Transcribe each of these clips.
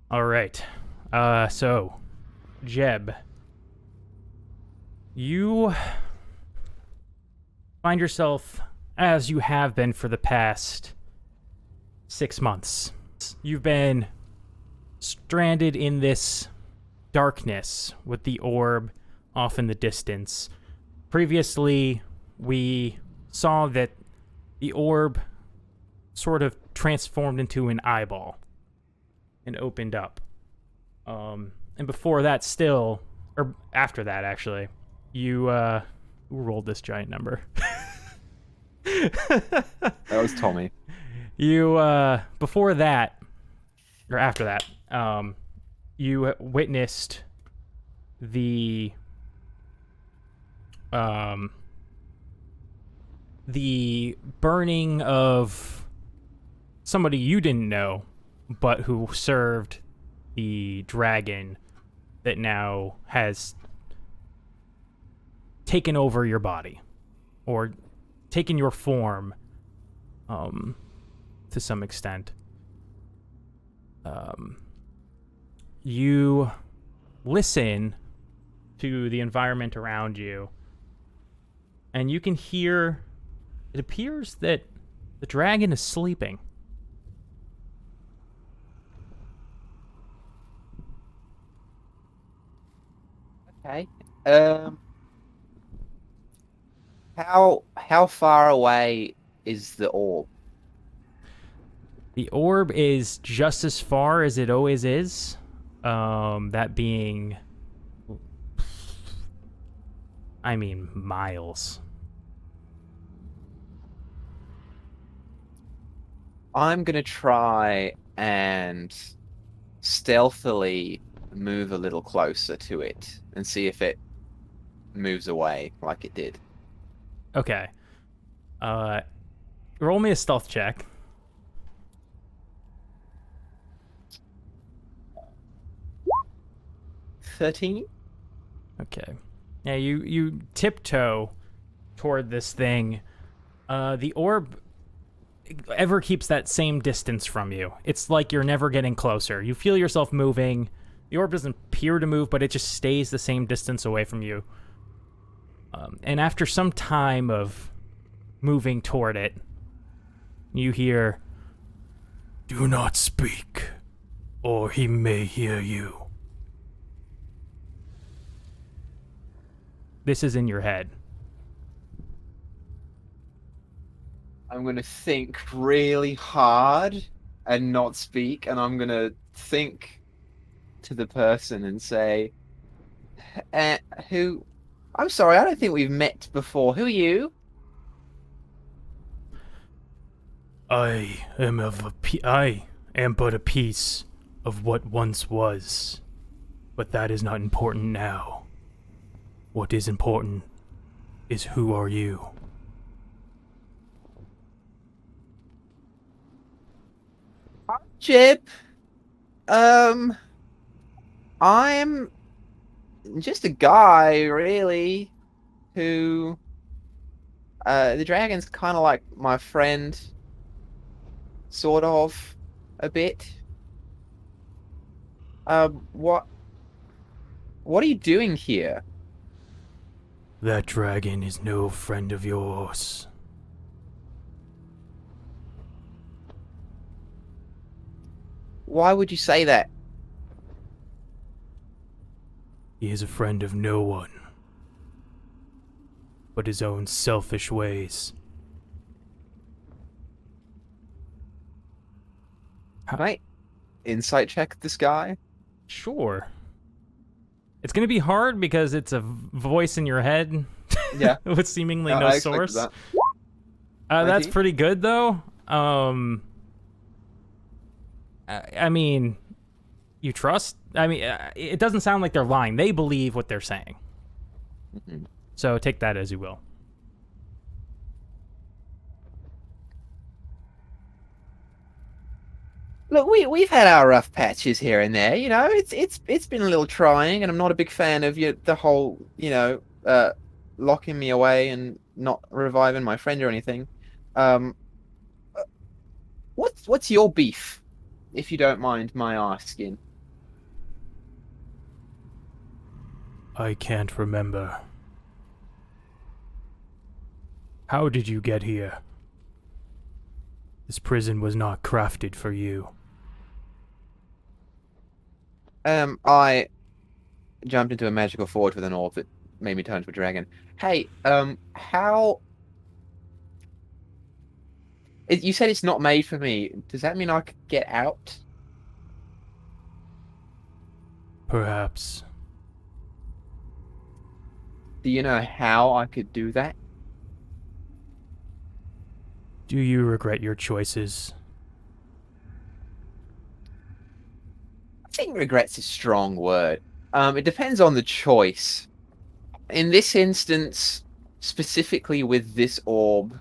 All right. So, Jeb, you find yourself, as you have been for the past 6 months, you've been stranded in this darkness with the orb off in the distance. Previously, we saw that the orb sort of transformed into an eyeball and opened up. And before that, still, or after that, actually, you rolled this giant number. That was Tommy. You before that, or after that, you witnessed the the burning of somebody you didn't know, but who served the dragon that now has taken over your body, or taken your form, to some extent. You listen to the environment around you, and you can hear, it appears that the dragon is sleeping. Okay. How far away is the orb? The orb is just as far as it always is. That being, I mean, miles. I'm gonna try and stealthily move a little closer to it and see if it moves away like it did. Okay. Roll me a stealth check. 13? Okay. Yeah, you tiptoe toward this thing. The orb ever keeps that same distance from you. It's like you're never getting closer. You feel yourself moving. The orb doesn't appear to move, but it just stays the same distance away from you. And after some time of moving toward it, you hear, "Do not speak, or he may hear you." This is in your head. I'm gonna think really hard and not speak, and I'm gonna think to the person and say, who? I'm sorry, I don't think we've met before. Who are you? I am but a piece of what once was, but that is not important now. What is important is who are you? Jib. I'm just a guy, really, who, the dragon's kind of like my friend, sort of, a bit. What are you doing here? That dragon is no friend of yours. Why would you say that? He is a friend of no one, but his own selfish ways. Can I insight check this guy? Sure. It's gonna be hard because it's a voice in your head Yeah. with seemingly I no expected source. that. That's 19? pretty good, though. I mean, you trust? I mean, it doesn't sound like they're lying. They believe what they're saying. Mm-hmm. So take that as you will. Look, we've had our rough patches here and there. You know, it's been a little trying, and I'm not a big fan of the whole locking me away and not reviving my friend or anything. Um, what's your beef, if you don't mind my asking? I can't remember. How did you get here? This prison was not crafted for you. I jumped into a magical forge with an orb that made me turn into a dragon. Hey, how... You said it's not made for me. Does that mean I could get out? Perhaps. Do you know how I could do that? Do you regret your choices? I think regret's a strong word. It depends on the choice. In this instance, specifically with this orb,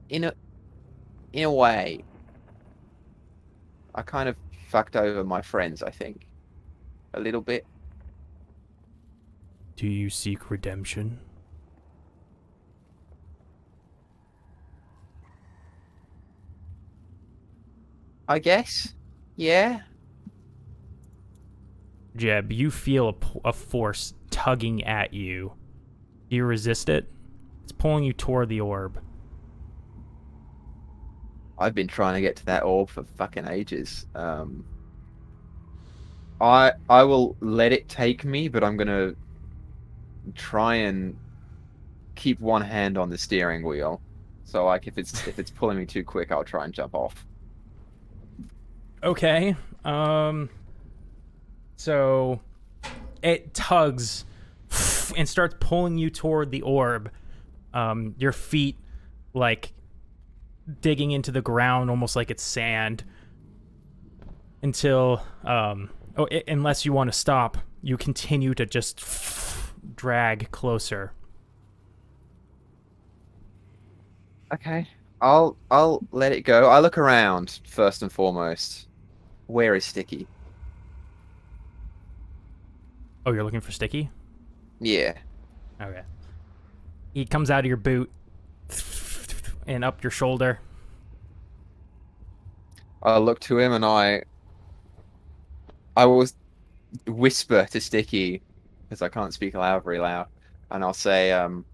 in a way, I kind of fucked over my friends, I think. A little bit. Do you seek redemption? I guess. Yeah. Jeb, you feel a force tugging at you. Do you resist it? It's pulling you toward the orb. I've been trying to get to that orb for fucking ages. I will let it take me, but I'm gonna try and keep one hand on the steering wheel. So like if it's pulling me too quick, I'll try and jump off. Okay. So it tugs and starts pulling you toward the orb. Your feet like digging into the ground almost like it's sand until unless you want to stop, you continue to just drag closer. Okay. I'll let it go. I look around first and foremost. Where is Sticky? Oh, you're looking for Sticky? Yeah. Okay. He comes out of your boot and up your shoulder. I look to him and I will whisper to Sticky, because I can't speak loud very loud, and I'll say, you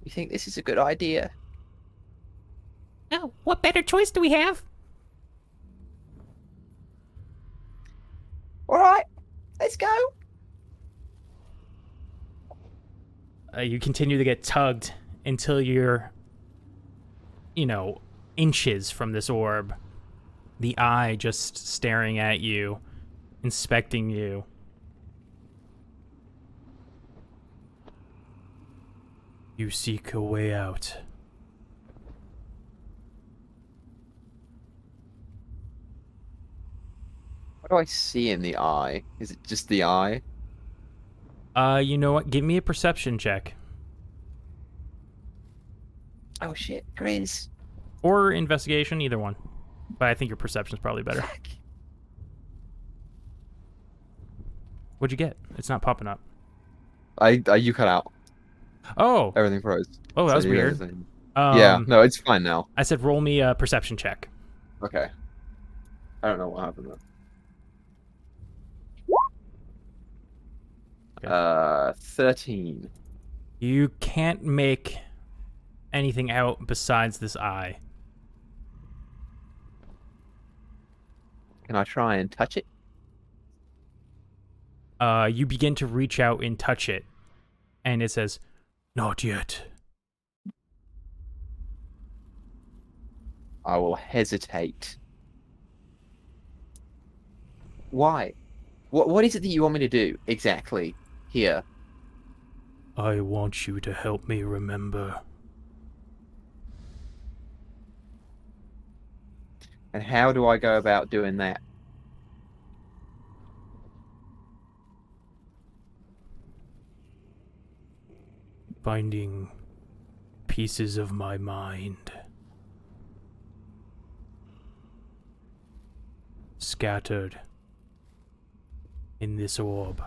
think this is a good idea? Oh, what better choice do we have? Alright, let's go. You continue to get tugged until you're, inches from this orb. The eye just staring at you, inspecting you. You seek a way out. What do I see in the eye? Is it just the eye? You know what? Give me a perception check. Oh shit, Grizz. Or investigation, either one. But I think your perception's probably better. Fuck. What'd you get? It's not popping up. You cut out. Oh! Everything froze. Oh, that So was you weird. guys- yeah, no, it's fine now. I said roll me a perception check. Okay. I don't know what happened though. Okay. 13. You can't make anything out besides this eye. Can I try and touch it? You begin to reach out and touch it, and it says, "Not yet." I will hesitate. Why? What is it that you want me to do exactly here? I want you to help me remember. And how do I go about doing that? Finding pieces of my mind. Scattered in this orb.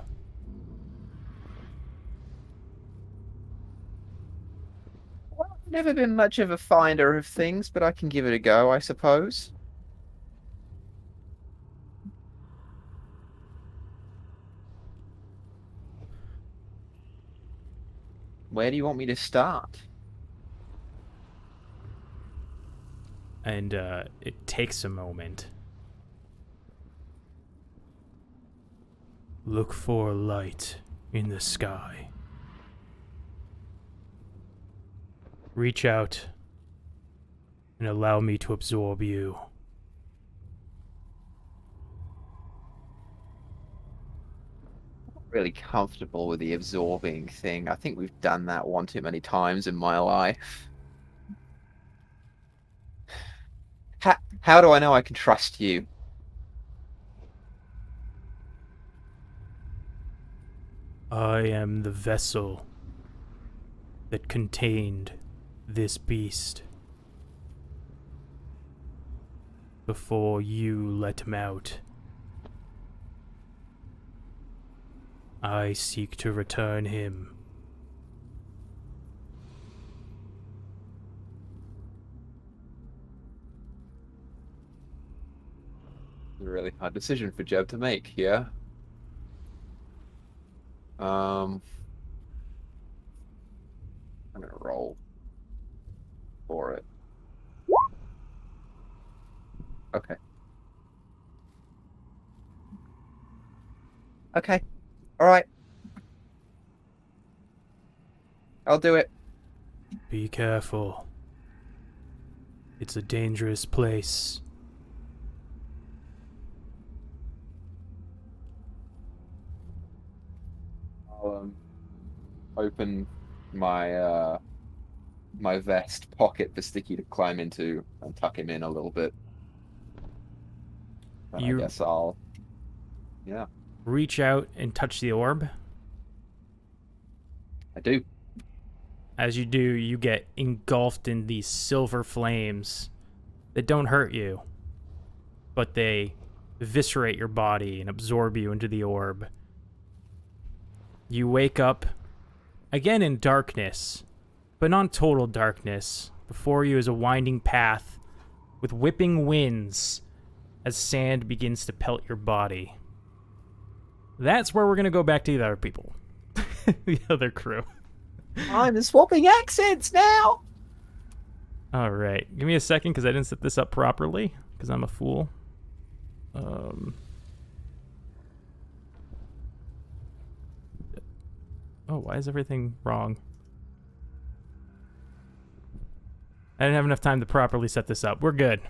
Well, I've never been much of a finder of things, but I can give it a go, I suppose. Where do you want me to start? And it takes a moment. Look for light in the sky. Reach out and allow me to absorb you. Really comfortable with the absorbing thing. I think we've done that one too many times in my life. How do I know I can trust you? I am the vessel that contained this beast before you let him out. I seek to return him. It's a really hard decision for Jeb to make here. I'm gonna roll for it. Okay. Okay. All right. I'll do it. Be careful. It's a dangerous place. I'll open my my vest pocket for Sticky to climb into and tuck him in a little bit. And I guess I'll, yeah. Reach out and touch the orb. I do. As you do, you get engulfed in these silver flames that don't hurt you, but they eviscerate your body and absorb you into the orb. You wake up again in darkness, but not total darkness. Before you is a winding path with whipping winds as sand begins to pelt your body. That's where we're going to go back to the other people. The other crew. I'm swapping accents now! All right. Give me a second because I didn't set this up properly because I'm a fool. Oh, why is everything wrong? I didn't have enough time to properly set this up. We're good.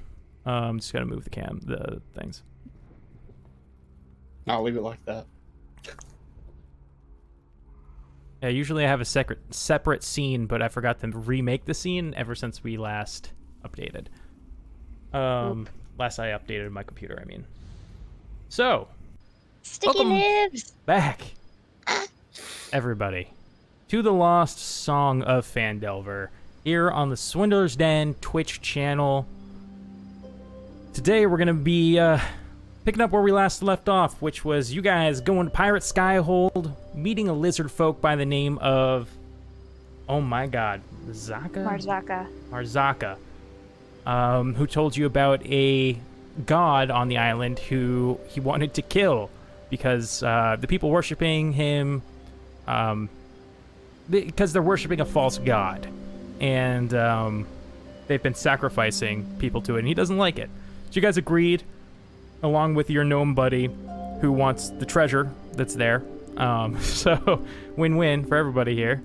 Just gotta move the things. I'll leave it like that. Yeah, usually I have a separate scene, but I forgot to remake the scene ever since we last updated. Last I updated my computer, I mean. So, Sticky lives back, everybody, to the Lost Song of Phandelver here on the Swindler's Den Twitch channel. Today we're gonna be picking up where we last left off, which was you guys going to Pirate Skyhold, meeting a lizard folk by the name of, oh my god, Marzaka, who told you about a god on the island who he wanted to kill because the people worshiping him, because they're worshiping a false god, and they've been sacrificing people to it, and he doesn't like it. So you guys agreed, along with your gnome buddy, who wants the treasure that's there. So win-win for everybody here.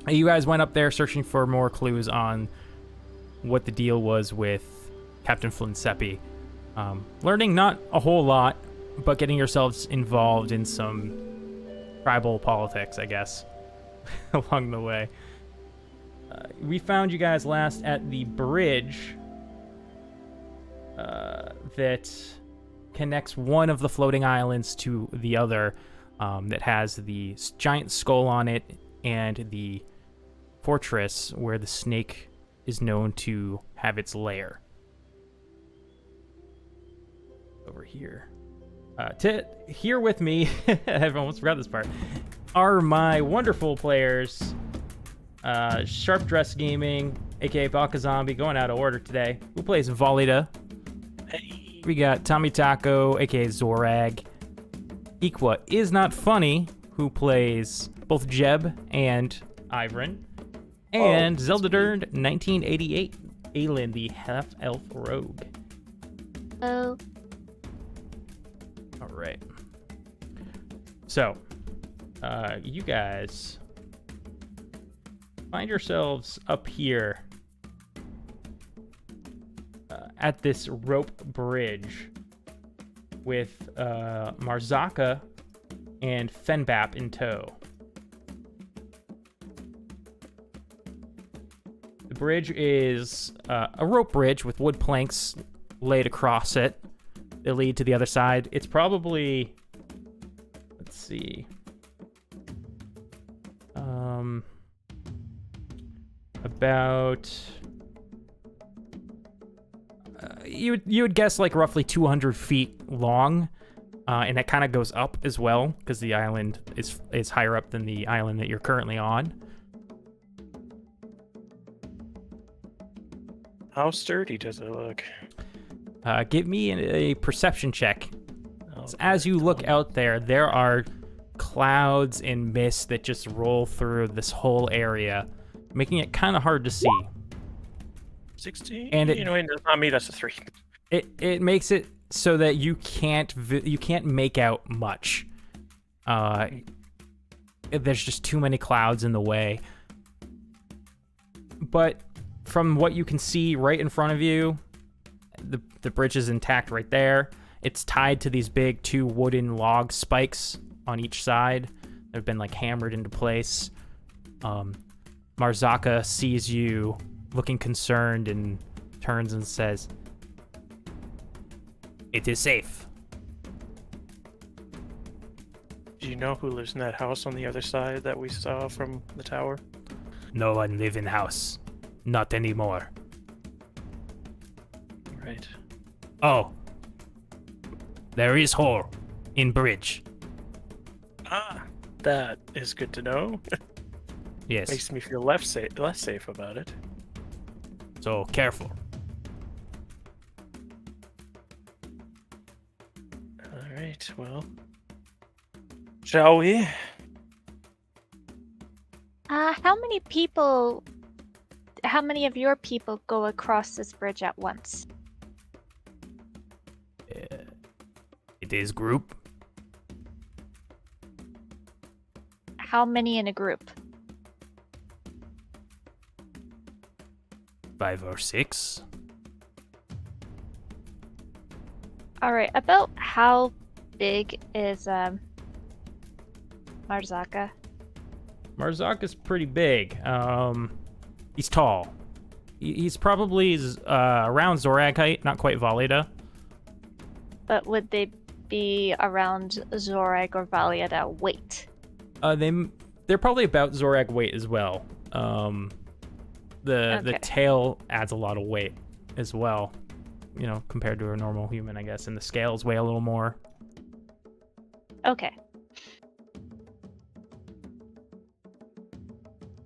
You guys went up there searching for more clues on what the deal was with Captain Flinseppi. Learning not a whole lot, but getting yourselves involved in some tribal politics, I guess, along the way. We found you guys last at the bridge that connects one of the floating islands to the other, that has the giant skull on it and the fortress where the snake is known to have its lair. Over here. Here with me, I almost forgot this part, are my wonderful players. Sharp Dress Gaming, aka BakaZombie, going out of order today. Who plays Volida? Hey. We got TommieTaco, aka Zorag. Equaisnotfunny, who plays both Jeb and Ivrin. And Zeldadern 1988, Aelin, the half-elf rogue. Oh. All right. So, you guys find yourselves up here at this rope bridge with Marzaka and Fenbap in tow. The bridge is a rope bridge with wood planks laid across it that lead to the other side. It's probably, let's see, about you would guess like roughly 200 feet long, and that kind of goes up as well because the island is higher up than the island that you're currently on. How sturdy does it look? Give me a perception check. Oh, As you look out there, there are clouds and mist that just roll through this whole area, making it kind of hard to see. 16? And it- you know, it's not me, that's a 3. It makes it so that you can't make out much. There's just too many clouds in the way. But from what you can see right in front of you, the bridge is intact right there. It's tied to these big 2 wooden log spikes on each side. They've been like hammered into place. Marzaka sees you looking concerned and turns and says, "It is safe." Do you know who lives in that house on the other side that we saw from the tower? No one live in house. Not anymore. Right. Oh. There is hole in bridge. Ah, that is good to know. Yes. Makes me feel less safe about it. So careful. All right, well, shall we? How many of your people go across this bridge at once? It is group. How many in a group? 5 or 6. Alright, about how big is Marzaka? Marzaka's pretty big. He's tall. He's probably around Zorag height, not quite Valida. But would they be around Zorag or Valiada weight? They're probably about Zorag weight as well. The tail adds a lot of weight as well, you know, compared to a normal human, I guess, and the scales weigh a little more. Okay.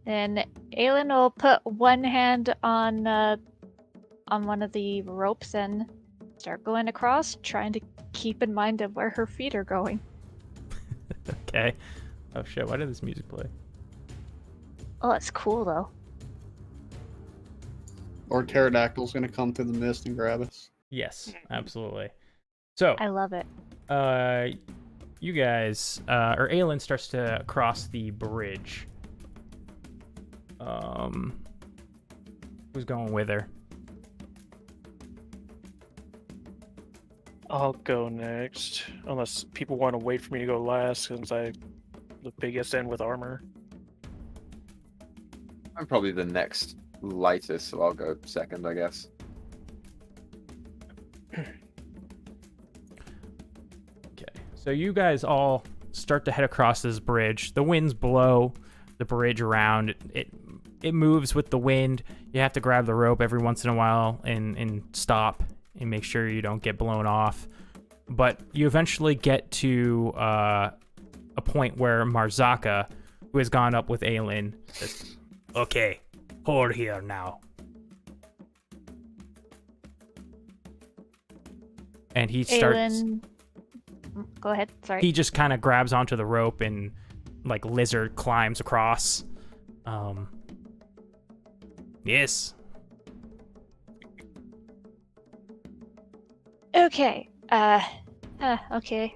Then Aelin will put one hand on one of the ropes and start going across, trying to keep in mind of where her feet are going. Okay. Oh shit, why did this music play? Oh, it's cool though. Or pterodactyl's gonna come through the mist and grab us. Yes, absolutely. So, I love it. you guys, or Aelin starts to cross the bridge. Who's going with her? I'll go next, unless people want to wait for me to go last, since I'm the biggest and with armor. I'm probably the next lightest, so I'll go second, I guess. Okay, so you guys all start to head across this bridge. The winds blow the bridge around. It moves with the wind. You have to grab the rope every once in a while and stop and make sure you don't get blown off. But you eventually get to a point where Marzaka, who has gone up with Aelin, says, "Okay, hold here now." And he starts... Aelin... Go ahead, sorry. He just kind of grabs onto the rope and, like, lizard climbs across. Yes. Okay. Okay.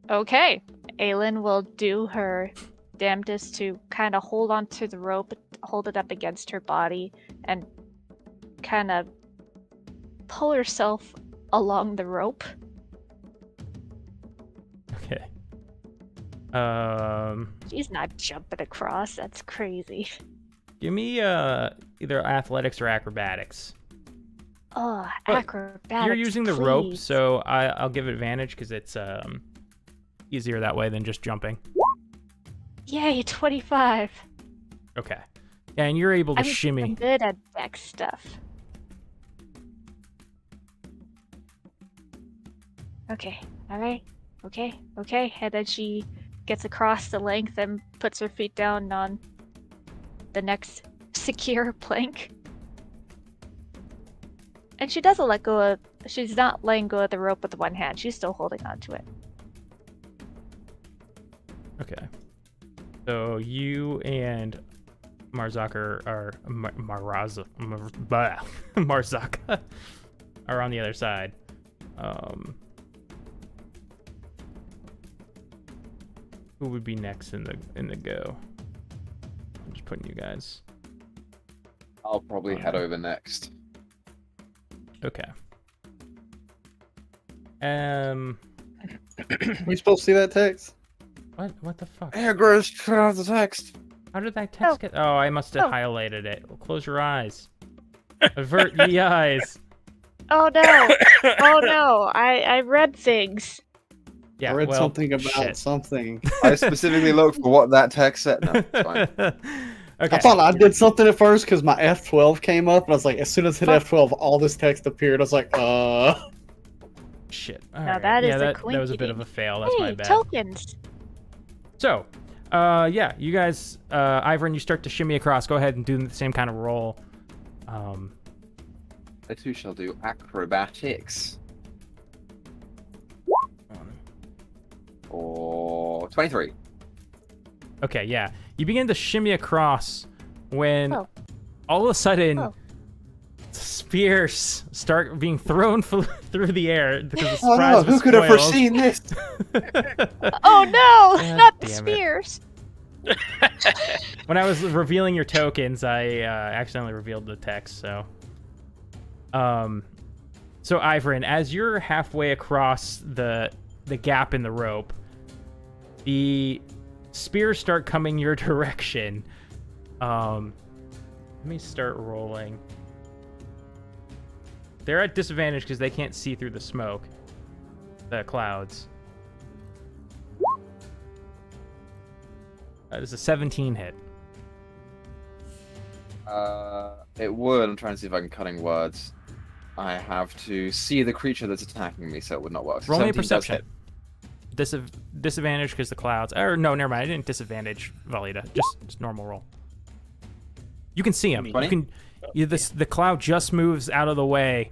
Okay. Aelin will do her damnedest to kind of hold onto the rope, hold it up against her body, and kind of pull herself along the rope. Okay. She's not jumping across. That's crazy. Give me either athletics or acrobatics. Oh, But acrobatics. You're using the rope, please. so I'll give advantage because it's easier that way than just jumping. Yay, 25. Okay. Yeah, and you're able to I'm shimmy. good at deck stuff. Okay, alright. Okay. And then she gets across the length and puts her feet down on the next secure plank. And she doesn't let go of... She's not letting go of the rope with one hand. She's still holding on to it. Okay. So you and Marzaka are Marzaka are on the other side. Who would be next in the go? I'm just putting you guys. I'll probably head over next. Okay. We supposed to see that text? What the fuck? Hey, Grizz, turn off the text. How did that text get? Oh, I must have highlighted it. Well, close your eyes. Avert ye eyes. Oh no! Oh no! I read things. Yeah, I read well, something about shit. something. I specifically looked for what that text said. No, it's fine. Okay. I thought I did something at first because my F12 came up, and I was like, as soon as I hit Fuck. F12, all this text appeared. I was like, Shit. Now Alright. that Yeah, is a that was a bit of a fail. That's my Hey, bad. tokens! So, yeah, you guys, Ivern, you start to shimmy across. Go ahead and do the same kind of roll. I too shall do acrobatics. Or 23. Okay, yeah. You begin to shimmy across when Oh. all of a sudden Oh. spears start being thrown through the air because the Oh surprise no, who was could have spoiled. foreseen this? Oh no! God Not the damn it. spears! When I was revealing your tokens, I accidentally revealed the text, so... So, Ivern, as you're halfway across the gap in the rope, the spears start coming your direction. Let me start rolling. They're at disadvantage because they can't see through the smoke. The clouds. That is a 17 hit. It would. I'm trying to see if I can cutting words. I have to see the creature that's attacking me, so it would not work. Roll me a 17 does perception. hit. Disadvantage because the clouds. Or no, never mind. I didn't disadvantage Valida. Just normal roll. You can see him. 20? The cloud just moves out of the way,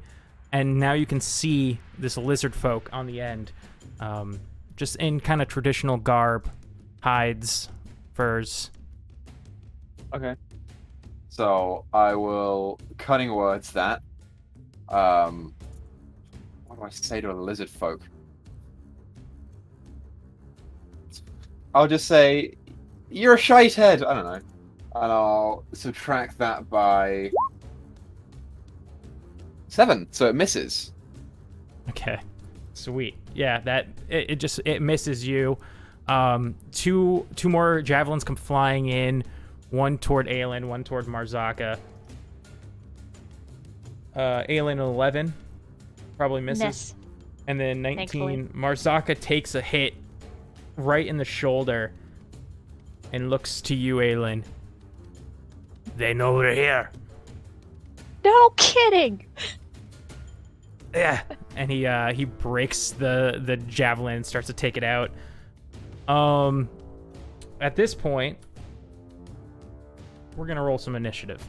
and now you can see this lizard folk on the end, just in kind of traditional garb, hides, furs. Okay. So I will cutting words that. What do I say to a lizard folk? I'll just say, "You're a shite head." I don't know, and I'll subtract that by 7, so it misses. Okay, sweet. Yeah, that it misses you. Two more javelins come flying in, one toward Aelin, one toward Marzaka. Aelin 11 probably misses, Miss. and then 19. Thankfully. Marzaka takes a hit right in the shoulder and looks to you, Aelin. They know we're here. No kidding! Yeah, and he breaks the javelin and starts to take it out. At this point, we're gonna roll some initiative.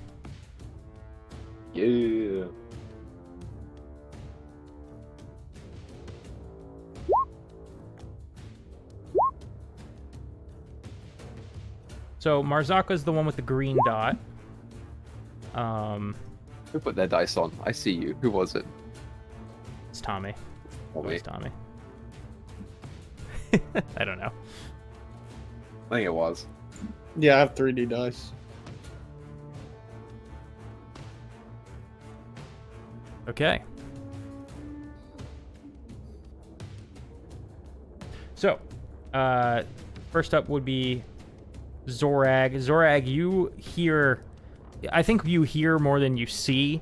Yeah. So Marzaka's the one with the green dot. Who put their dice on? I see you. Who was it? It's Tommy. Tommy. It's Tommy. I don't know. I think it was. Yeah, I have 3D dice. Okay. So, first up would be Zorag. Zorag, you hear... I think you hear more than you see.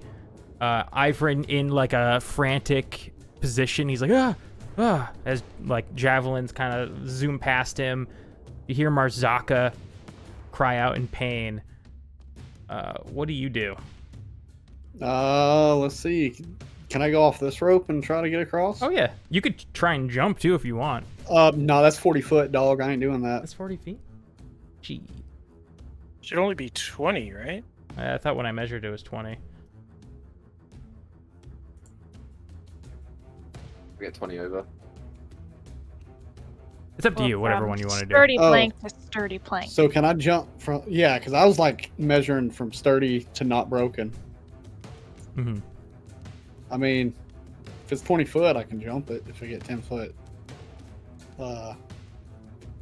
Ivrin in like a frantic position. He's like, as like javelins kind of zoom past him. You hear Marzaka cry out in pain. What do you do? Let's see. Can I go off this rope and try to get across? Oh yeah, you could try and jump too if you want. No, that's 40 foot, dog. I ain't doing that. That's 40 feet. Gee, Should only be 20, right? I thought when I measured it was 20. We get 20 over. It's up to you, whatever one you want to do. Sturdy Oh. plank to sturdy plank. So can I jump from? Yeah, because I was like measuring from sturdy to not broken. Mm-hmm. I mean, if it's 20 foot, I can jump it. If I get 10 foot,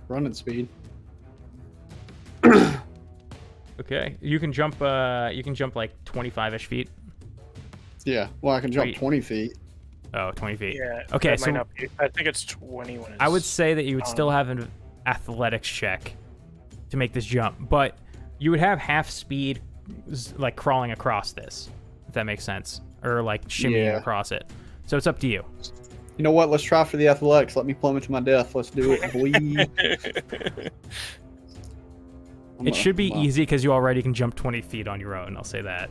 running speed. Okay, you can jump. You can jump like 25-ish feet. Yeah, well, I can jump Wait. 20 feet. Oh, 20 feet. Yeah. Okay, that so might not be, I think it's 20 when it's. I would say that you would still have an athletics check to make this jump, but you would have half speed, like crawling across this, if that makes sense, or like shimmying Yeah. across it. So it's up to you. You know what? Let's try for the athletics. Let me plummet to my death. Let's do it, boy. It should be easy because you already can jump 20 feet on your own. I'll say that.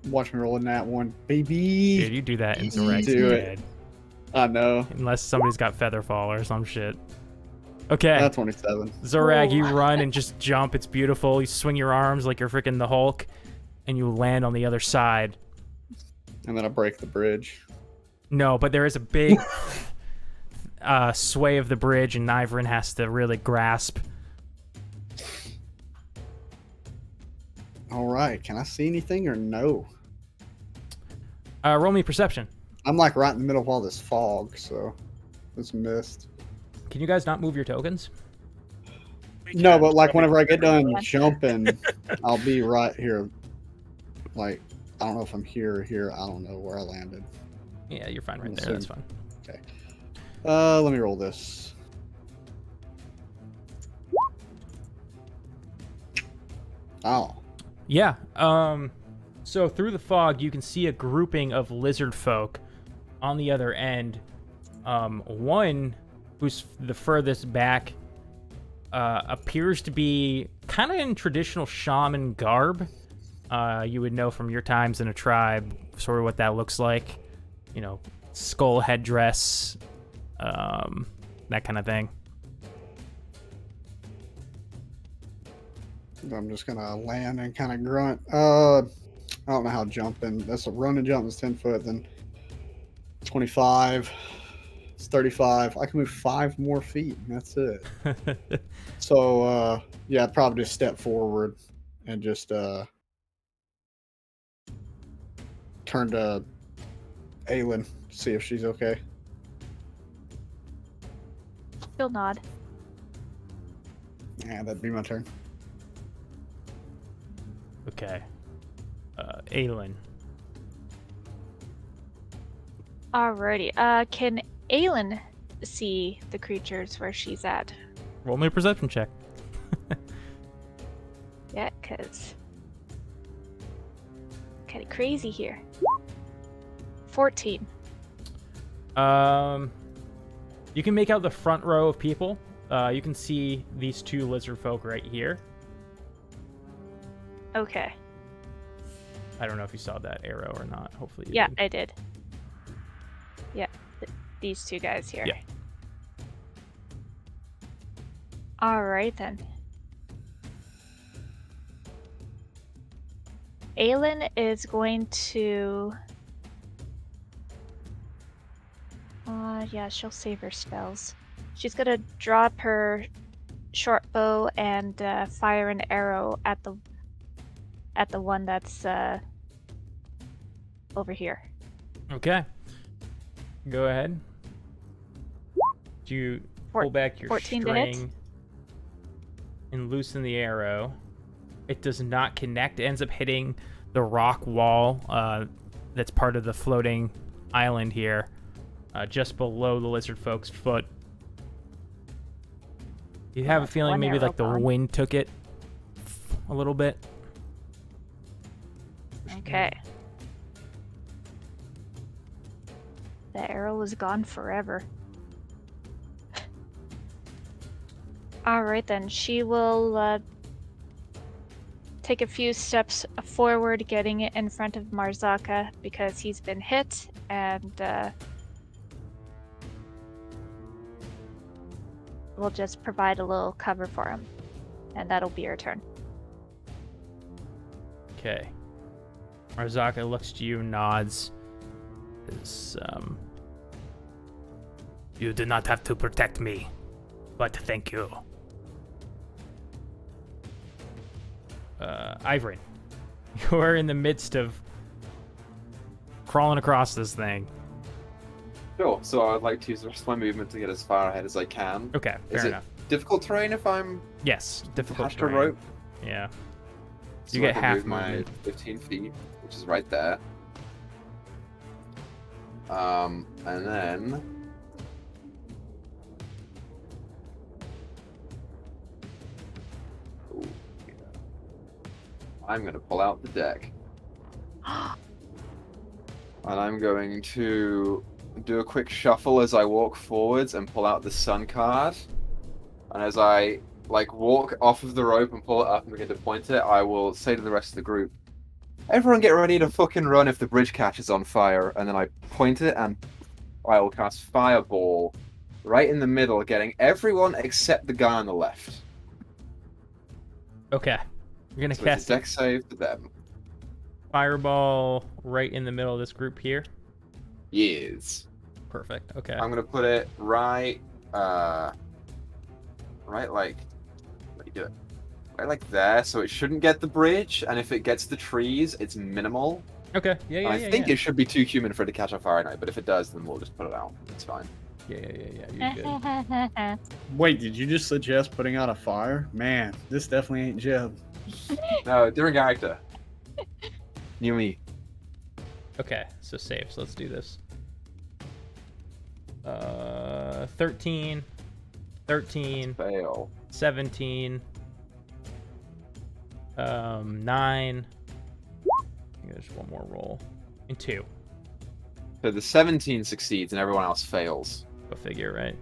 Watch me rolling that one, Dude, baby. you do that in Zorag's Do it. head. I know. Unless somebody's got Featherfall or some shit. Okay. That's 27. Zorag, you Ooh. run and just jump. It's beautiful. You swing your arms like you're freaking the Hulk, and you land on the other side. And then I break the bridge. No, but there is a big sway of the bridge, and Ivrin has to really grasp. All right. Can I see anything or no? Roll me perception. I'm like right in the middle of all this fog, so it's mist. Can you guys not move your tokens? We No, can. but like whenever I get done Yeah. jumping, I'll be right here. Like, I don't know if I'm here or here. I don't know where I landed. Yeah, you're fine right We'll there. That's see. fine. Let me roll this. Oh. Yeah. So through the fog, you can see a grouping of lizard folk on the other end. One who's the furthest back appears to be kind of in traditional shaman garb. You would know from your times in a tribe sort of what that looks like. You know, skull headdress, that kind of thing. I'm just gonna land and kind of grunt. I don't know how jumping. That's a run and jump is 10 foot, then 25. It's 35. I can move 5 more feet. And that's it. So yeah, I'd probably just step forward and just turn to Aylin, see if she's okay. She'll nod. Yeah, that'd be my turn. Okay. Aylin. Alrighty. Can Aylin see the creatures where she's at? Roll me a perception check. Yeah, cause kind of crazy here. 14. You can make out the front row of people. You can see these two lizard folk right here. Okay. I don't know if you saw that arrow or not. Hopefully you Yeah, did. I did. Yeah, these two guys here. Yeah. All right then. Aylin is going to. Yeah, she'll save her spells. She's gonna drop her short bow and fire an arrow at the one that's over here. Okay. Go ahead. Do you pull back your 14 to hit? string and loosen the arrow? It does not connect. It ends up hitting the rock wall that's part of the floating island here, just below the lizard folk's foot. You have a feeling One maybe arrow like the gone. wind took it a little bit. Okay. The arrow is gone forever. Alright then, she will take a few steps forward, getting it in front of Marzaka because he's been hit, and we'll just provide a little cover for him. And that'll be her turn. Okay. Marzaka looks to you, nods. You do not have to protect me, but thank you. Ivrin, you're in the midst of crawling across this thing. Sure. So I would like to use the rest of my movement to get as far ahead as I can. Okay, Is fair it enough. difficult terrain if I'm Yes, difficult attached to a terrain. rope? Yeah. So You I get can half move my movement. 15 feet, which is right there. And then Ooh, yeah. I'm gonna pull out the deck. And I'm going to do a quick shuffle as I walk forwards and pull out the sun card. And as I walk off of the rope and pull it up and begin to point it, I will say to the rest of the group, "Everyone get ready to fucking run if the bridge catches on fire." And then I point it and I will cast Fireball right in the middle, getting everyone except the guy on the left. Okay. You're gonna So it's cast a deck save for them. Fireball right in the middle of this group here. Yes. Perfect. Okay. I'm gonna put it right like, let me do it. Right like there, so it shouldn't get the bridge, and if it gets the trees, it's minimal. Okay. Yeah, yeah, I yeah. think yeah. it should be too human for it to catch on fire at night, but if it does, then we'll just put it out. It's fine. Yeah. You're good. Wait, did you just suggest putting out a fire? Man, this definitely ain't Jeb. No, different character. New me. Okay, so saves. Let's do this. 13, Fail. 17, 9. There's one more roll. And 2. So the 17 succeeds and everyone else fails. Go figure, right?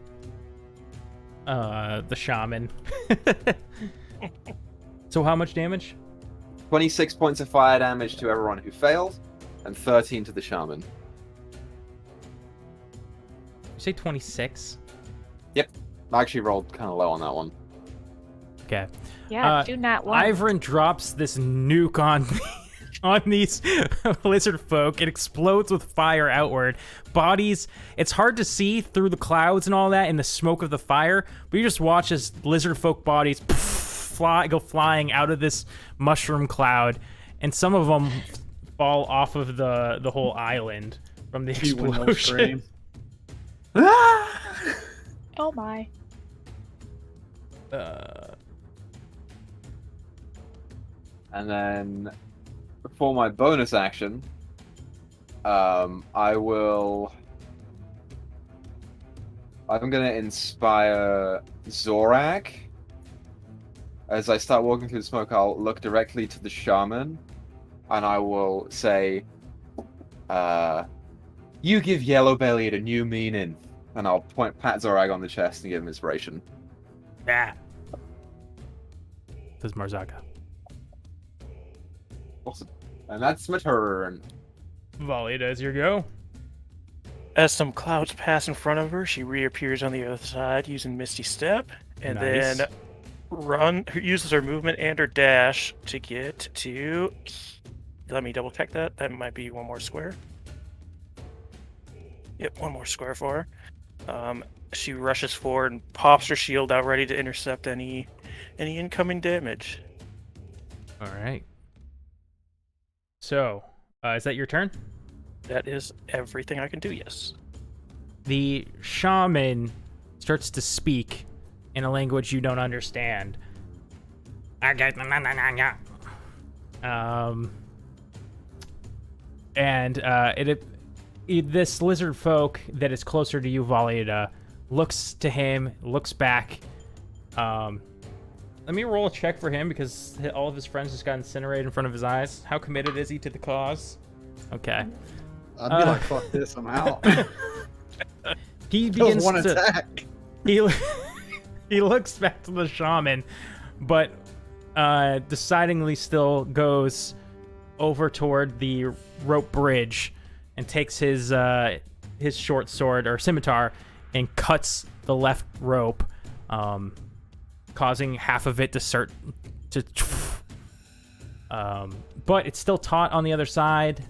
The shaman. So how much damage? 26 points of fire damage to everyone who failed, and 13 to the shaman. You say 26? I actually rolled kind of low on that one. Okay. Yeah, do not want. Ivrin drops this nuke on on these lizard folk. It explodes with fire outward. Bodies, it's hard to see through the clouds and all that in the smoke of the fire, but you just watch as lizard folk bodies go flying out of this mushroom cloud, and some of them fall off of the whole island from the She will explosion. scream. Oh my. And then, for my bonus action, I'm gonna inspire Zorag. As I start walking through the smoke, I'll look directly to the shaman, and I will say, "You give Yellowbelly a new meaning." And I'll pat Zorag on the chest and give him inspiration. Yeah. This is Marzaka. Awesome. And that's my turn. Volley, does your go? As some clouds pass in front of her, she reappears on the other side using Misty Step, and Nice. then uses her movement and her dash to get to. Let me double check that. That might be one more square. Yep, one more square for her. She rushes forward and pops her shield out, ready to intercept any incoming damage. All right. So, is that your turn? That is everything I can do. Yes. The shaman starts to speak in a language you don't understand. This lizard folk that is closer to you, Valida, looks to him, looks back. Let me roll a check for him because all of his friends just got incinerated in front of his eyes. How committed is he to the cause? Okay. I'd be like, fuck this, I'm out. He Kills begins one to attack. he looks back to the shaman, but decidingly still goes over toward the rope bridge and takes his short sword or scimitar and cuts the left rope, causing half of it to start to. But it's still taut on the other side,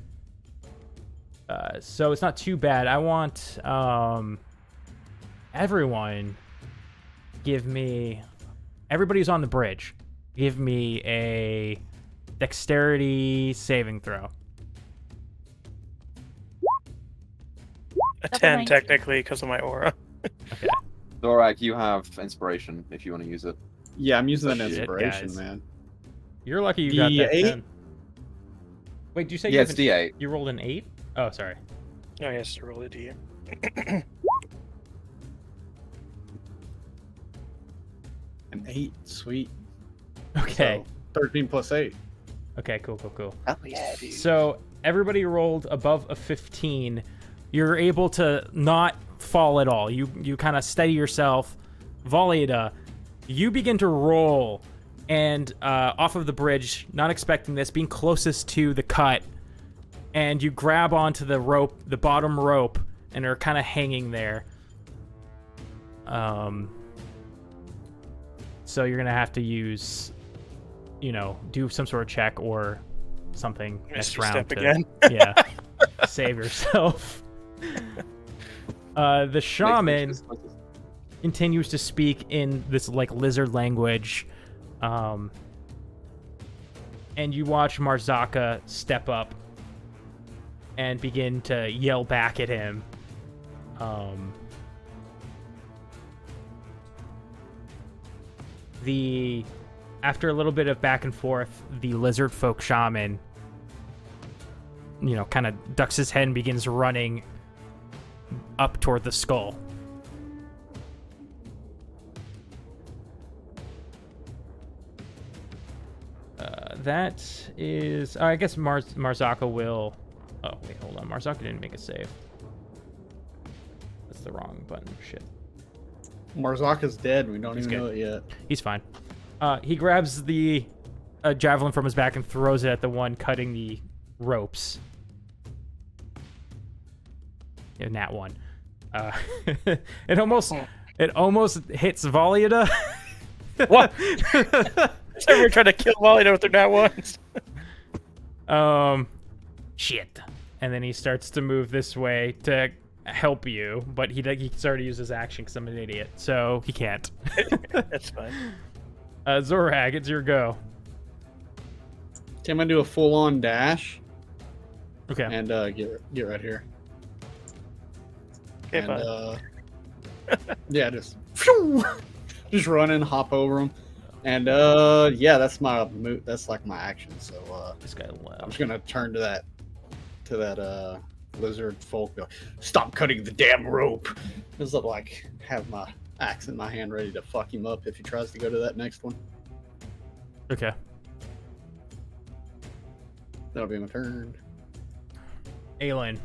so it's not too bad. I want everyone give me. Everybody who's on the bridge, give me a dexterity saving throw. A Double 10 nine. technically because of my aura. Okay. Zorag, you have inspiration if you want to use it. Yeah, I'm using that Shit, inspiration, guys. man. You're lucky you got that D8? 10. Wait, did you say Yeah, it's D8. you rolled an 8? Oh, sorry. Oh yes, to roll a D. An 8, sweet. Okay. So, 13 plus 8. Okay, cool. Oh yeah, dude. So everybody rolled above a 15. You're able to not fall at all. You kind of steady yourself. Valida, you begin to roll and off of the bridge, not expecting this, being closest to the cut, and you grab onto the rope, the bottom rope, and are kind of hanging there. So you're gonna have to use, do some sort of check or something next Mr. round Step to, again. yeah, save yourself. The shaman continues to speak in this lizard language, and you watch Marzaka step up and begin to yell back at him. After a little bit of back and forth, the lizard folk shaman, kind of ducks his head and begins running up toward the skull. That is... I guess Marzaka will... Oh, wait, hold on. Marzaka didn't make a save. That's the wrong button. Shit. Marzaka's dead. We don't He's even good. know it yet. He's fine. He grabs the javelin from his back and throws it at the one cutting the ropes. Yeah, nat one. It almost hits Valida. What? Everyone trying to kill Molly with their nat ones. Shit. And then he starts to move this way to help you, but he's already used his action because I'm an idiot, so he can't. That's fine. Zorag, it's your go. Okay, I'm gonna do a full-on dash Okay. and get right here. Okay, And fine. yeah, just run and hop over them. And yeah, that's my move. That's like my action. So This guy I'm left. just gonna turn to that lizard folk. Be like, stop cutting the damn rope. Just like have my axe in my hand, ready to fuck him up if he tries to go to that next one. Okay. That'll be my turn. Aelin.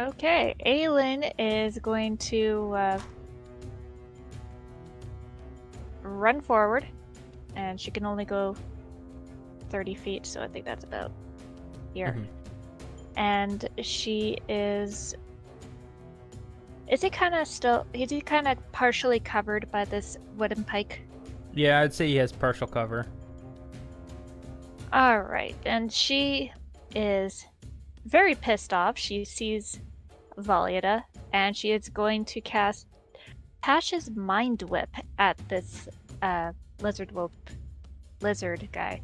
Okay, Aelin is going to run forward, and she can only go 30 feet, so I think that's about here. Mhm. And she is... Is he kind of partially covered by this wooden pike? Yeah, I'd say he has partial cover. Alright, and she is very pissed off. She sees Valieta, and she is going to cast Pash's Mind Whip at this lizard guy.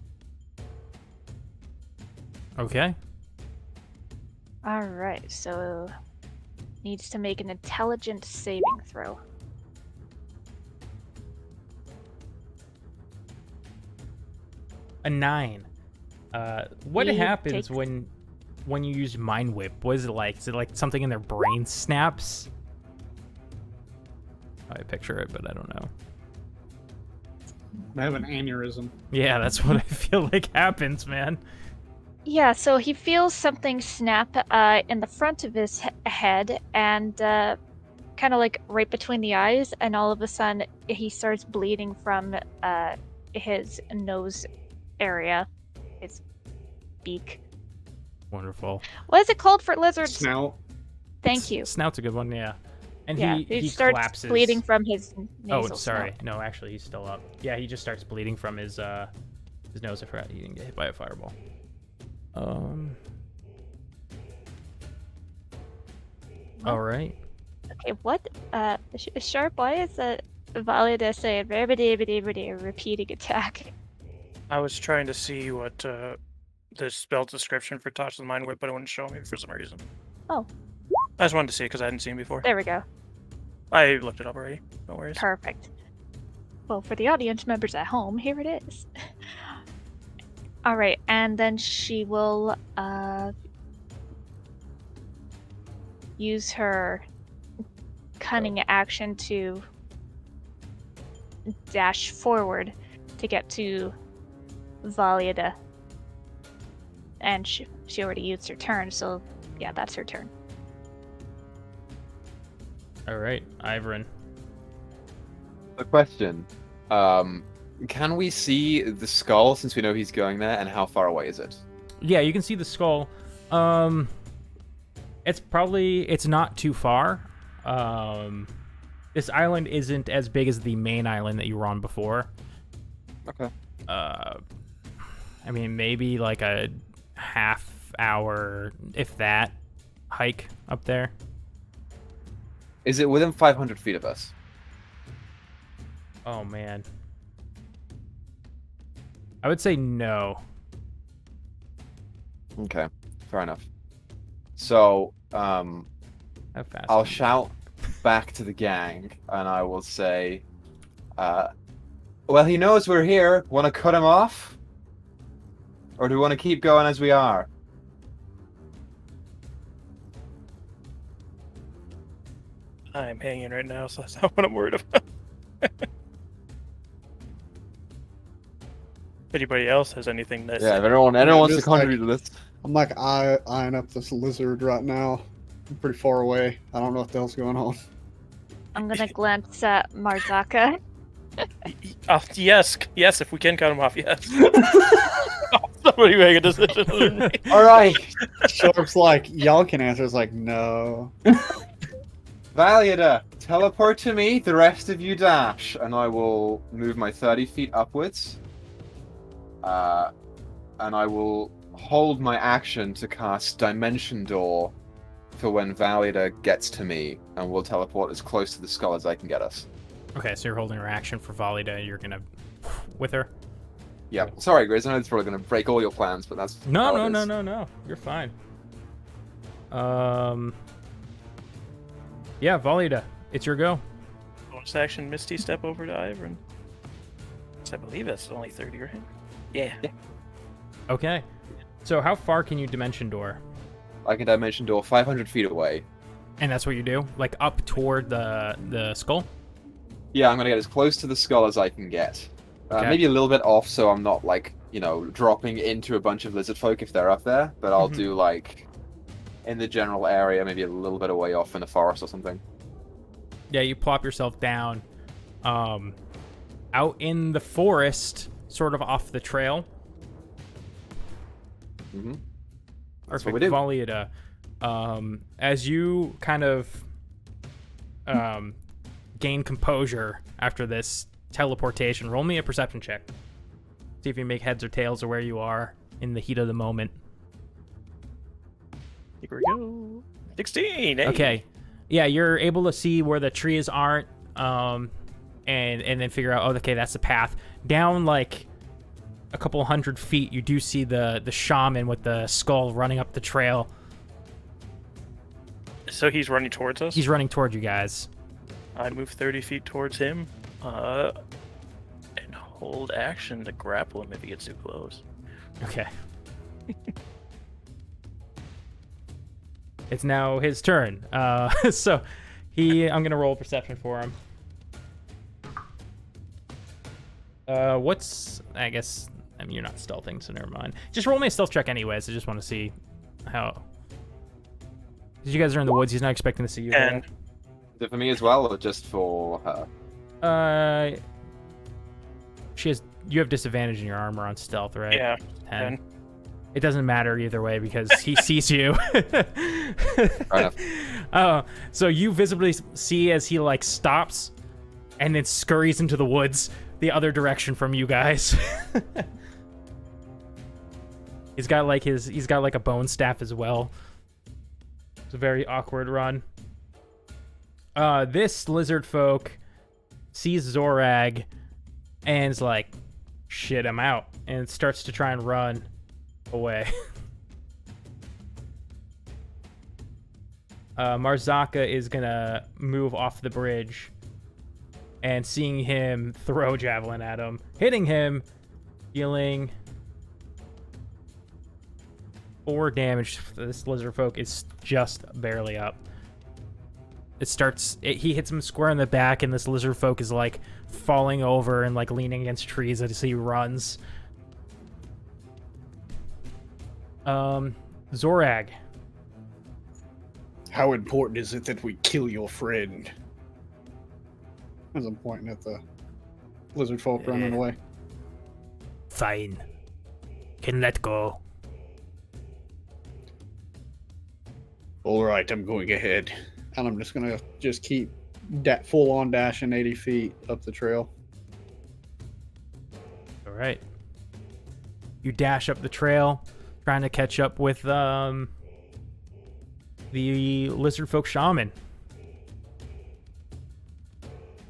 Okay. Alright, so needs to make an intelligence saving throw. A 9. What He happens takes- when you use Mind Whip? What is it like? Is it like something in their brain snaps? I picture it, but I don't know. I have an aneurysm. Yeah, that's what I feel like happens, man. Yeah, so he feels something snap in the front of his head and kind of like right between the eyes, and all of a sudden he starts bleeding from his nose area, his beak. Wonderful. What is it called for lizards? Snout. Thank you. Snout's a good one, yeah. And Yeah, he starts collapses. bleeding from his nasal Oh, sorry. snout. No, actually, he's still up. Yeah, he just starts bleeding from his nose. I forgot he didn't get hit by a fireball. All right. Okay, what? Sharp, why is that Valida saying repeating attack? I was trying to see what the spell description for Touch the Mind Whip, but it wouldn't show me for some reason. Oh. I just wanted to see it because I hadn't seen it before. There we go. I looked it up already. No worries. Perfect. Well, for the audience members at home, here it is. Alright, and then she will use her cunning action to dash forward to get to Valieta. And she already used her turn, so yeah, that's her turn. All right, Ivorin. A question. Can we see the skull since we know he's going there, and how far away is it? Yeah, you can see the skull. It's not too far. This island isn't as big as the main island that you were on before. Okay. I mean, maybe like a half hour, if that, hike up there. Is it within 500 feet of us? Oh, man. I would say no. Okay, fair enough. So, How fast? I'll shout back to the gang, and I will say, well, he knows we're here. Want to cut him off? Or do we want to keep going as we are? I'm hanging right now, so that's not what I'm worried about. If anybody else has anything that Yeah, if anyone wants to just contribute to this. I'm like eyeing up this lizard right now. I'm pretty far away. I don't know what the hell's going on. I'm gonna glance at Marzaka. yes, if we can cut him off, yes. Somebody make a decision. other than me. All right, Sharp's like, y'all can answer. It's like, no. Valieta, teleport to me. The rest of you dash, and I will move my 30 feet upwards. And I will hold my action to cast Dimension Door for when Valieta gets to me, and we'll teleport as close to the skull as I can get us. Okay, so you're holding her action for Valieta. You're gonna with her. Yeah, sorry, Grizz. I know it's probably going to break all your plans, but that's how No. it is. You're fine. Yeah, Valieta, it's your go. Bonus action, Misty step over to Ivorin. I believe that's only 30, right? Yeah. Okay. So how far can you Dimension Door? I can Dimension Door 500 feet away. And that's what you do? Like up toward the skull? Yeah, I'm going to get as close to the skull as I can get. Okay. Maybe a little bit off, so I'm not, like, dropping into a bunch of lizard folk if they're up there, but I'll do, like, in the general area, maybe a little bit away off in the forest or something. Yeah, you plop yourself down out in the forest, sort of off the trail. Mm-hmm. Perfect. That's what we do. Valieta, as you kind of gain composure after this teleportation, roll me a perception check. See if you make heads or tails of where you are in the heat of the moment. Here we go. 16. Hey. Okay. Yeah, you're able to see where the trees aren't, and then figure out, oh, okay, that's the path. Down like a couple 100 feet, you do see the shaman with the skull running up the trail. So he's running towards us? He's running toward you guys. I move 30 feet towards him, and hold action to grapple him if he gets too close. Okay. It's now his turn. So I'm gonna roll perception for him. I mean, you're not stealthing, so never mind. Just roll me a stealth check anyways. I just want to see how. Because you guys are in the woods, he's not expecting to see you. And Is it for me as well, or just for her? You have disadvantage in your armor on stealth, right? yeah, 10. 10. It doesn't matter either way because he sees you. Fair enough. So you visibly see as he like stops and then scurries into the woods the other direction from you guys. He's got like a bone staff as well. It's a very awkward run. This lizard folk sees Zorag and is like, shit, I'm out, and starts to try and run away. Marzaka is gonna move off the bridge, and seeing him throw javelin at him, hitting him, dealing 4 damage. This lizard folk is just barely up. He hits him square in the back, and this lizard folk is like falling over and like leaning against trees as he runs. Zorag. How important is it that we kill your friend? As I'm pointing at the lizard folk running away. Fine. Can let go. All right, I'm going ahead. And I'm just going to keep full on dashing 80 feet up the trail. All right. You dash up the trail, trying to catch up with the lizard folk shaman.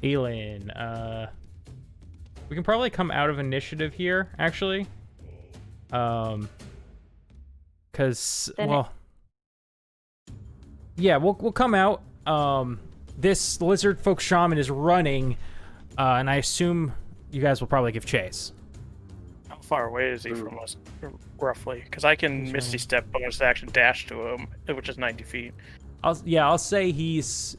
Elin, we can probably come out of initiative here, actually. Because, well... Yeah, we'll come out. This lizard folk shaman is running, and I assume you guys will probably give chase. How far away is he from us, roughly? Because I can Misty Step bonus action dash to him, which is 90 feet. I'll say he's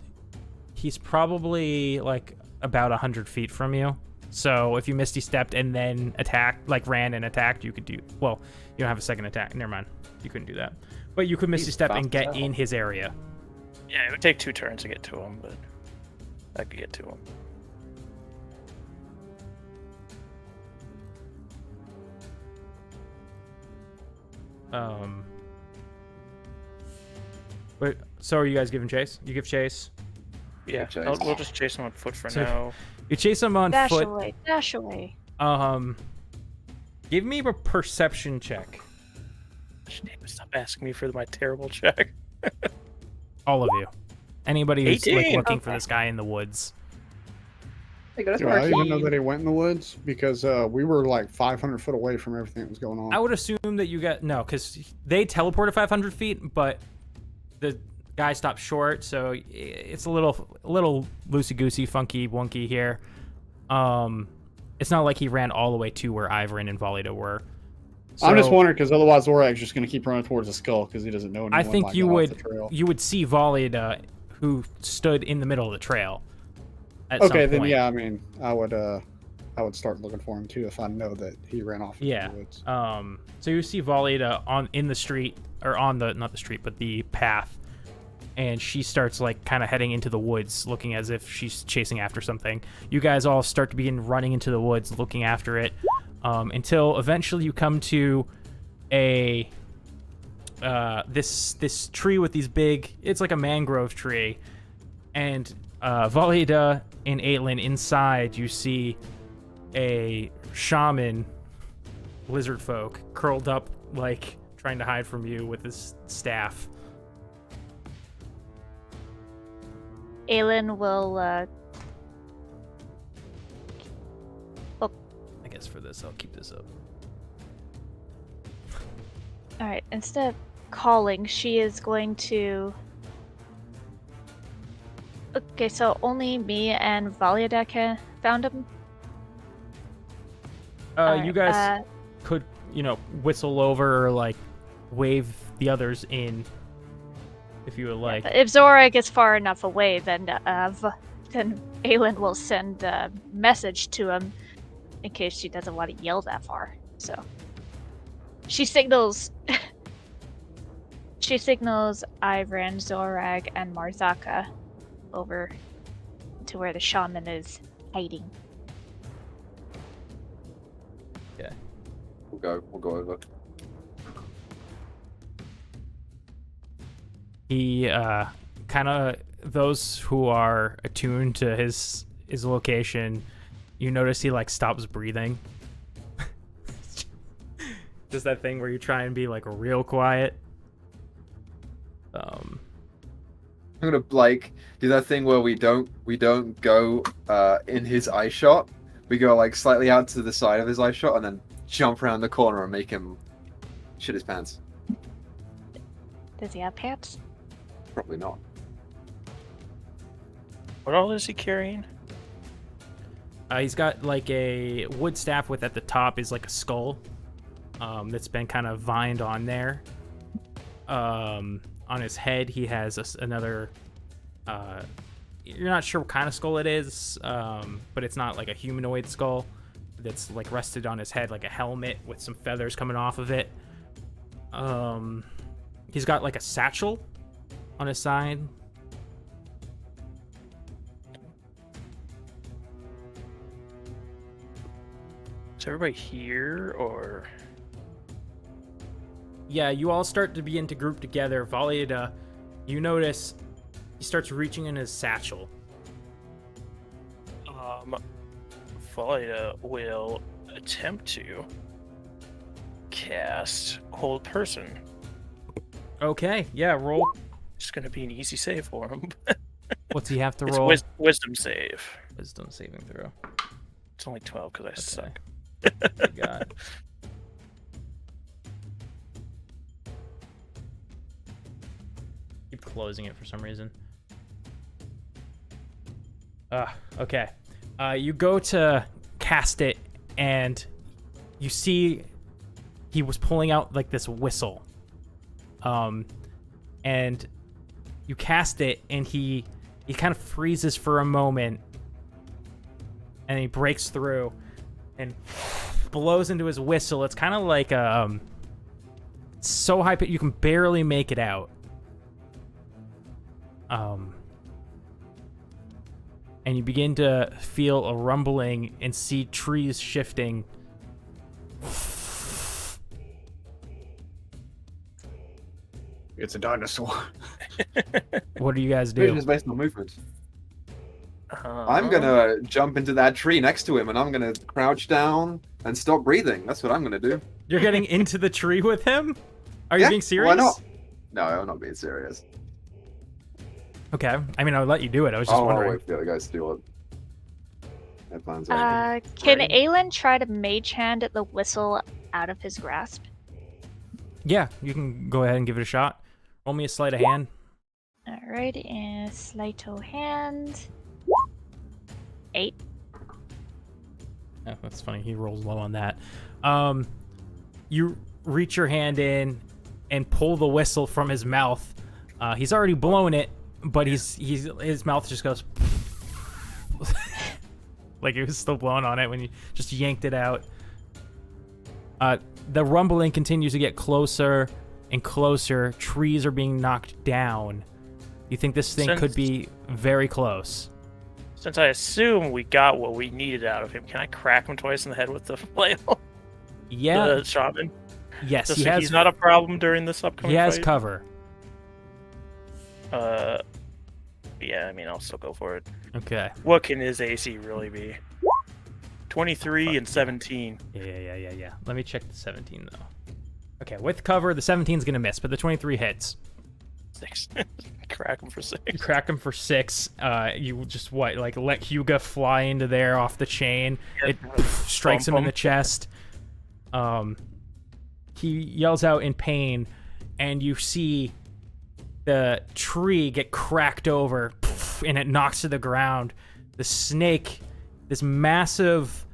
probably like about 100 feet from you. So if you Misty Stepped and then attacked, like ran and attacked, you could do. Well, you don't have a second attack. Never mind. You couldn't do that. But you could Misty Step and get in his area. Yeah, it would take 2 turns to get to him, but I could get to him. Wait, so are you guys giving chase? You give chase? Yeah, chase. we'll just chase him on foot for So- now. You chase him on Dash foot. away, dash away. Give me a perception check. Stop asking me for my terrible check. All of you. Anybody who's like 18. looking for this guy in the woods. Hey, that's Do I even know Marquis. that he went in the woods? Because we were like 500 foot away from everything that was going on. I would assume that you got no, because they teleported 500 feet, but the guy stopped short, so it's a little loosey goosey, funky wonky here. It's not like he ran all the way to where Ivrin and Volida were. I'm just So, wondering because otherwise Zorag's just going to keep running towards the skull because he doesn't know anyone. I think might you get off would the trail. you would see Volida, who stood in the middle of the trail. At Okay, some then point. yeah, I mean, I would start looking for him too if I know that he ran off into Yeah. the woods. So you see Volida in the street, or on the not the street, but the path, and she starts like kind of heading into the woods, looking as if she's chasing after something. You guys all start to begin running into the woods, looking after it, until eventually you come to a this tree with these big. It's like a mangrove tree, and Volida and Aitlin inside. You see a shaman lizard folk curled up, like trying to hide from you with his staff. Aelin will. I guess for this, I'll keep this up. All right. Instead of calling, she is going to. Okay, so only me and Valiadek found him. You guys could, whistle over or like wave the others in if you would like. If Zorag is far enough away, then Aelin will send a message to him in case she doesn't want to yell that far. So she signals. She signals Ivran, Zorag, and Marzaka over to where the shaman is hiding. Okay. We'll go over. He kind of, those who are attuned to his location, you notice he like stops breathing. Just that thing where you try and be like real quiet. I'm gonna like do that thing where we don't go in his eye shot. We go like slightly out to the side of his eye shot and then jump around the corner and make him shit his pants. Does he have pants? Probably not. What all is he carrying? He's got like a wood staff with at the top is like a skull that's been kind of vined on there. On his head, he has another. You're not sure what kind of skull it is, but it's not like a humanoid skull that's like rested on his head like a helmet with some feathers coming off of it. He's got like a satchel on his side. Is everybody here, or? Yeah, you all start to begin to group together. Valiada, you notice he starts reaching in his satchel. Valiada will attempt to cast Hold Person. Okay, yeah, roll. It's gonna be an easy save for him. What's he have to It's roll? wisdom save. Wisdom saving throw. It's only 12 because I suck. Good God. Keep closing it for some reason. Okay. You go to cast it, and you see he was pulling out like this whistle. And you cast it, and he kind of freezes for a moment, and he breaks through and blows into his whistle. It's kind of like so high pitched you can barely make it out. And you begin to feel a rumbling and see trees shifting. It's a dinosaur. What do you guys Vision do? is based on movement. I'm gonna jump into that tree next to him, and I'm gonna crouch down and stop breathing. That's what I'm gonna do. You're getting into the tree with him? Are you Yeah, being serious? Why not? No, I'm not being serious. Okay. I mean, I would let you do it. I was just I'll wondering. wait for the other guys to do it. Their plans Can Aelin try to mage hand the whistle out of his grasp? Yeah, you can go ahead and give it a shot. Roll me a sleight of hand. Alright, and sleight of hand. 8. Oh, that's funny. He rolls low on that. You reach your hand in and pull the whistle from his mouth. He's already blown it, but his mouth just goes like he was still blowing on it when you just yanked it out. The rumbling continues to get closer and closer. Trees are being knocked down. You think this thing could be very close. Since I assume we got what we needed out of him, can I crack him twice in the head with the flail? Yeah. The shaman? Yes, Just so he's not a problem during this upcoming He has fight? cover. Yeah, I mean, I'll still go for it. Okay. What can his AC really be? 23 and 17. Yeah. Let me check the 17, though. Okay, with cover, the 17's going to miss, but the 23 hits. 6. crack him for 6. You crack him for 6. You just let Hyuga fly into there off the chain. It strikes him in the chest. He yells out in pain, and you see the tree get cracked over, and it knocks to the ground. The snake, this massive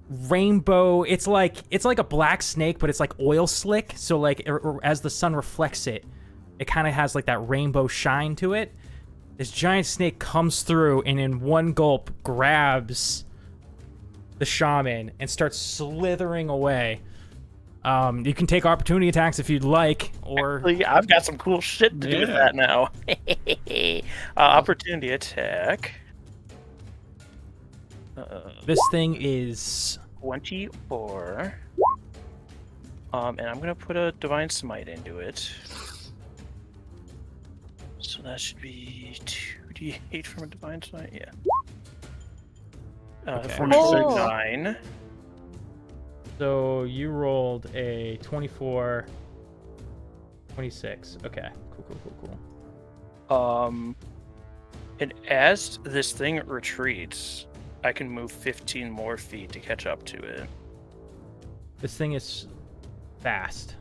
rainbow, it's like a black snake, but it's like oil slick. So like as the sun reflects it, it kind of has like that rainbow shine to it. This giant snake comes through and in one gulp grabs the shaman and starts slithering away. You can take opportunity attacks if you'd like, or Actually, I've got some cool shit to do with that now. Opportunity attack. This thing is 24. And I'm gonna put a divine smite into it. So that should be 2d8 from a divine smite. Yeah. Okay. 49. So you rolled a 24, 26. Okay, cool. And as this thing retreats, I can move 15 more feet to catch up to it. This thing is fast.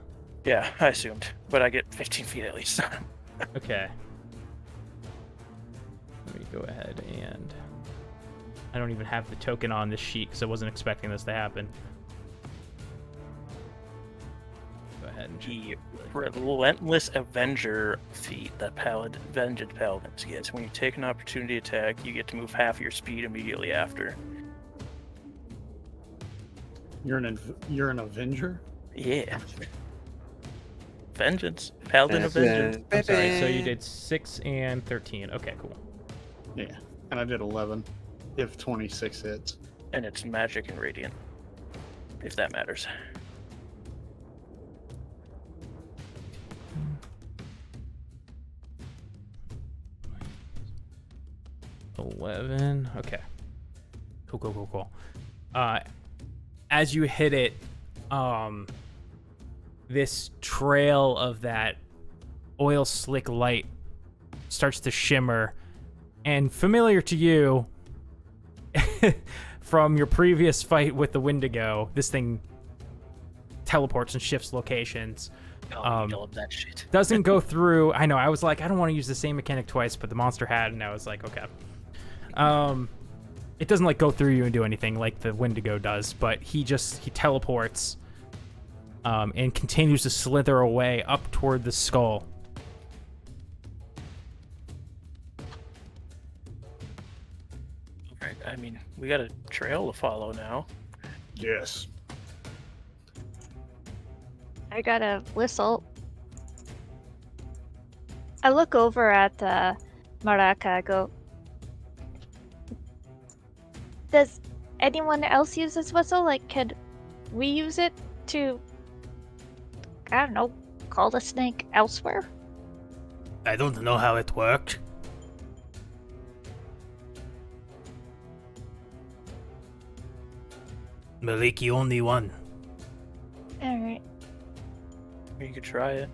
Yeah, I assumed, but I get 15 feet at least. Okay. Let me go ahead and... I don't even have the token on this sheet because I wasn't expecting this to happen. Go ahead and... The relentless Avenger feat that Vengeance Paladins gets. When you take an opportunity attack, you get to move half your speed immediately after. You're an Avenger? Yeah. Vengeance. Paladin of Vengeance. I'm sorry, so you did 6 and 13. Okay, cool. Yeah. And I did 11. If 26 hits. And it's magic and radiant. If that matters. Okay. Cool. As you hit it, this trail of that oil slick light starts to shimmer, and familiar to you from your previous fight with the Wendigo, this thing teleports and shifts locations. I love that shit. Doesn't go through. I know. I was like, I don't want to use the same mechanic twice, but the monster had, and I was like, okay. It doesn't like go through you and do anything like the Wendigo does, but he teleports, and continues to slither away up toward the skull. Alright, I mean, we got a trail to follow now. Yes. I got a whistle. I look over at Marzaka. I go, does anyone else use this whistle? Like, could we use it to, I don't know, call the snake elsewhere? I don't know how it worked. Maliki only one. Alright. You could try it.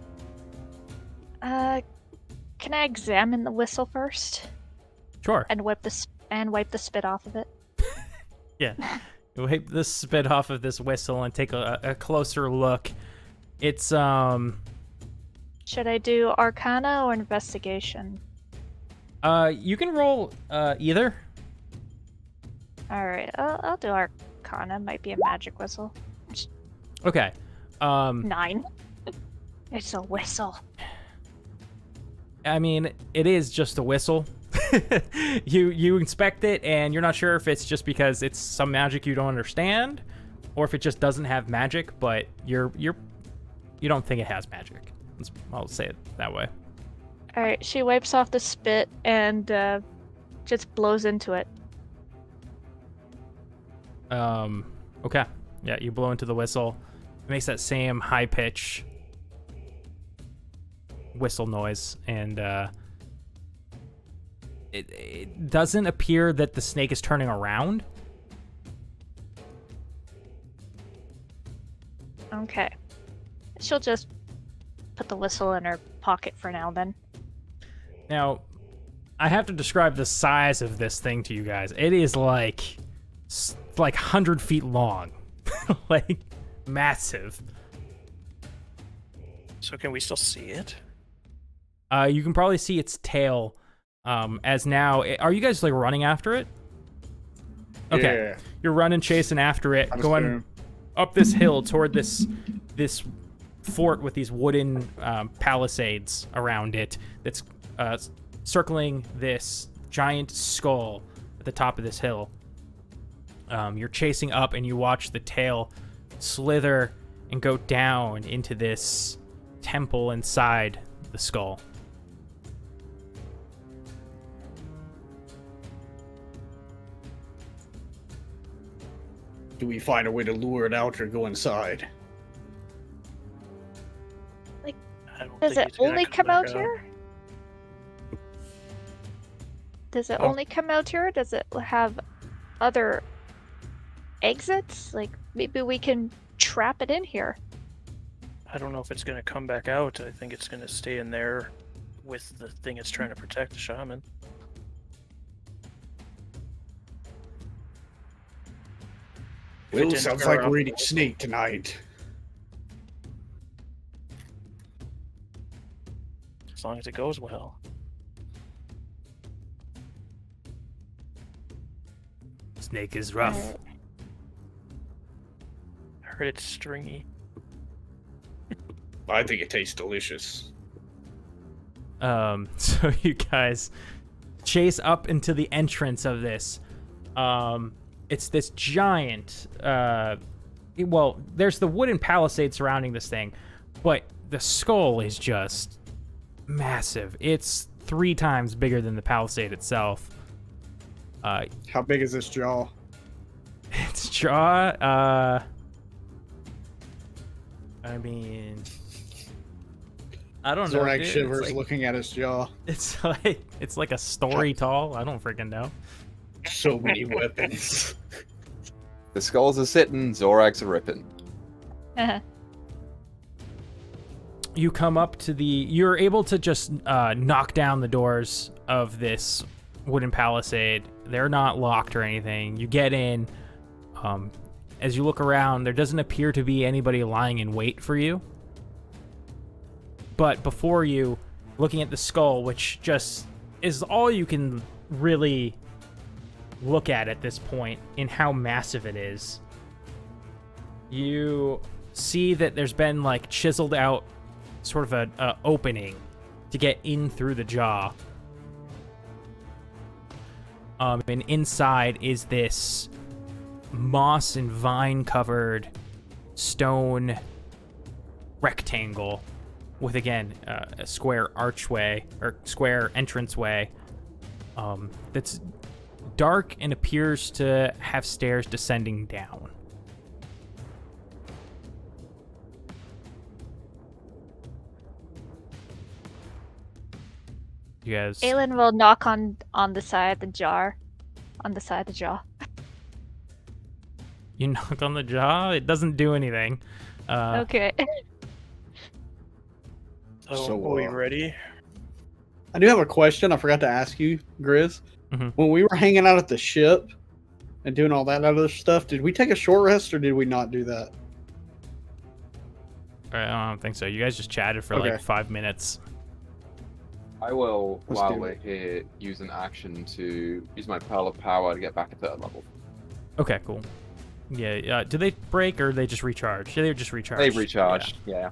Can I examine the whistle first? Sure. And wipe the spit off of it? Yeah. Wipe the spit off of this whistle and take a closer look. It's, Should I do Arcana or Investigation? you can roll, either. Alright, I'll do Arcana. Might be a magic whistle. Okay. 9. It's a whistle. I mean, it is just a whistle. You inspect it, and you're not sure if it's just because it's some magic you don't understand, or if it just doesn't have magic. But you don't think it has magic. I'll say it that way. All right, she wipes off the spit and just blows into it. Okay. Yeah, you blow into the whistle. It makes that same high pitch whistle noise, and it doesn't appear that the snake is turning around. Okay. She'll just put the whistle in her pocket for now then. Now, I have to describe the size of this thing to you guys. It is like 100 feet long. Like, massive. So can we still see it? You can probably see its tail as now... Are you guys, like, running after it? Okay. Yeah. You're running, chasing after it, I'm going assuming. up this hill toward this fort with these wooden palisades around it that's circling this giant skull at the top of this hill. You're chasing up, and you watch the tail slither and go down into this temple inside the skull. Do we find a way to lure it out or go inside? I don't Does think it he's gonna only come back out here? Does it only come out here? Does it have other exits? Like, maybe we can trap it in here. I don't know if it's gonna come back out. I think it's gonna stay in there with the thing it's trying to protect, the shaman. If it Well, didn't sounds go like around we're the eating world- snake tonight. As long as it goes well. Snake is rough. Alright. I heard it's stringy. I think it tastes delicious. So you guys chase up into the entrance of this. It's this giant, well, there's the wooden palisade surrounding this thing, but the skull is just massive. It's 3 times bigger than the palisade itself. How big is this jaw? Its jaw, I mean, I don't know. Zorag dude. shivers looking at his jaw. It's like a story tall. I don't freaking know. So many weapons. The skulls are sitting, Zorag's a ripping. You come up to you're able to just knock down the doors of this wooden palisade. They're not locked or anything. You get in. As you look around, there doesn't appear to be anybody lying in wait for you. But before you, looking at the skull, which just is all you can really look at this point in how massive it is, you see that there's been like chiseled out sort of a opening to get in through the jaw. And inside is this moss and vine covered stone rectangle with, again, a square archway or square entranceway that's dark and appears to have stairs descending down. You guys... Aelin will knock on the side of the jar. On the side of the jaw. You knock on the jaw? It doesn't do anything. Okay. So, are we ready? I do have a question I forgot to ask you, Grizz. Mhm. When we were hanging out at the ship and doing all that other stuff, did we take a short rest or did we not do that? I don't think so. You guys just chatted for Okay. like 5 minutes. I will, Let's while do we're it. here, use an action to use my Pearl of Power to get back at 3rd level. Okay, cool. Yeah, do they break or they just recharge? Yeah, they just recharge. They've recharged, yeah.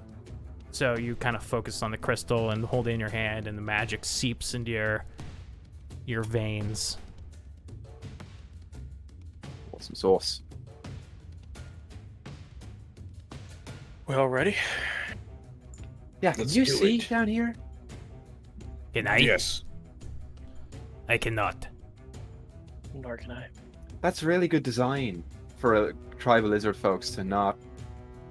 So you kind of focus on the crystal and hold it in your hand, and the magic seeps into your veins. Want some sauce? We all ready? Yeah, Let's can you do see it. down here? Can I? Yes. I cannot. Nor can I. That's really good design for tribal lizard folks to not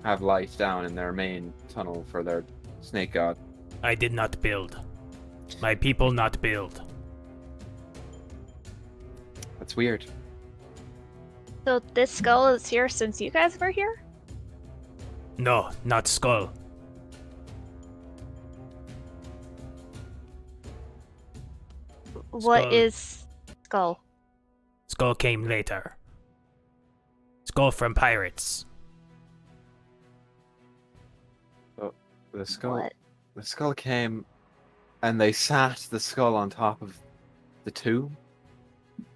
have light down in their main tunnel for their snake god. I did not build. My people not build. That's weird. So this skull is here since you guys were here? No, not skull. What Skull. is skull? Skull came later. Skull from pirates. The skull. What? The skull came, and they sat the skull on top of the tomb.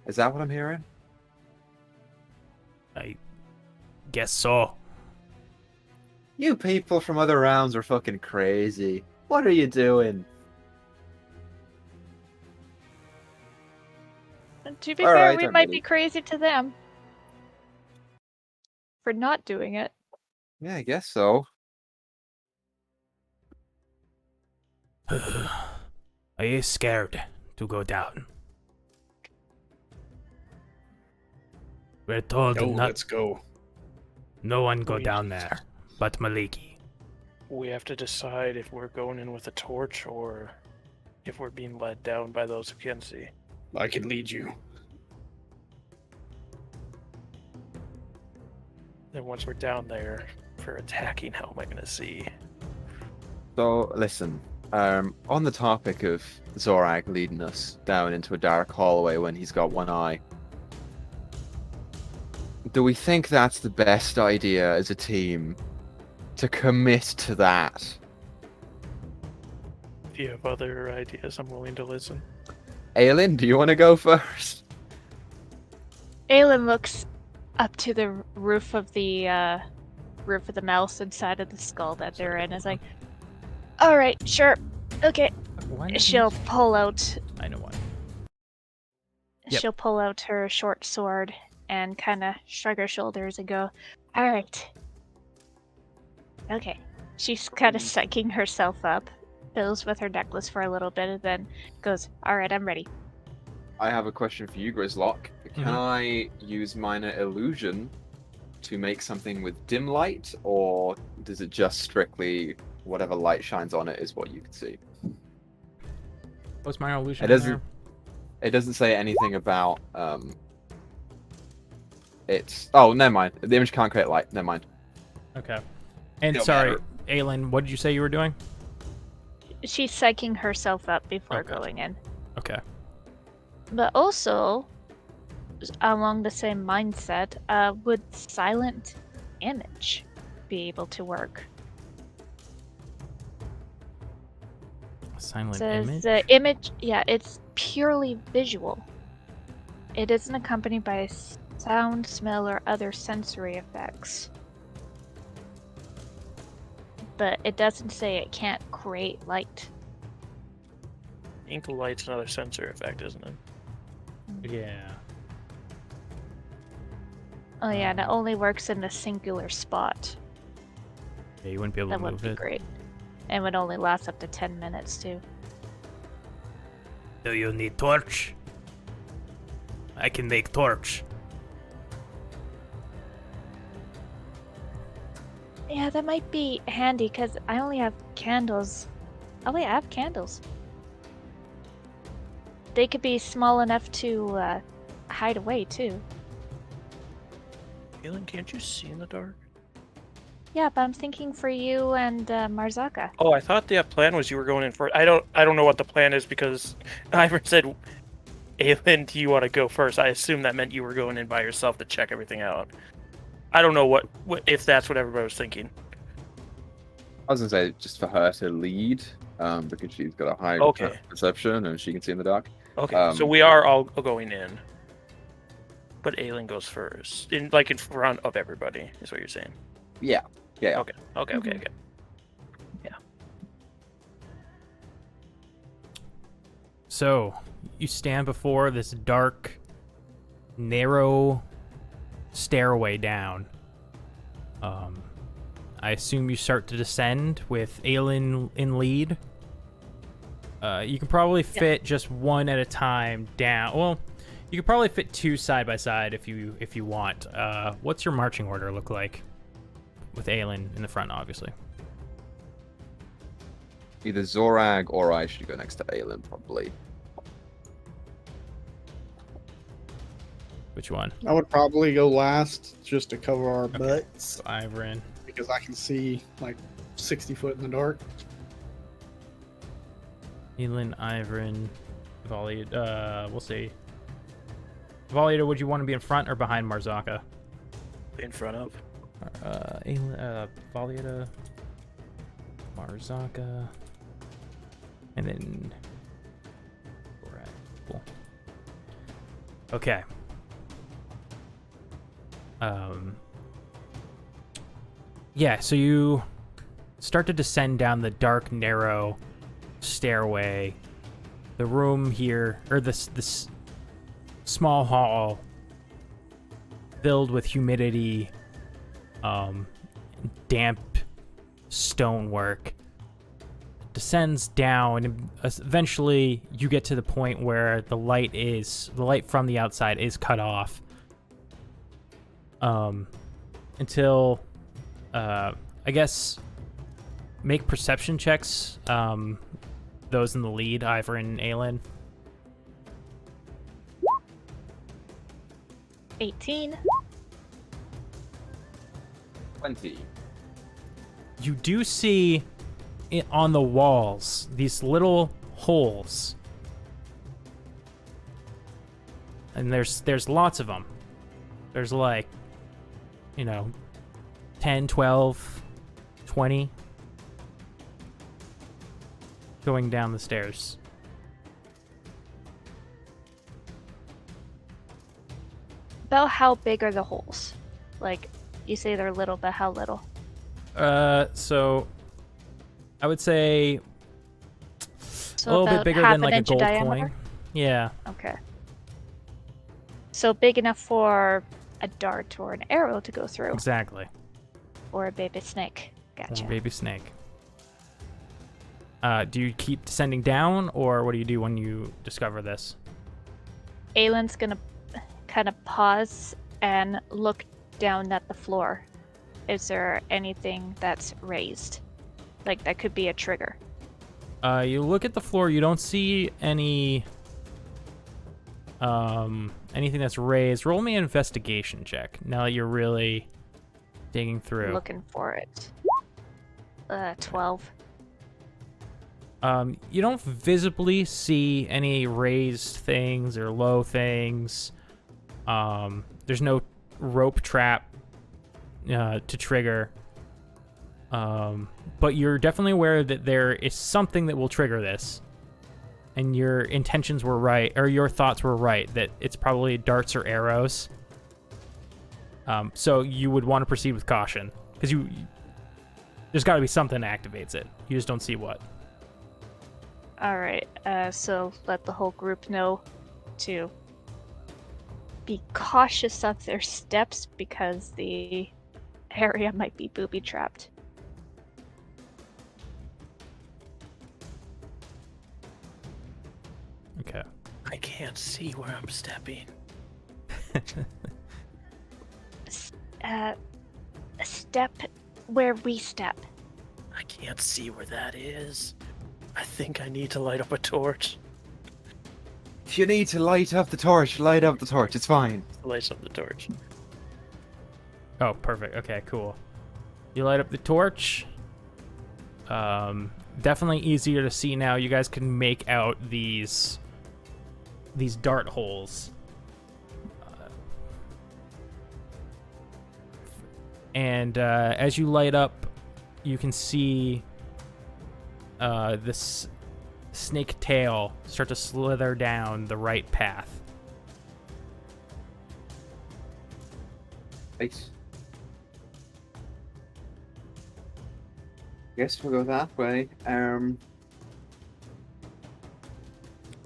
Is that what I'm hearing? I guess so. You people from other realms are fucking crazy. What are you doing? To be All fair, right, we I'm might ready. be crazy to them for not doing it. Yeah, I guess so. Are you scared to go down? We're told No, not. let's go. No one go We- down there, but Maliki. We have to decide if we're going in with a torch or if we're being led down by those who can see. I can lead you. Then once we're down there for attacking, how am I going to see? So, listen. On the topic of Zorag leading us down into a dark hallway when he's got one eye, do we think that's the best idea as a team to commit to that? If you have other ideas, I'm willing to listen. Aelin, do you want to go first? Aelin looks up to the roof of the mouse inside of the skull that they're in. Is like, all right, sure, okay. She'll pull out. I know one. Yep. She'll pull out her short sword and kind of shrug her shoulders and go, all right. Okay. She's kind of psyching herself up, fiddles with her necklace for a little bit, and then goes, all right, I'm ready. I have a question for you, Grizlocke. Can I use minor illusion to make something with dim light, or does it just strictly whatever light shines on it is what you can see? What's my illusion? It doesn't. It doesn't say anything about It's. Oh, never mind. The image can't create light. Never mind. Okay. And No sorry, matter. Aelin, what did you say you were doing? She's psyching herself up before Okay. going in. Okay. But also, along the same mindset, would silent image be able to work? Silent Says image. the image, yeah, it's purely visual. It isn't accompanied by sound, smell, or other sensory effects. But it doesn't say it can't create light. Ink light's another sensor effect, isn't it? Yeah. Oh yeah, and it only works in a singular spot. Yeah, you wouldn't be able to That would move be it. great. And would only last up to 10 minutes too. Do you need torch? I can make torch. Yeah, that might be handy because I only have candles. Oh wait, I have candles. They could be small enough to hide away too. Aelin, can't you see in the dark? Yeah, but I'm thinking for you and Marzaka. Oh, I thought the plan was you were going in first. I don't know what the plan is because Ivan said, Aelin, do you want to go first? I assume that meant you were going in by yourself to check everything out. I don't know what if that's what everybody was thinking. I was gonna say just for her to lead, because she's got a high Okay. perception and she can see in the dark. Okay, so we are all going in. But Aelin goes first. In front of everybody, is what you're saying. Yeah. Yeah. Okay. So, you stand before this dark, narrow stairway down. I assume you start to descend with Aelin in lead. You can probably fit just one at a time down. Well, you could probably fit two side by side if you want. What's your marching order look like? With Aelin in the front, obviously. Either Zorag or I should go next to Aelin, probably. Which one? I would probably go last just to cover our butts Ivrin. because I can see like 60 foot in the dark. Aelin, Ivrin. We'll see. Valiator, would you want to be in front or behind Marzaka? In front of. Valiator, Marzaka, and then. Alright, cool. Okay. Yeah, so you start to descend down the dark, narrow stairway. The room here, or this small hall filled with humidity, damp stonework, descends down, and eventually you get to the point where the light from the outside is cut off. Until, I guess, make perception checks, those in the lead, Ivor and Aelin. 18. 20. You do see it on the walls, these little holes. And there's lots of them. There's like, 10, 12, 20 going down the stairs. About how big are the holes? Like, you say they're little, but how little? So I would say So a little bit about bigger half than an like a inch in gold diameter? coin. Yeah. Okay. So big enough for a dart or an arrow to go through, Exactly. or a baby snake. Gotcha. Or baby snake. Do you keep descending down, or what do you do when you discover this? Aelin's gonna kind of pause and look down at the floor. Is there anything that's raised? Like, that could be a trigger. You look at the floor. You don't see any anything that's raised. Roll me an investigation check. Now that you're really digging through. Looking for it. 12. You don't visibly see any raised things or low things. There's no rope trap to trigger. But you're definitely aware that there is something that will trigger this. And your intentions were right, or your thoughts were right, that it's probably darts or arrows. So you would want to proceed with caution, because there's got to be something that activates it. You just don't see what. Alright, so let the whole group know to be cautious of their steps because the area might be booby-trapped. Okay. I can't see where I'm stepping. Step where we step. I can't see where that is. I think I need to light up a torch. If you need to light up the torch, light up the torch. It's fine. Light up the torch. Oh, perfect. Okay, cool. You light up the torch. Definitely easier to see now. You guys can make out these dart holes. And as you light up, you can see this snake tail start to slither down the right path. Nice. Guess we'll go that way.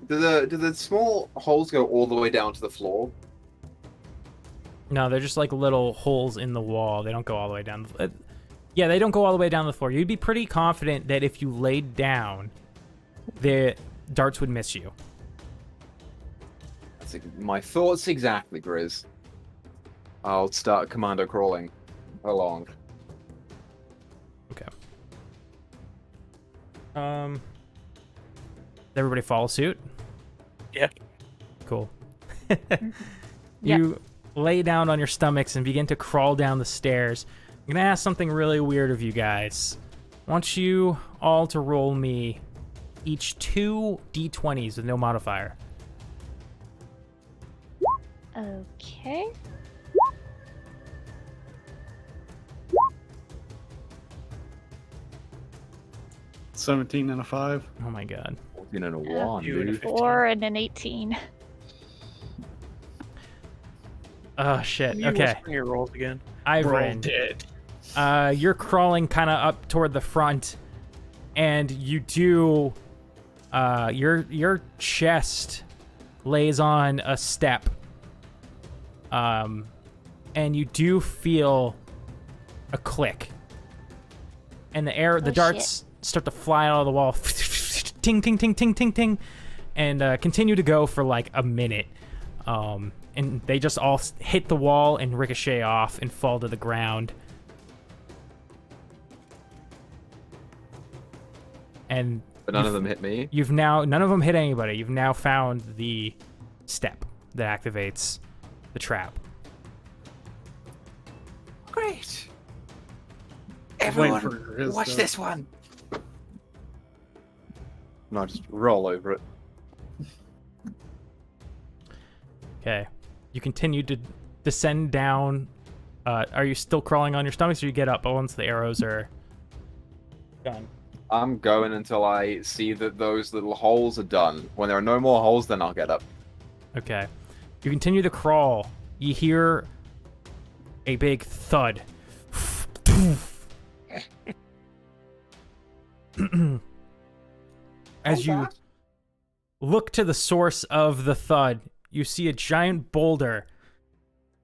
Do the small holes go all the way down to the floor? No, they're just like little holes in the wall. They don't go all the way down. Yeah, they don't go all the way down the floor. You'd be pretty confident that if you laid down, the darts would miss you. That's my thoughts exactly, Grizz. I'll start commando crawling along. Okay. Everybody follow suit? Yeah. Cool. Yeah. You lay down on your stomachs and begin to crawl down the stairs. I'm going to ask something really weird of you guys. I want you all to roll me each 2 d20s with no modifier. Okay. $17 and a $5. Oh my god. 14 and a 1, You and a dude. 4 and an 18. Oh shit. Can you Okay. whisper your rolls again? Ivrin, dead. you're crawling kind of up toward the front, and you do. Your chest lays on a step. And you do feel a click, and the darts start to fly out of the wall. Ting, ting, ting, ting, ting, ting, and continue to go for like a minute. And they just all hit the wall and ricochet off and fall to the ground. And But none of them hit me. none of them hit anybody. You've now found the step that activates the trap. Great. I'm waiting Everyone, for Grizz watch to- this one. No, just roll over it. Okay. You continue to descend down. Are you still crawling on your stomachs, or you get up once the arrows are done? I'm going until I see that those little holes are done. When there are no more holes, then I'll get up. Okay. You continue to crawl. You hear a big thud. As you look to the source of the thud, you see a giant boulder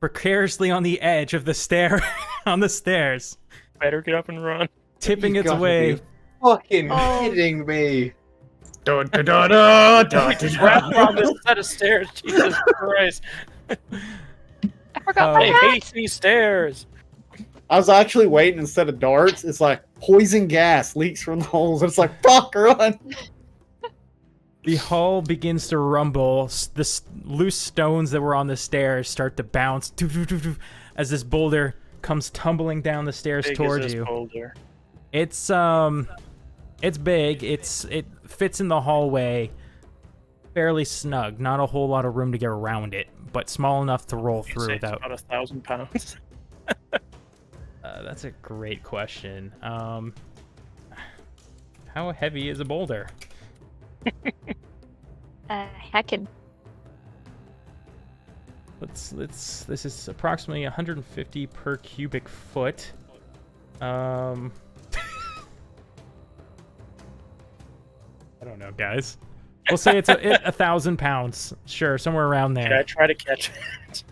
precariously on the edge of the stairs, Better get up and run. tipping You its gotta way. be fucking Oh. kidding me. Wrap around this set of stairs, Jesus Christ. I forgot my I hat. hate these stairs. I was actually waiting instead of darts. It's like poison gas leaks from the holes. It's like, fuck, run. The hull begins to rumble. The loose stones that were on the stairs start to bounce as this boulder comes tumbling down the stairs Big towards is this you. boulder? It's big. It fits in the hallway, fairly snug. Not a whole lot of room to get around it, but small enough to roll You through say it's without. about 1,000 pounds. That's a great question. How heavy is a boulder? Heckin'. This is approximately 150 per cubic foot. I don't know, guys. We'll say it's 1,000 pounds. Sure, somewhere around Can I there. try to catch it?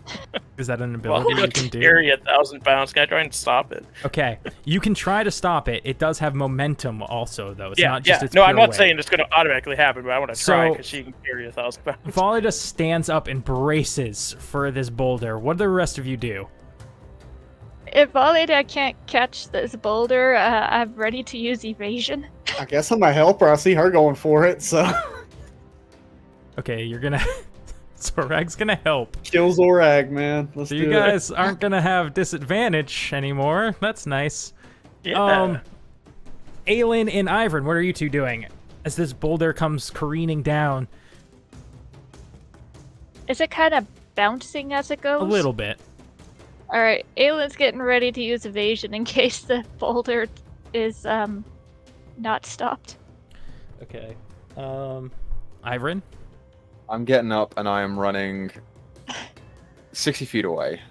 Is that an Well, ability you can do? carry 1,000 pounds. Can I try and stop it? Okay, you can try to stop it. It does have momentum also, though. It's Yeah, not just yeah. its No, I'm pure not weight. saying it's going to automatically happen, but I want to try So- because she can carry 1,000 pounds. Valida stands up and braces for this boulder. What do the rest of you do? If Valida can't catch this boulder, I'm ready to use evasion. I guess I'm a helper. I see her going for it, so Okay, you're gonna... Zorag's gonna help. kill Zorag, man. Let's So do you it. guys aren't gonna have disadvantage anymore. That's nice. Yeah. Aelin and Ivern, what are you two doing? As this boulder comes careening down Is it kind of bouncing as it goes? a little bit. Alright, Aylin's getting ready to use evasion in case the boulder is, not stopped. Okay. Ivern? I'm getting up and I am running 60 feet away.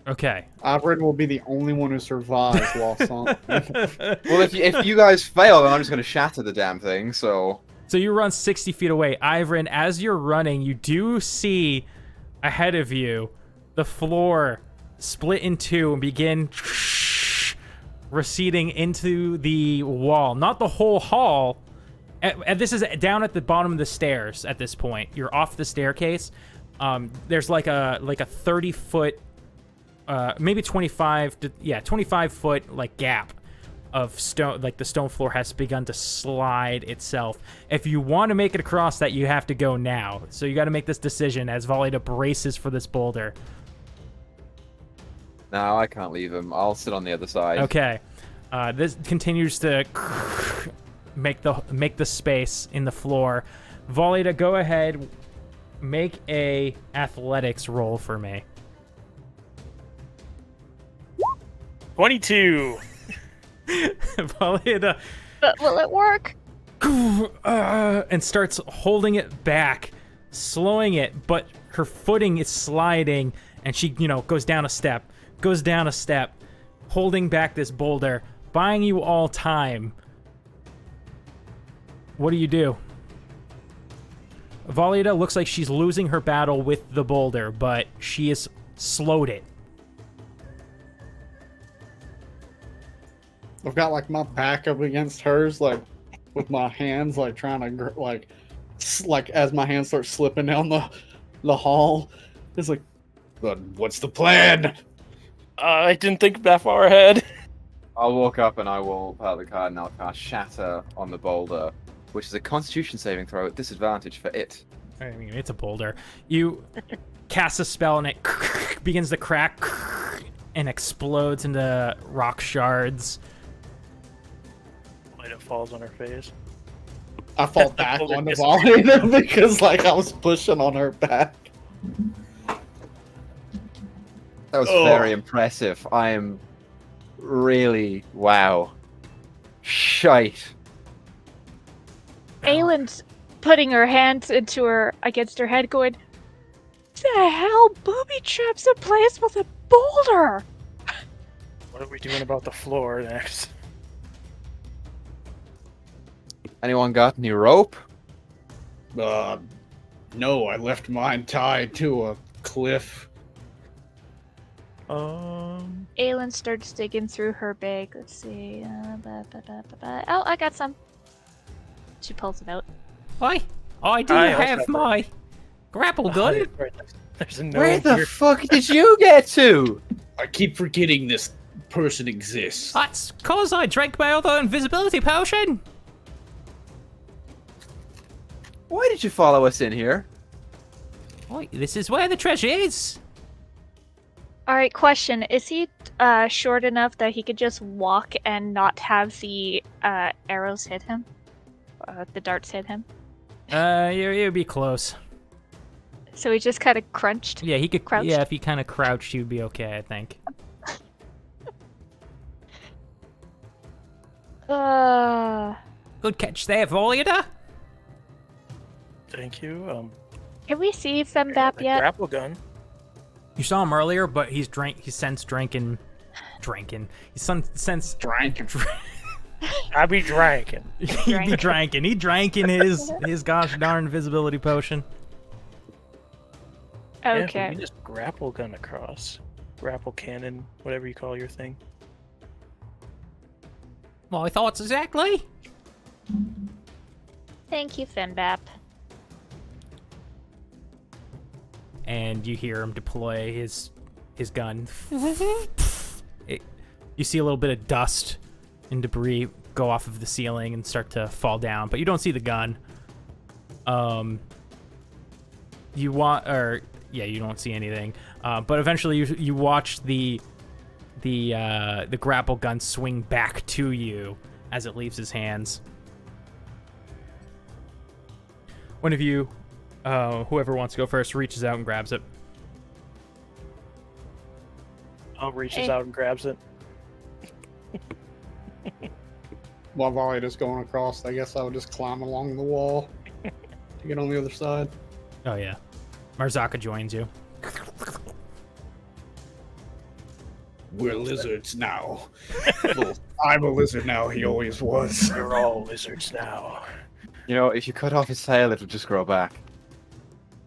Okay. Ivrin will be the only one who survives while Song. Well, if you guys fail, then I'm just going to shatter the damn thing, so... So you run 60 feet away. Ivern, as you're running, you do see ahead of you the floor split in two and begin receding into the wall. Not the whole hall. And this is down at the bottom of the stairs at this point. You're off the staircase. There's like a 30-foot, maybe 25 foot like gap of stone. Like the stone floor has begun to slide itself. If you want to make it across that, you have to go now. So you got to make this decision as Valida braces for this boulder. No, I can't leave him. I'll sit on the other side. Okay. This continues to make the space in the floor. Volita, go ahead, make a athletics roll for me. 22. Volita But will it work? and starts holding it back, slowing it, but her footing is sliding, and she, goes down a step, holding back this boulder, buying you all time. What do? Volita looks like she's losing her battle with the boulder, but she has slowed it. I've got like my back up against hers, like with my hands, like trying to like as my hands start slipping down the hall. It's like, but what's the plan? I didn't think that far ahead. I'll walk up and I will pull out the card and I'll cast Shatter on the boulder, which is a Constitution saving throw at disadvantage for it. I mean, it's a boulder. You cast a spell and it begins to crack and explodes into rock shards. It falls on her face. I fall back on the Volita because like I was pushing on her back. That was very impressive. I am really wow. Shite. Aylin's putting her hands against her head, going, "The hell, booby traps in place with a boulder." What are we doing about the floor next? Anyone got any rope? No, I left mine tied to a cliff. Aylin starts digging through her bag. Let's see. Oh, I got some. She pulls it out. I do have my grapple gun. There's no Where the fuck did you get to? I keep forgetting this person exists. That's cause I drank my other invisibility potion. Why did you follow us in here? Oi, this is where the treasure is. Alright, question. Is he short enough that he could just walk and not have the arrows hit him? The darts hit him? You'd be close. So he just kind of crunched? Yeah, he could. Crouched? Yeah, if he kind of crouched, he'd be okay, I think. Good catch there, Volita. Thank you. Can we see Fembap yet? Grapple gun. You saw him earlier, but he's sensed drinking. He's sensed Drank. I be drinking. He'd be drinking. He drank in his gosh darn invisibility potion. Okay. Yeah, we just grapple gun across. Grapple cannon, whatever you call your thing. My thoughts exactly. Thank you, Fembap. And you hear him deploy his gun. You see a little bit of dust and debris go off of the ceiling and start to fall down, but you don't see the gun. You don't see anything. But eventually you watch the grapple gun swing back to you as it leaves his hands. One of you, whoever wants to go first, reaches out and grabs it. Reaches out and grabs it. While Volita's going across, I guess I would just climb along the wall to get on the other side. Oh yeah. Marzaka joins you. We're lizards now. Well, I'm a lizard now, he always was. We're all lizards now. You know, if you cut off his tail, it'll just grow back.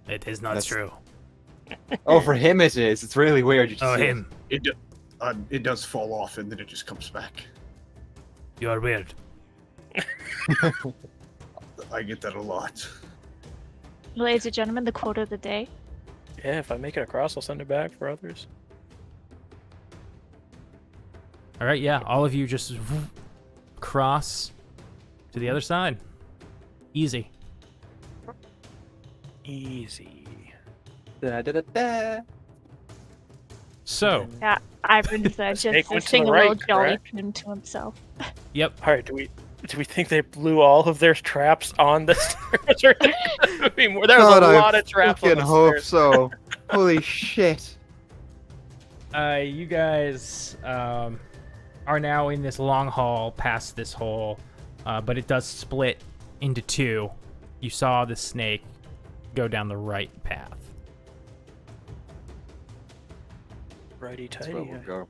It is not true. Oh, for him it is. It's really weird. You just Oh, see him. It does fall off and then it just comes back. You are weird. I get that a lot. Ladies and gentlemen, the quote of the day. Yeah, if I make it across, I'll send it back for others. All right, yeah. All of you just cross to the other side. Easy. Easy. Da-da-da-da. So, Yeah, Ivan's just Snake went to the sing a right, little jolly correct? tune to himself. yep. All right, do Do we think they blew all of their traps on the stairs? Or there was God, a I lot of traps on fucking the hope stairs. so. Holy shit. You guys are now in this long hall past this hole, but it does split into two. You saw the snake go down the right path. Righty That's where tighty. we'll go.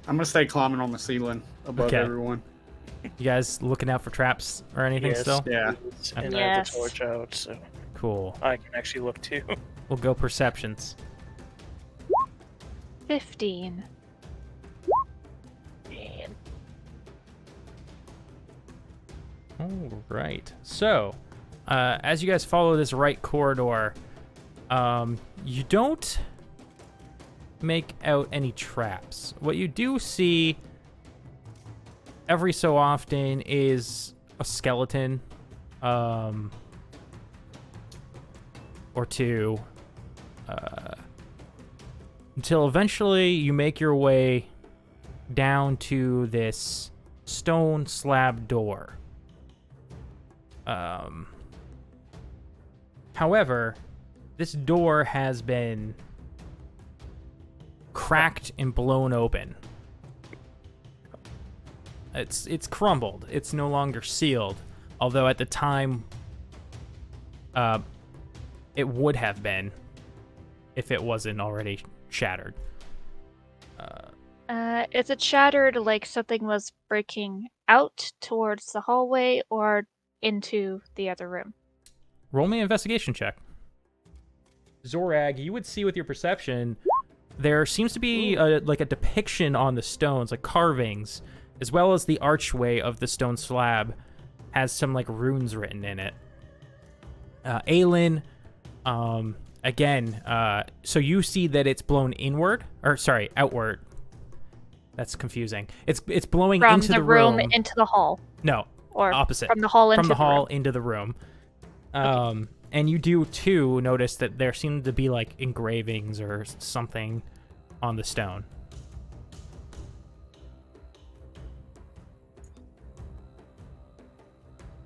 I'm gonna stay climbing on the ceiling above Okay. everyone. You guys looking out for traps or anything Yes, still? Yeah. And I have Yes. the torch out, so Cool. I can actually look too. We'll go perceptions. 15. Man. All right. So, as you guys follow this right corridor, you don't make out any traps. What you do see every so often is a skeleton, or two, until eventually you make your way down to this stone slab door. However, this door has been cracked and blown open. It's crumbled. It's no longer sealed, although at the time it would have been if it wasn't already shattered. Is it shattered like something was breaking out towards the hallway or into the other room? Roll me an investigation check. Zorag, you would see with your perception, there seems to be a depiction on the stones, like carvings, as well as the archway of the stone slab has some like runes written in it. Aelin, again, so you see that it's blown outward. That's confusing. It's blowing From into the the room. into the hall. No, Or opposite. from the hall into From the hall room. into the room. And you do too notice that there seem to be like engravings or something on the stone.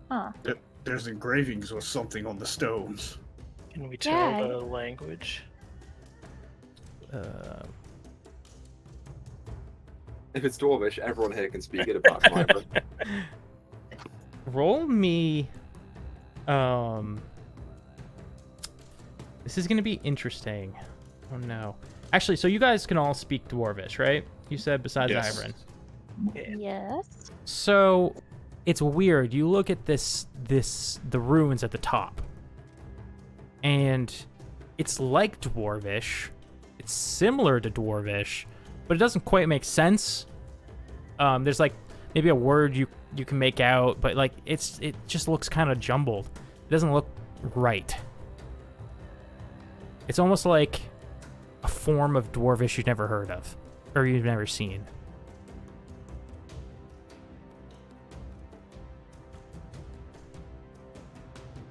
Huh. There's engravings or something on the stones. Can we tell Yeah. the language? If it's Dwarvish, everyone here can speak it apart from Ivor. Roll me. This is gonna be interesting. Oh no. Actually, so you guys can all speak Dwarvish, right? You said besides Yes. Ivrin. Yes. So it's weird. You look at the runes at the top, and it's like Dwarvish. It's similar to Dwarvish, but it doesn't quite make sense. There's like maybe a word you can make out, but like it just looks kind of jumbled. It doesn't look right. It's almost like a form of Dwarvish you've never heard of, or you've never seen.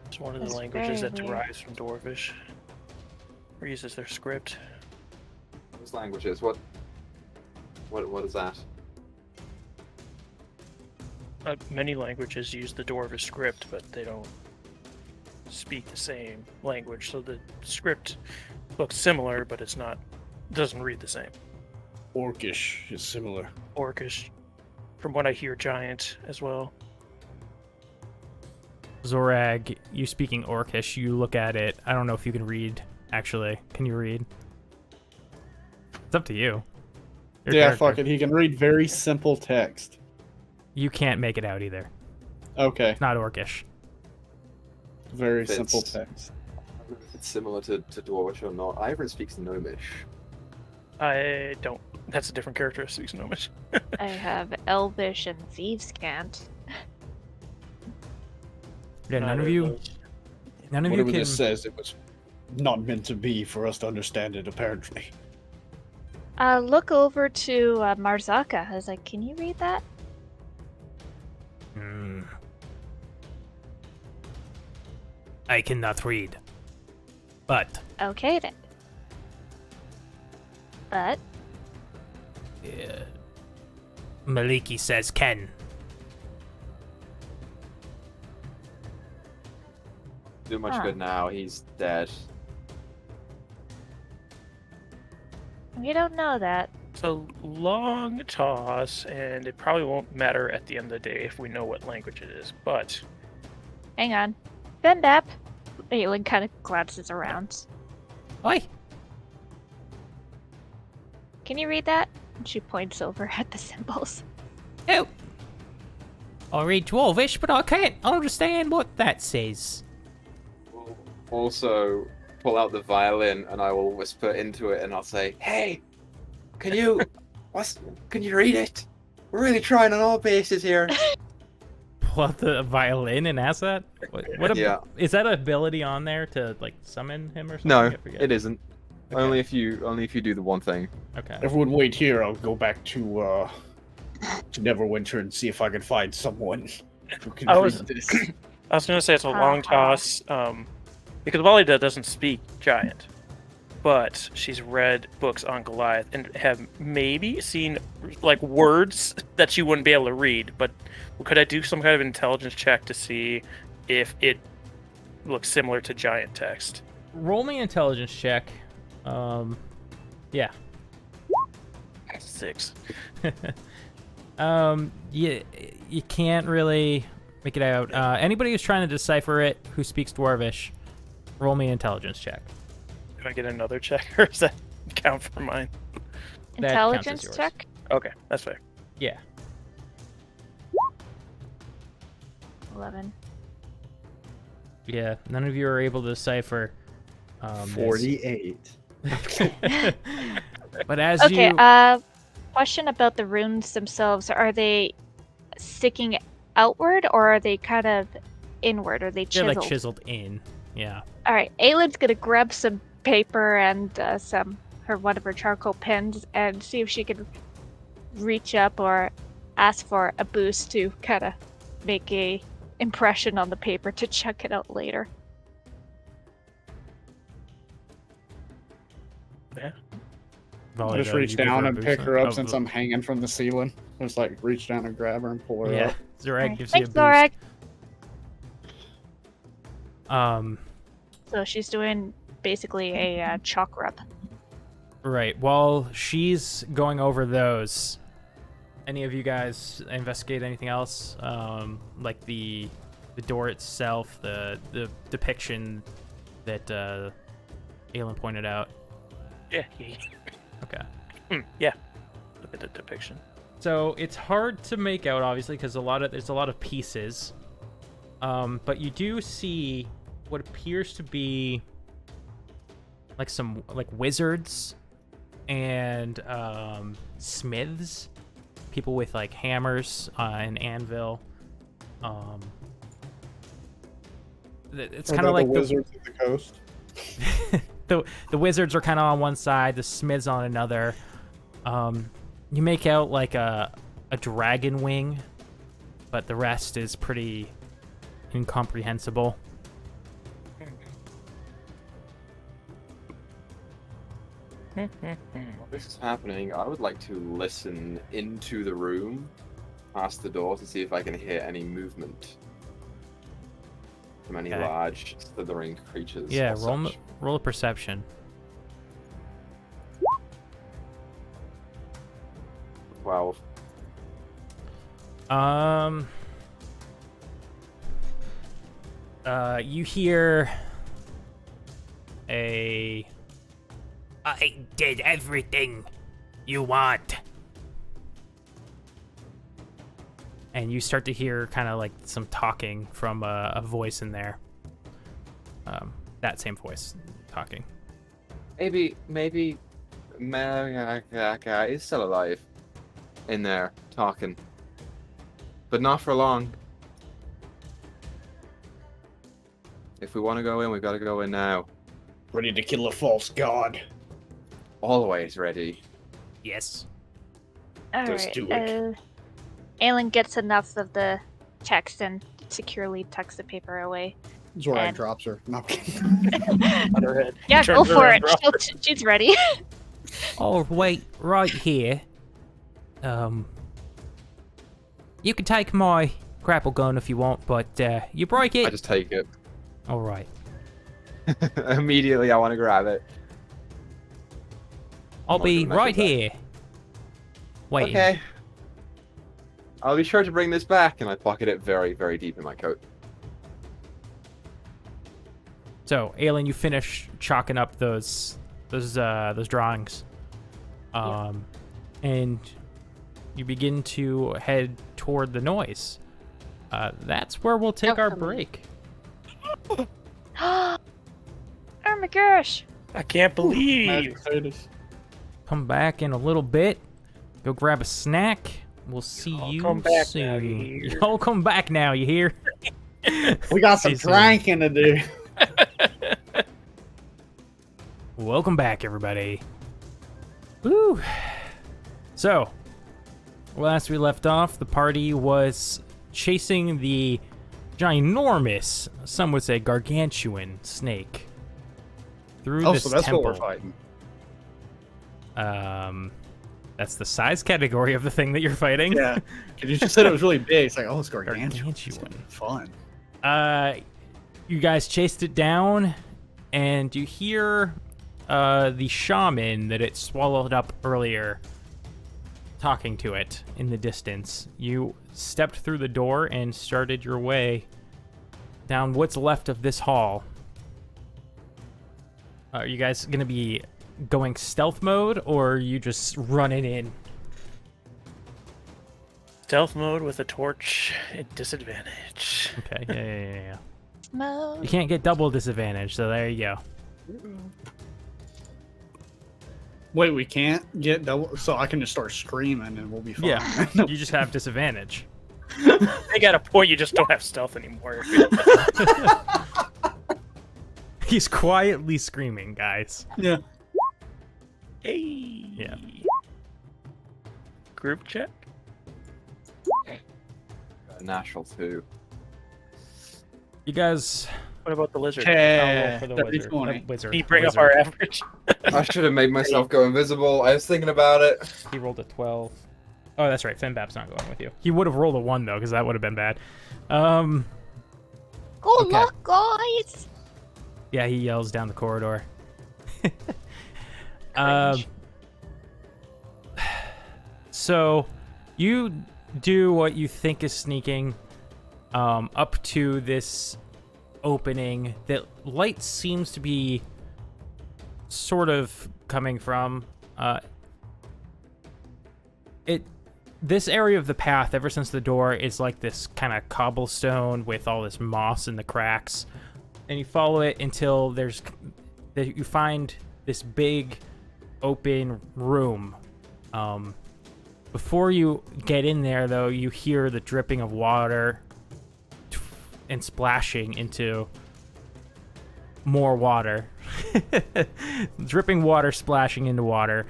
It's one of the That's languages very that weird. derives from Dwarvish, or uses their script. Those languages, what is that? Many languages use the Dwarvish script, but they don't speak the same language. So the script looks similar, but doesn't read the same. Orcish is similar. Orcish, from what I hear, Giant as well. Zorag, you speaking Orcish, you look at it. I don't know if you can read, actually. Can you read? It's up to you. Your Yeah, character. fuck it. He can read very simple text. You can't make it out either. Okay. It's not Orcish. Very Fits. simple text. I don't know if it's similar to Dwarvish or not. Ivor speaks Gnomish. I don't. That's a different character who speaks Gnomish. I have Elvish and Thieves' Cant. Yeah, none of Neither you those. Whatever can. this says, it was not meant to be for us to understand it, apparently. Look over to Marzaka. I was like, can you read that? I cannot read. But Okay then. But Maliki says Ken. Do much Huh. good now. He's dead. we don't know that. It's a long toss, and it probably won't matter at the end of the day if we know what language it is. But Hang on. Bendap. Aelin kind of glances around. Oi! Can you read that? And she points over at the symbols. Oh! I read Dwarvish, but I can't understand what that says. We'll also pull out the violin, and I will whisper into it, and I'll say, "Hey, can you read it? We're really trying on all bases here." Pull out the violin and ask that? Yeah. Is that ability on there to, like, summon him or something? No, I forget. it isn't. Okay. Only if you do the one thing. Okay. Everyone wait here. I'll go back to Neverwinter and see if I can find someone who can I read was- this. I was going to say it's a long toss, because Walida doesn't speak Giant, but she's read books on Goliath and have maybe seen like words that she wouldn't be able to read. But could I do some kind of intelligence check to see if it looks similar to Giant text? Roll me an intelligence check. Yeah. 6. You can't really make it out. Anybody who's trying to decipher it who speaks Dwarvish, roll me an intelligence check. Do I get another check, or does that count for mine? That counts as Intelligence yours. check? Okay, that's fair. Yeah. 11. Yeah. None of you are able to decipher. 48. But as Okay, you... question about the runes themselves. Are they sticking outward or are they kind of inward? Are they They're chiseled? like chiseled in. Yeah. Alright, Aylin's gonna grab some paper and one of her charcoal pens and see if she can reach up or ask for a boost to kind of make a impression on the paper to check it out later. I just reach down and pick her up since I'm hanging from the ceiling. Just like reach down and grab her and pull her Yeah. up. Zorag Alright, gives you a thanks, boost. Zorag. So she's doing basically a chalk rub. Right. While she's going over those, any of you guys investigate anything else? Like the door itself, the depiction that Aelin pointed out. Yeah. Okay. Yeah. Look at the depiction. So it's hard to make out, obviously, because there's a lot of pieces. But you do see what appears to be like some wizards and smiths, people with like hammers and anvil. It's kind of like the wizards of the coast. the wizards are kind of on one side, the smiths on another. You make out like a dragon wing, but the rest is pretty incomprehensible. While this is happening, I would like to listen into the room, past the door, to see if I can hear any movement from any Okay. large, slithering creatures. Yeah, or such. roll a perception. 12. You hear I did everything you want. And you start to hear kind of like some talking from a voice in there. That same voice talking. Maybe Marzaka is still alive in there, talking. But not for long. If we want to go in, we've got to go in now. Ready to kill a false god. Always ready. Yes. Let's do it. Aelin gets enough of the text and securely tucks the paper away. Zorag And- drops her. No. On her head. Yeah, Turns go her for around, it. drop her. She's ready. I'll wait right here. You can take my grapple gun if you want, but you break it. I just take it. All right. Immediately, I want to grab it. I'll not be doing that right with that. here. Waiting. Okay. I'll be sure to bring this back, and I pocket it very, very deep in my coat. So, Aelin, you finish chalking up those drawings, and you begin to head toward the noise. That's where we'll take our break. Oh my gosh! I can't believe. Magic potatoes. Come back in a little bit. Go grab a snack. We'll see Y'all you come back now, soon. you hear? Y'all come back now, you hear? We got some See you soon. drinking to do. Welcome back, everybody. Woo! So, last we left off, the party was chasing the ginormous, some would say gargantuan snake through Oh, this so that's temple. what we're fighting. That's the size category of the thing that you're fighting. Yeah. Because you just said it was really big. It's like, oh, it's gargantuan. Gargantuan. It's gonna be fun. You guys chased it down, and you hear the shaman that it swallowed up earlier talking to it in the distance. You stepped through the door and started your way down what's left of this hall. Are you guys going to be going stealth mode, or are you just running in? Stealth mode with a torch at disadvantage. Okay, yeah. Mode. You can't get double disadvantage, so there you go. Wait, we can't get double, so I can just start screaming and we'll be fine. Yeah, you just have disadvantage. I got a point. You just don't have stealth anymore. He's quietly screaming, guys. Yeah. Hey. Yeah. Group check. Natural 2. You guys... What about the lizard? Okay. for the That'd be wizard. 20. Wizard. Can you bring up Wizard. our average? I should have made myself go invisible. I was thinking about it. He rolled a 12. Oh, that's right. Finbap's not going with you. He would have rolled a 1, though, because that would have been bad. Good Okay. luck, guys! Yeah, he yells down the corridor. Cringe. So, you do what you think is sneaking up to this opening that light seems to be sort of coming from. This area of the path, ever since the door, is like this kind of cobblestone with all this moss in the cracks, and you follow it until you find this big open room. Before you get in there, though, you hear the dripping of water and splashing into more water. Dripping water splashing into water.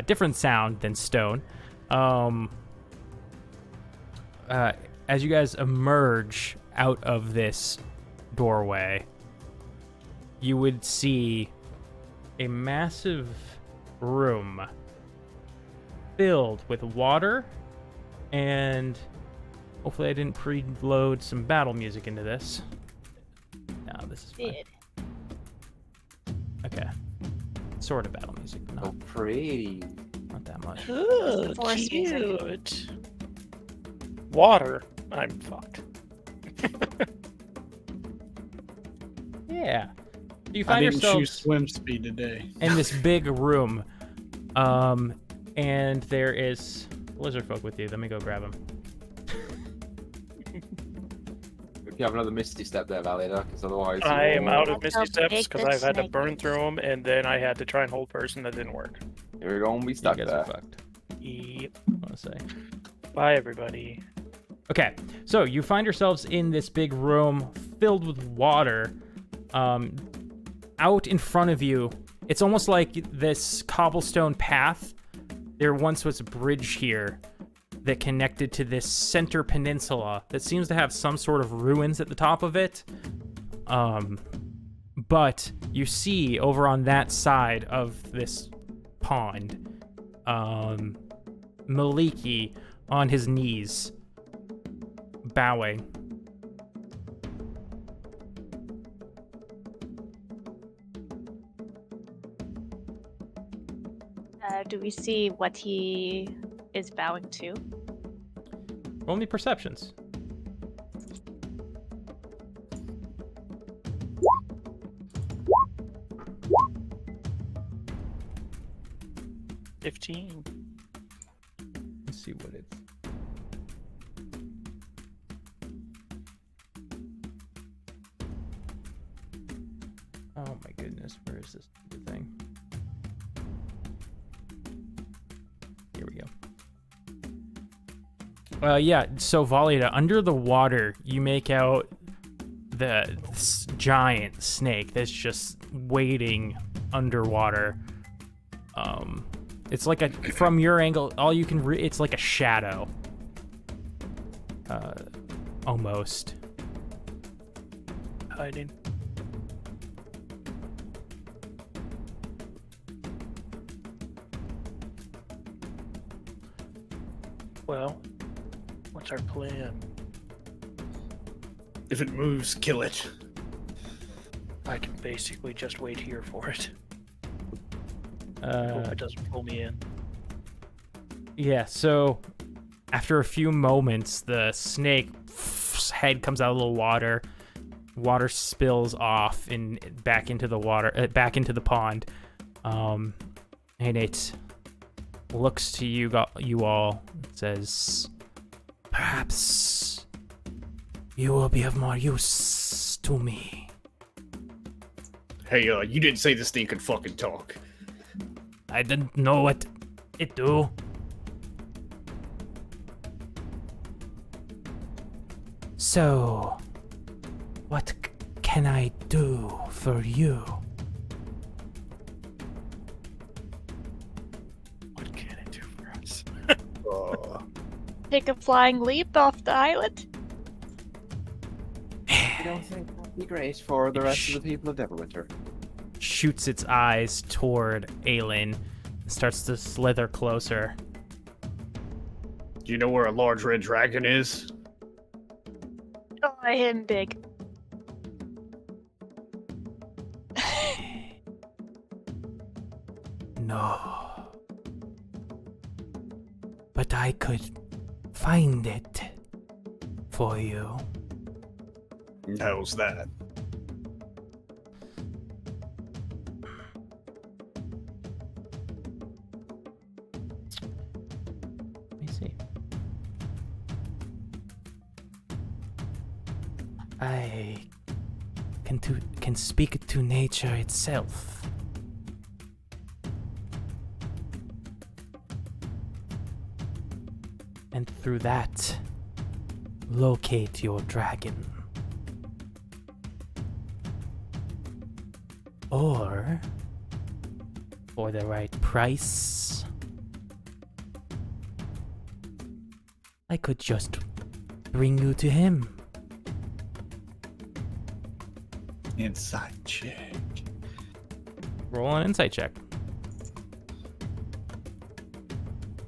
Different sound than stone. As you guys emerge out of this doorway, you would see a massive room filled with water, and hopefully I didn't preload some battle music into this. No, this is fine. Did. Okay. Sort of battle music, but Oh, not, pretty. not that much. Ooh, Force music. cute. Water. I'm fucked. Yeah. You I find didn't choose yourselves swim speed today. in this big room, and there is lizard folk with you. Let me go grab him. If you have another Misty Step there, Valida, because otherwise... I am out of That's Misty how Steps big because this I've had to snake burn is. through them, and then I had to try and hold person that didn't work. We're going to be You stuck guys there. are fucked. Yep. I want to say. Bye, everybody. Okay, so you find yourselves in this big room filled with water. Out in front of you, it's almost like this cobblestone path. There once was a bridge here that connected to this center peninsula that seems to have some sort of ruins at the top of it. But you see over on that side of this pond Maliki on his knees, bowing. Do we see what he is bowing to? Roll me perceptions. $15. Let's see what it's. Oh my goodness, where is this stupid thing? Here we go. Yeah, so Valida, under the water, you make out this giant snake that's just waiting underwater. It's like from your angle, all you can it's like a shadow. Almost. Hiding. Well, what's our plan? If it moves, kill it. I can basically just wait here for it. Hope it doesn't pull me in. Yeah, so after a few moments, the snake's head comes out of the water. Water spills off and back into the water, back into the pond, and it looks to you all. It says, "Perhaps you will be of more use to me." Hey, you didn't say this thing could fucking talk. I didn't know what it do. So, what can I do for you? What can it do for us? Take a flying leap off the island? I don't think that'd be great for the rest of the people of Neverwinter. Shoots its eyes toward Aelin, starts to slither closer. Do you know where a large red dragon is? Oh, I hit him big. No. But I could find it for you. How's that? Let me see. I can speak to nature itself. And through that, locate your dragon. Or, for the right price, I could just bring you to him. Insight check. Roll an insight check.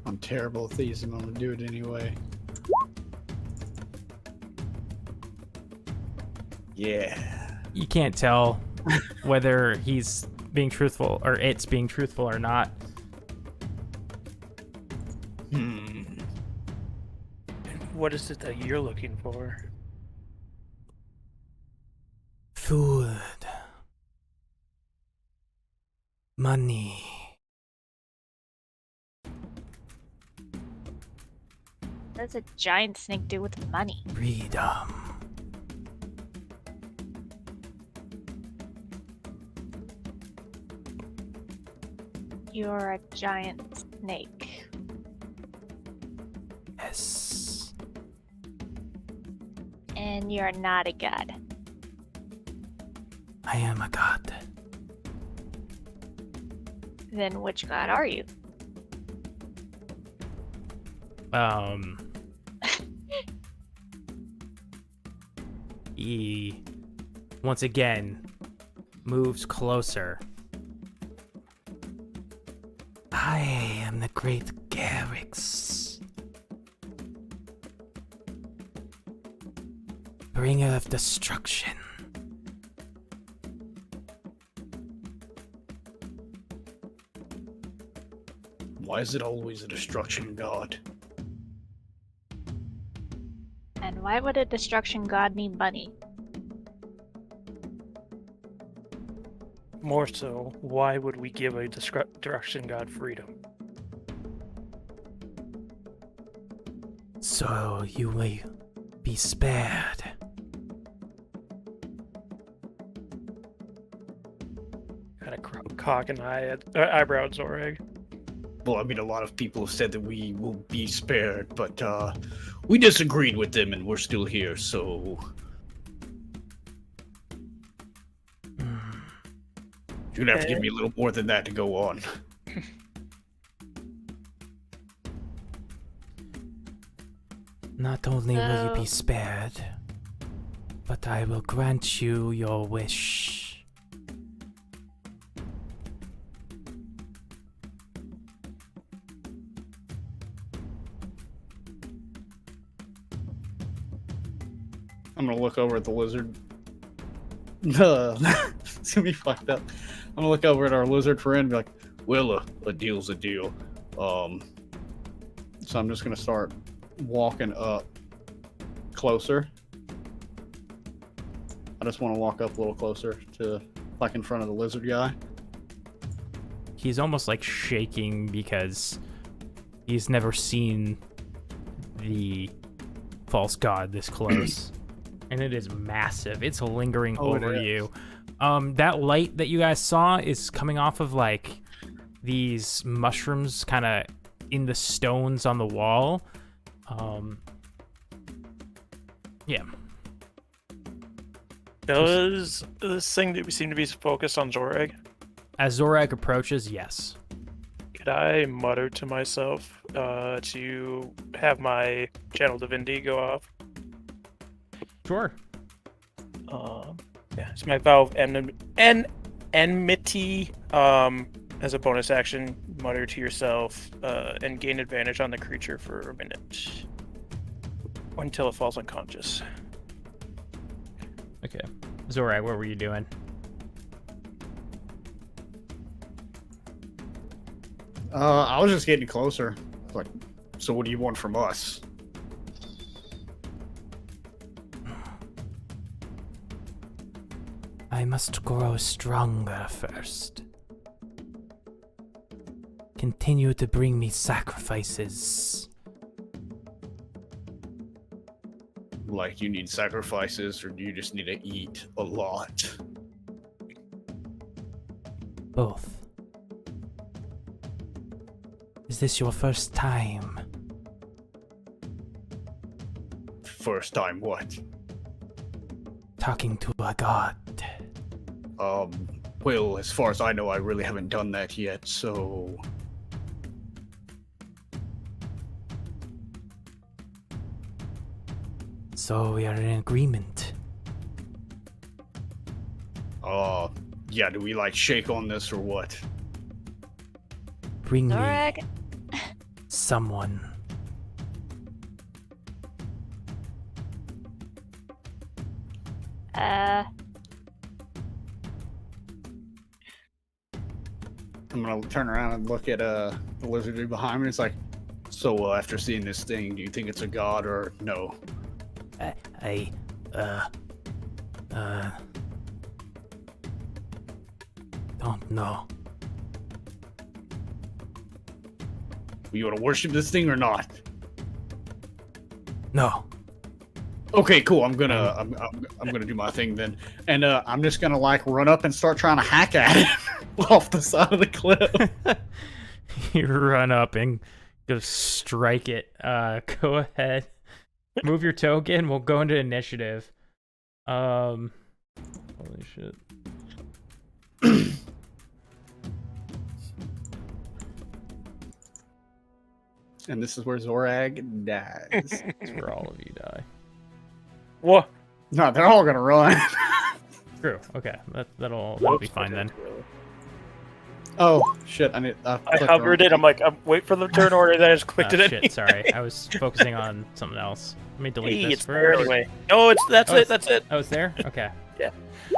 I'm terrible at these. I'm gonna do it anyway. Yeah. You can't tell whether he's being truthful or it's being truthful or not. What is it that you're looking for? Food. Money. What does a giant snake do with money? Freedom. You're a giant snake. Yes. And you're not a god. I am a god. Then which god are you? He once again moves closer. I am the great Garrix, bringer of destruction. Why is it always a destruction god? And why would a destruction god need money? More so, why would we give a destruction god freedom? So you will be spared. Kind of cock an eyebrow at Zorag. Well, I mean, a lot of people have said that we will be spared, but we disagreed with them and we're still here, so... You're gonna have to give me a little more than that to go on. Not only will you be spared, but I will grant you your wish. I'm gonna look over at the lizard. It's gonna be fucked up. I'm gonna look over at our lizard friend and be like, well, a deal's a deal. So I'm just gonna start walking up closer. I just want to walk up a little closer to, like, in front of the lizard guy. He's almost like shaking because he's never seen the false god this close. And it is massive. It's lingering over you. That light that you guys saw is coming off of like these mushrooms kind of in the stones on the wall. Yeah. Does this thing that we seem to be focused on Zorag? As Zorag approaches, yes. Could I mutter to myself to have my channel divinity go off? Sure. Yeah, it's my vow of enmity. As a bonus action, mutter to yourself and gain advantage on the creature for a minute until it falls unconscious. Okay. Zorag, what were you doing? I was just getting closer. Like, so what do you want from us? I must grow stronger first. Continue to bring me sacrifices. Like, you need sacrifices, or do you just need to eat a lot? Both. Is this your first time? First time what? Talking to a god. Well, as far as I know, I really haven't done that yet, so... So we are in agreement. Yeah, do we, like, shake on this or what? Bring me Zorag, someone. I'm gonna turn around and look at the lizard dude behind me. It's like, So, after seeing this thing, do you think it's a god or no? I don't know. You want to worship this thing or not? No. Okay, cool. I'm gonna do my thing then, and I'm just gonna, like, run up and start trying to hack at it off the side of the cliff. You run up and go strike it. Go ahead. Move your token. We'll go into initiative. Holy shit. And this is where Zorag dies. That's where all of you die. What? No, they're all gonna run. True. Okay. That'll be fine then. Oh shit! I I hovered it. I'm like, I'm wait for the turn order. Then I just clicked Oh, it. shit, sorry. I was focusing on something else. Let me delete Hey, this it's there first. anyway. No, that's Oh, it. it's- That's it. Oh, it's there? Okay.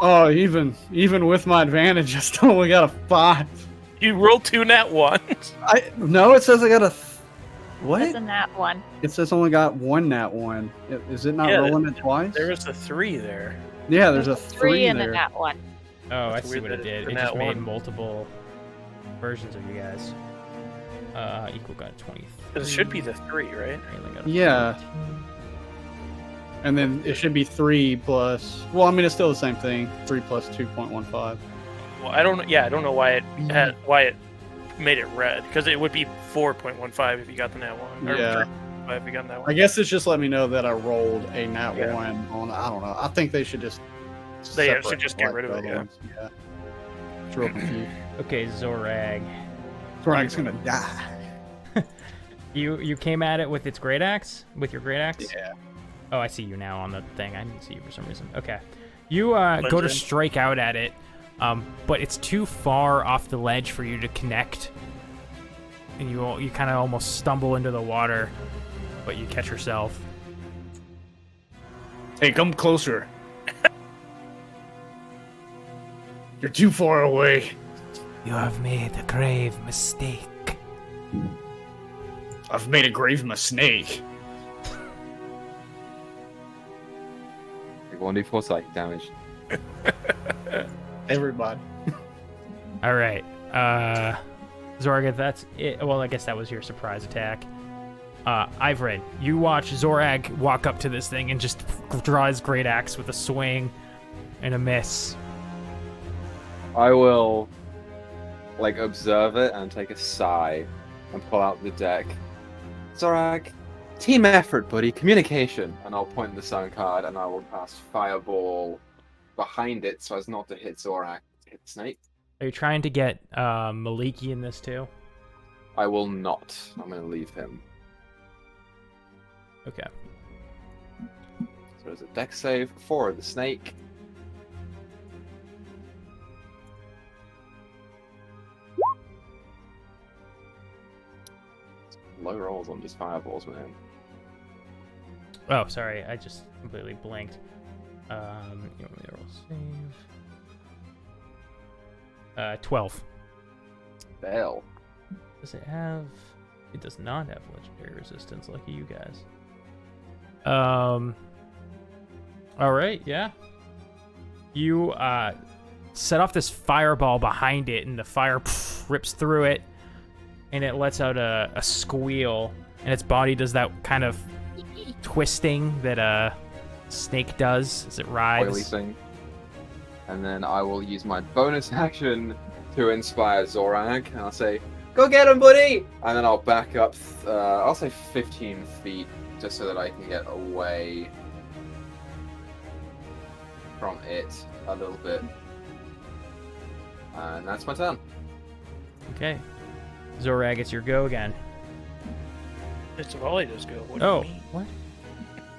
Oh, even with my advantage, I still only got a 5. You rolled 2 nat ones. No, it says I got a. What? That's a nat one. It says only got 1 nat 1. Is it not Yeah, rolling it twice? There was a 3 there. Yeah, there's a There's 3 and there. a nat one. Oh, I That's see weird what that it it's did. a It nat just made one. multiple versions of you guys. Equal got 23. It should be the 3, right? Alien got a Yeah. 14. And then it should be 3 plus. Well, I mean, it's still the same thing. 3 plus 2.15. Well, I don't. Yeah, I don't know why it made it red because it would be 4.15 if you got the nat one. Or Yeah. 3.5 if you got that I one. guess it's just let me know that I rolled a nat Yeah. 1 on. I don't know. I think they should just. They should separate just get like rid of the it, other yeah. ones. Yeah. It's real confused. Okay, Zorag. Zorag's gonna die. You came at it with its great axe? With your great axe? Yeah. Oh, I see you now on the thing. I didn't see you for some reason. Okay. You go to in. strike out at it, but it's too far off the ledge for you to connect. And you kind of almost stumble into the water, but you catch yourself. Hey, come closer. You're too far away. You have made a grave mistake. I've made a grave mistake. Take 1d4 psychic damage. Everybody. All right. Zorag, if that's it. Well, I guess that was your surprise attack. Ivrin, you watch Zorag walk up to this thing and just draw his great axe with a swing and a miss. I will, observe it and take a sigh and pull out the deck. Zorag, team effort, buddy, communication. And I'll point the sun card and I will cast Fireball behind it so as not to hit Zorag, hit the snake. Are you trying to get Maliki in this too? I will not. I'm going to leave him. Okay. So there's a deck save for the snake. Low rolls on these fireballs, man. Oh, sorry. I just completely blanked. You want me to roll save? 12. Fail. Does it have... It does not have legendary resistance. Lucky you guys. Alright, yeah. You set off this fireball behind it, and the fire rips through it, and it lets out a squeal, and its body does that kind of twisting that a snake does as it Oily writhes. thing. And then I will use my bonus action to inspire Zorag, and I'll say, "Go get him, buddy!" And then I'll back up, I'll say 15 feet, just so that I can get away from it a little bit. And that's my turn. Okay. Zorag, it's your go again. It's volley does go. What do Oh, you mean? what?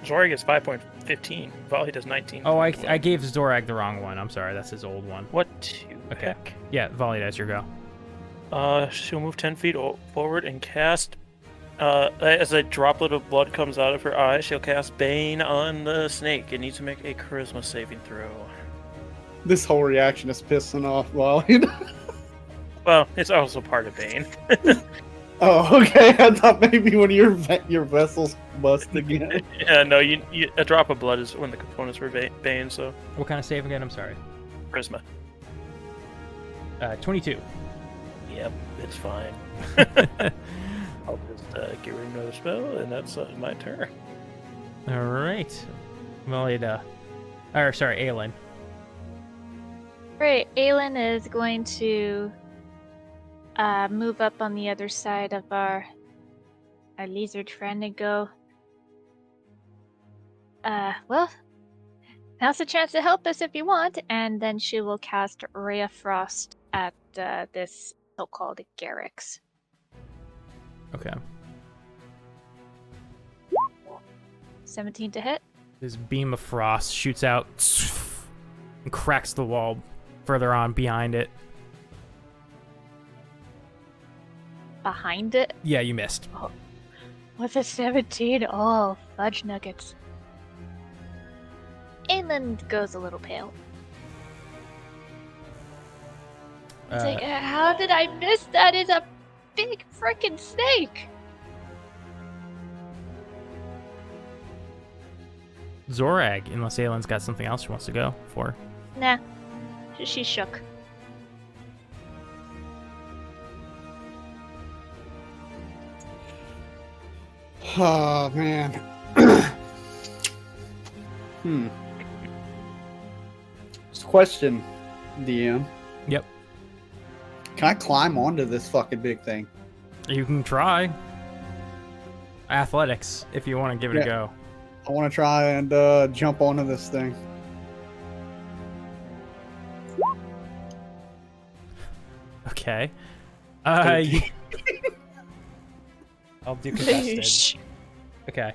Zorag is 5.15. Volley does 19. Oh, I gave Zorag the wrong one. I'm sorry, that's his old one. What the Okay. heck? Yeah, volley, that's your go. She'll move 10 feet forward and cast. As a droplet of blood comes out of her eye, she'll cast Bane on the snake. It needs to make a charisma saving throw. This whole reaction is pissing off Wally. Well, it's also part of Bane. Oh, okay. I thought maybe one of your vessels bust again. Yeah, no, you a drop of blood is when the components were Bane, so What kind of save again? I'm sorry. charisma. 22. Yep, it's fine. I'll just get rid of another spell, and that's my turn. All right. Valida. Or, sorry, Aelin. Great. Aelin is going to move up on the other side of our lizard friend and go. Well, now's the chance to help us if you want. And then she will cast Ray of Frost at this so-called Garrix. Okay. 17 to hit. This beam of frost shoots out and cracks the wall further on behind it. behind it. Yeah, you missed. With a 17, oh, fudge nuggets. Aelin goes a little pale. It's like, how did I miss that? It's a big frickin' snake! Zorag, unless Aylin's got something else she wants to go for. Nah, she's shook. Oh, man. Just a question, DM. Yep. Can I climb onto this fucking big thing? You can try. Athletics, if you want to give it a go. I want to try and jump onto this thing. Okay. I'll do contested. Okay.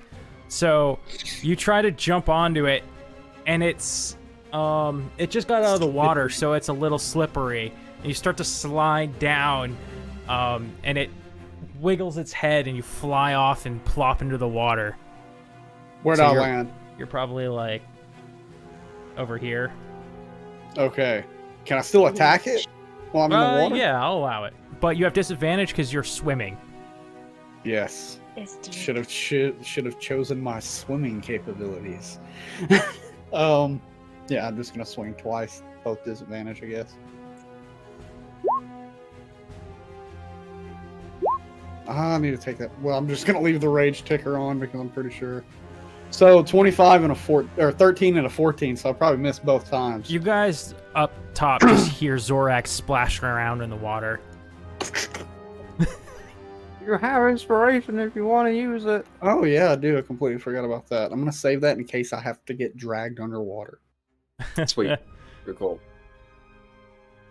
So you try to jump onto it, and it's it just got out of the water, so it's a little slippery. And you start to slide down, and it wiggles its head, and you fly off and plop into the water. Where'd I land? You're probably like over here. Okay. Can I still attack it while I'm in the water? Yeah, I'll allow it. But you have disadvantage because you're swimming. Yes. Should have chosen my swimming capabilities. Yeah, I'm just gonna swing twice, both disadvantage, I guess. I need to take that. Well, I'm just gonna leave the rage ticker on because I'm pretty sure. So 25 and a 13 and a 14, so I probably missed both times. You guys up top just hear Zorag splashing around in the water. You have inspiration if you want to use it. Oh yeah, I do. I completely forgot about that. I'm gonna save that in case I have to get dragged underwater. Sweet. Good call.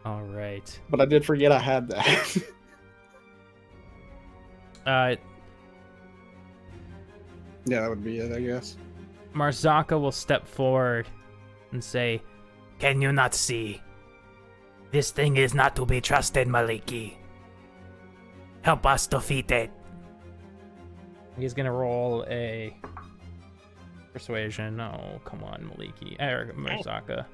All right. But I did forget I had that. Yeah, that would be it, I guess. Marzaka will step forward and say, "Can you not see? This thing is not to be trusted, Maliki. Help us defeat it." He's gonna roll a persuasion. Oh, come on, Maliki. Marzaka.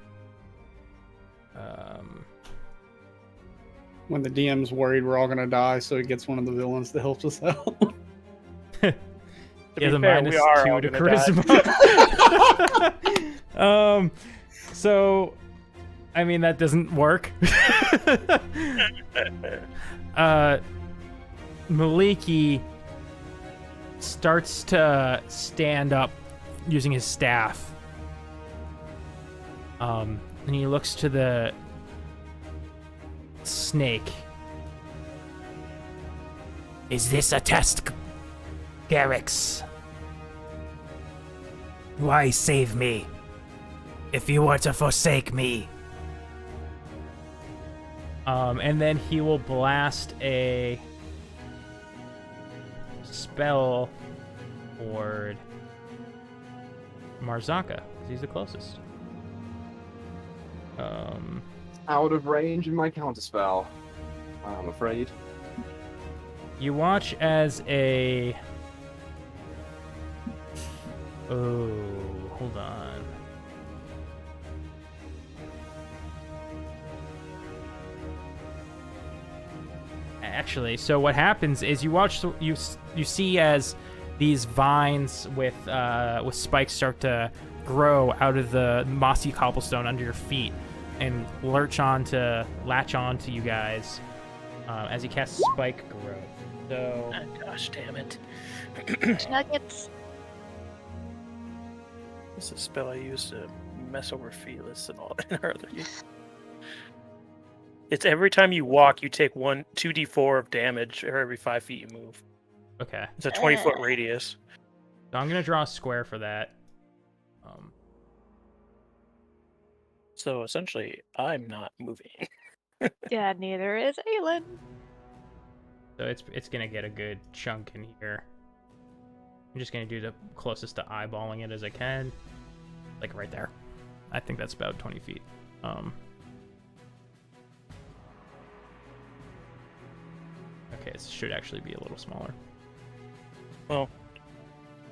When the DM's worried we're all gonna die, so he gets one of the villains that helps us out. To be the fair, -2 we are all to gonna charisma. So, I mean, that doesn't work. Maliki starts to stand up using his staff. And he looks to the snake. "Is this a test, Garrix? Why save me if you were to forsake me?" And then he will blast a spell toward Marzaka, because he's the closest. Out of range in my counterspell, I'm afraid. You watch as a... Oh, hold on. Actually, so what happens is you watch, you see as these vines with spikes start to grow out of the mossy cobblestone under your feet and latch on to you guys as he casts spike growth. So, Oh, gosh damn it. Nuggets. This is a spell I use to mess over Felis and all that earlier. It's every time you walk, you take 2d4 of damage for every 5 feet you move. okay. It's a 20-foot radius. So I'm gonna draw a square for that. So essentially, I'm not moving. Yeah, neither is Aelin. So it's gonna get a good chunk in here. I'm just gonna do the closest to eyeballing it as I can, like right there. I think that's about 20 feet. Okay, it should actually be a little smaller. Well,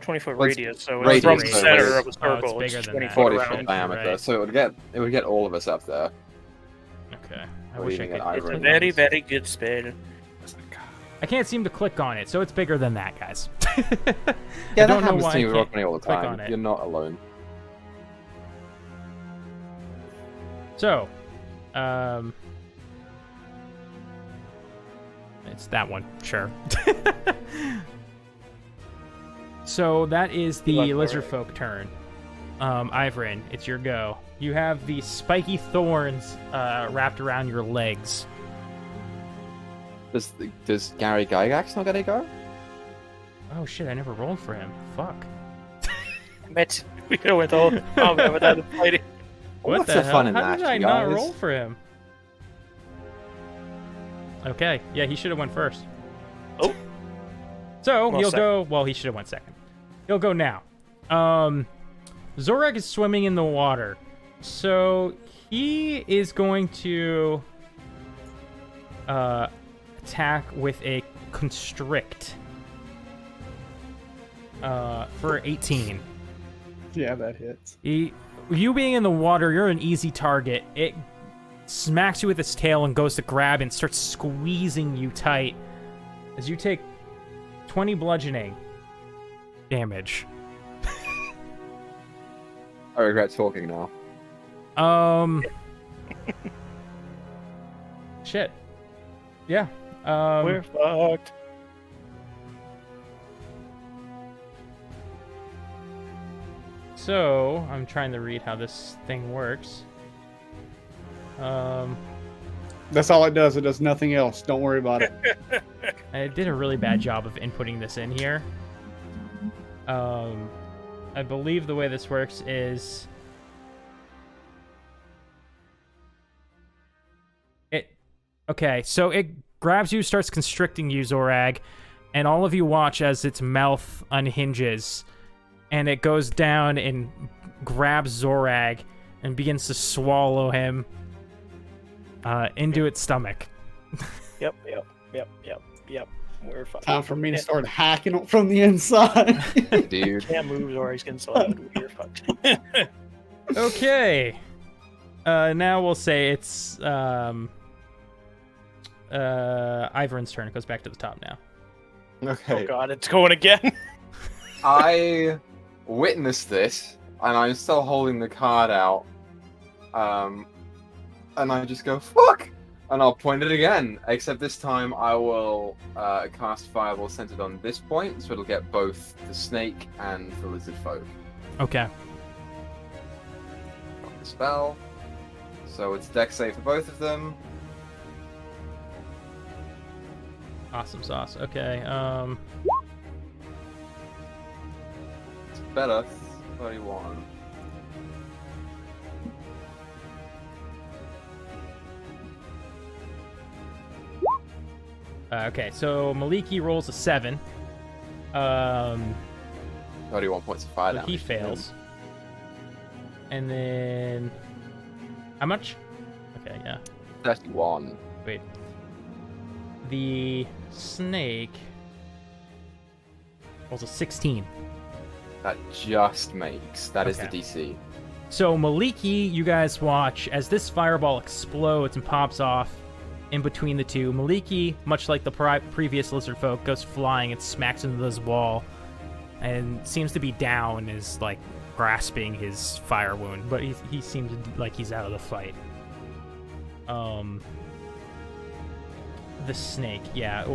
20-foot Well, it's radius, so radius, from the so center it's- of a circle, bigger it's than 20 that. foot 40 around. foot diameter, right. so it would get all of us up there. Okay. I What wish do I you could. think, It's a Ivory? very, very good spell. I can't seem to click on it, so it's bigger than that, guys. Yeah, I that don't know happens why to I you with can't Rockney all the click time. on it. You're not alone. So, it's that one, sure. So that is the Luck, lizard alright. folk turn. Ivrin, it's your go. You have the spiky thorns wrapped around your legs. Does Gary Gygax not get a go? Oh shit! I never rolled for him. Fuck. But we could have went the whole combat without him fighting. What What's the the hell? fun in How that, did I you not guys? roll for him? Okay, yeah, he should have went first. Oh. So Well, he'll second. go. Well, he should have went second. He'll go now. Zorag is swimming in the water, so he is going to attack with a constrict for 18. Yeah, that hits. You being in the water, you're an easy target. It smacks you with its tail and goes to grab and starts squeezing you tight as you take 20 bludgeoning damage. I regret talking now. Shit. Yeah. We're fucked. So, I'm trying to read how this thing works. That's all it does. It does nothing else. Don't worry about it. I did a really bad job of inputting this in here. I believe the way this works is okay, so it grabs you, starts constricting you, Zorag, and all of you watch as its mouth unhinges, and it goes down and grabs Zorag and begins to swallow him into its stomach. Yep. We're fucked. Time for me to start hacking it from the inside. Dude. Can't move or he's getting slaughtered. We're fucked. Okay. Now we'll say it's Iverin's turn. It goes back to the top now. Okay. Oh god, it's going again. I witnessed this, and I'm still holding the card out. And I just go, fuck! And I'll point it again, except this time I will cast Fireball centered on this point, so it'll get both the snake and the lizard folk Okay. from the spell. So it's dex save for both of them. Awesome sauce. Okay. It's better, 31. Okay, so Maliki rolls a 7. 31 points of fire So damage. he fails. And then how much? Okay, yeah. 31. Wait. The snake rolls a 16. That just makes. That is Okay. the DC. So Maliki, you guys watch as this fireball explodes and pops off in between the two. Maliki, much like the previous lizard folk, goes flying and smacks into this wall and seems to be down, is like grasping his fire wound, but he seems like he's out of the fight. The snake, yeah.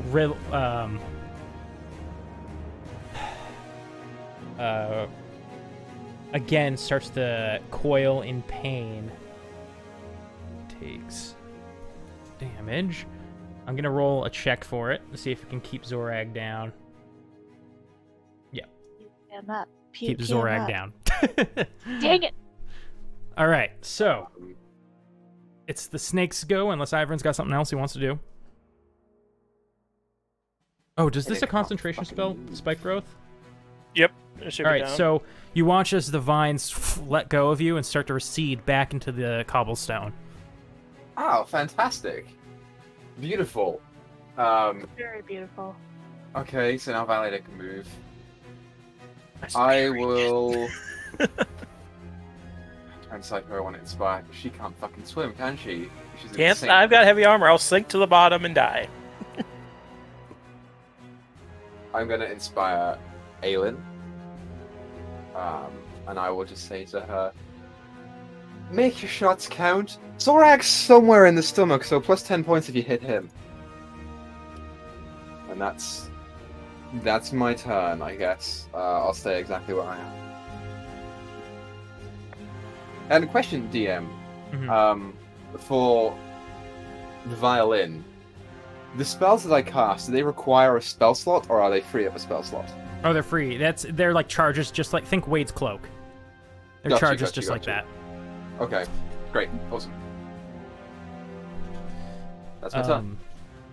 Again starts to coil in pain. Takes damage. I'm gonna roll a check for it to see if it can keep Zorag down. Him up. Keep Puke him Zorag up. down. Dang it! All right, so it's the snake's go, unless Iverin's got something else he wants to do. Oh, does this a concentration spell? Spike growth? Yep. It should All be right, down. so you watch as the vines let go of you and start to recede back into the cobblestone. Oh, fantastic. Beautiful. Very beautiful. Okay, so now Violator can move. That's I very will try and decide who I want to inspire, because she can't fucking swim, can she? She's Can't. insane. I've got heavy armor. I'll sink to the bottom and die. I'm gonna inspire Aelin. And I will just say to her, make your shots count. Zorag's somewhere in the stomach, so plus 10 points if you hit him. And that's my turn, I guess. I'll stay exactly where I am. And question, DM, Mhm. for the violin, the spells that I cast, do they require a spell slot, or are they free of a spell slot? Oh, they're free. They're like charges, just like think Wade's cloak. They're Gotcha, charges gotcha, just like gotcha. that. Okay, great, awesome. That's my turn.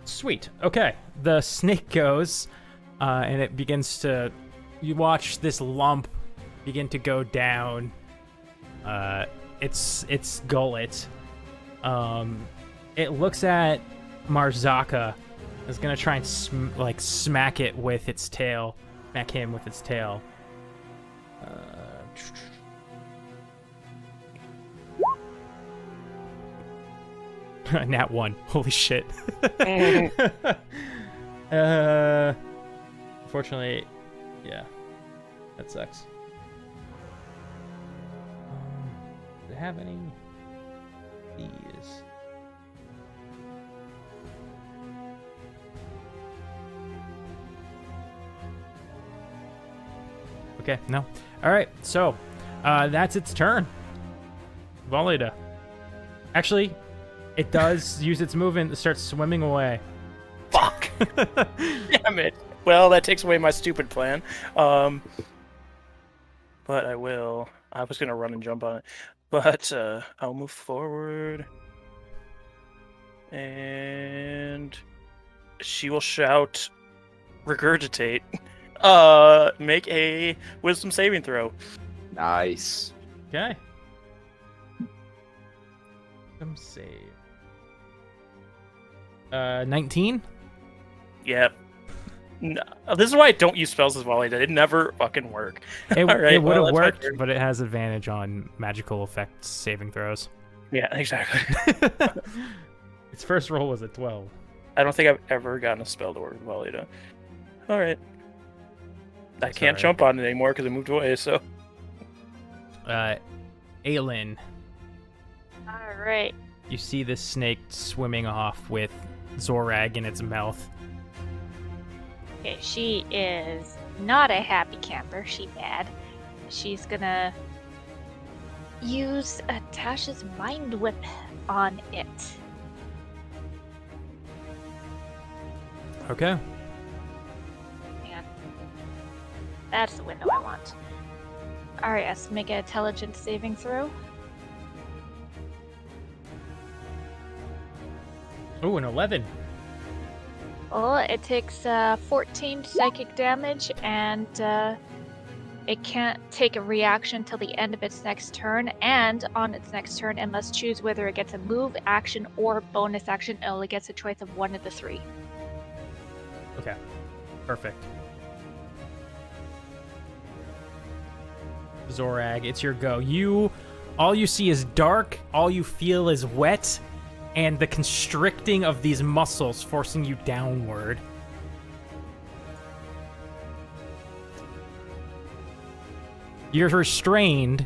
Sweet. Okay. The snake goes, and it begins to. You watch this lump begin to go down. Its gullet. It looks at Marzaka. Is gonna try and smack it with its tail. Smack him with its tail. Nat 1. Holy shit. Unfortunately, yeah. That sucks. Do they have any? These. Okay, no. Alright, so, that's its turn. Volida. Actually, it does use its movement to start swimming away. Fuck. Damn it. Well, that takes away my stupid plan. But I will. I was gonna run and jump on it, but I'll move forward, and she will shout, "Regurgitate!" Make a Wisdom saving throw. Nice. Okay. Wisdom save. 19? Yep. No, this is why I don't use spells as well. It never fucking work. It, Alright, it would well, have that's my worked, turn. but it has advantage on magical effects saving throws. Yeah, exactly. Its first roll was a 12. I don't think I've ever gotten a spell to work with Valida. All right. I can't alright. jump on it anymore because it moved away. So Aelin, Alright. you see this snake swimming off with Zorag in its mouth. Okay, she is not a happy camper. She bad. She's gonna use Tasha's Mind Whip on it. Okay. And that's the window I want. Alright, let's make an intelligence saving throw. Oh, an 11. Well, it takes 14 psychic damage, and it can't take a reaction till the end of its next turn, and on its next turn, it must choose whether it gets a move, action, or bonus action. It only gets a choice of one of the three. Okay. Perfect. Zorag, it's your go. All you see is dark, all you feel is wet, and the constricting of these muscles forcing you downward. You're restrained,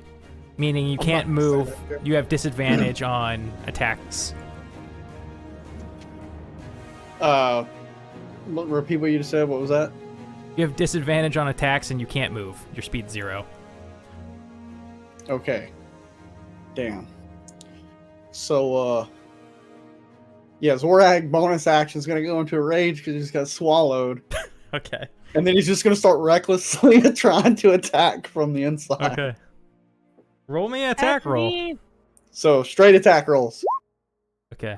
meaning you can't not gonna say move. that here. You have disadvantage on attacks. Repeat what you just said. What was that? You have disadvantage on attacks and you can't move. Your speed's 0. Okay. Damn. So, yeah, Zorag bonus action is gonna go into a rage because he just got swallowed, Okay. and then he's just gonna start recklessly trying to attack from the inside. Okay. Roll me an attack roll. Me. So straight attack rolls. Okay.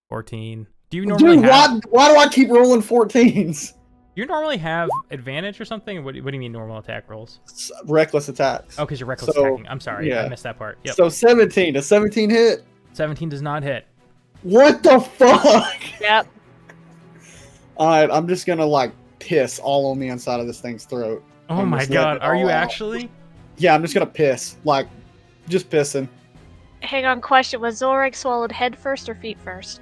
14. Do you normally Dude, have... why do I keep rolling 14s? You normally have advantage or something? What do you mean normal attack rolls? Reckless attacks. Oh, because you're reckless So, attacking. I'm sorry, I yeah. missed that part. Yep. So 17. Does 17 hit? 17 does not hit. What the fuck? Yep. Alright, I'm just gonna like piss all on the inside of this thing's throat. Oh I'm my just letting god, it are you all out. actually? Yeah, I'm just gonna piss. Like, just pissing. Hang on, question. Was Zorag swallowed head first or feet first?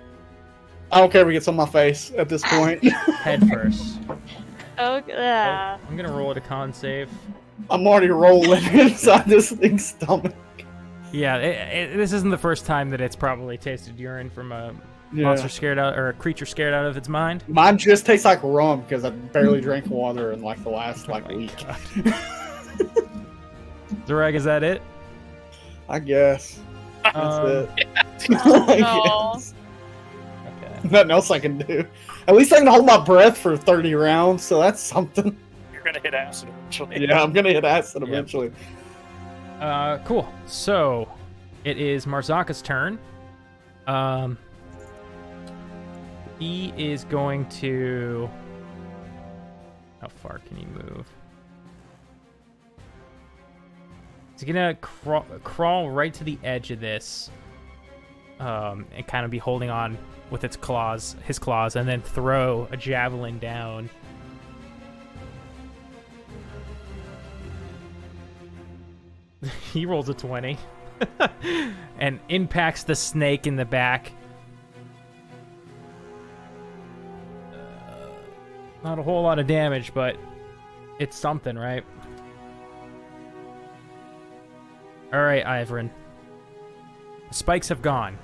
I don't care if it gets on my face at this point. Head first. Oh, I'm gonna roll it a con save. I'm already rolling inside this thing's stomach. Yeah, this isn't the first time that it's probably tasted urine from a monster scared out, or a creature scared out of its mind. Mine just tastes like rum because I barely drank water in like the last week. Zorag, is that it? I guess. That's it. no. I guess. Okay. Nothing else I can do. At least I can hold my breath for 30 rounds, so that's something. You're gonna hit acid eventually. Yeah, I'm gonna hit acid Yep. eventually. Cool. So, it is Marzaka's turn. He is going to... How far can he move? He's gonna crawl right to the edge of this, and kind of be holding on with his claws, and then throw a javelin down. He rolls a 20 and impacts the snake in the back. Not a whole lot of damage, but it's something, right? All right, Ivrin. The spikes have gone.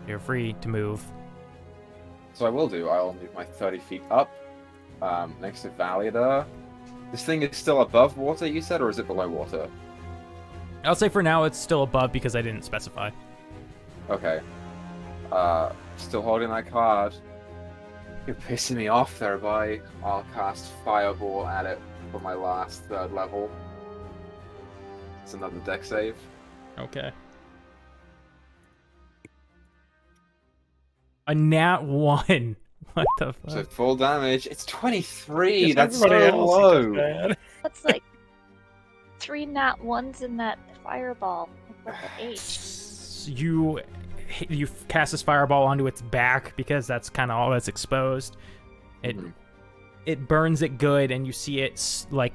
You're free to move. So I will do. I'll move my 30 feet up, next to Valley there. This thing is still above water, you said, or is it below water? I'll say for now it's still above because I didn't specify. Okay. Still holding that card. You're pissing me off there, boy. I'll cast Fireball at it for my last 3rd level. It's another deck save. Okay. A nat 1. What the fuck? So full damage. It's 23. Yes, That's so everybody else is low. bad. That's like 3 nat 1s in that fireball. Like an 8. You cast this fireball onto its back because that's kind of all that's exposed. It burns it good, and you see it like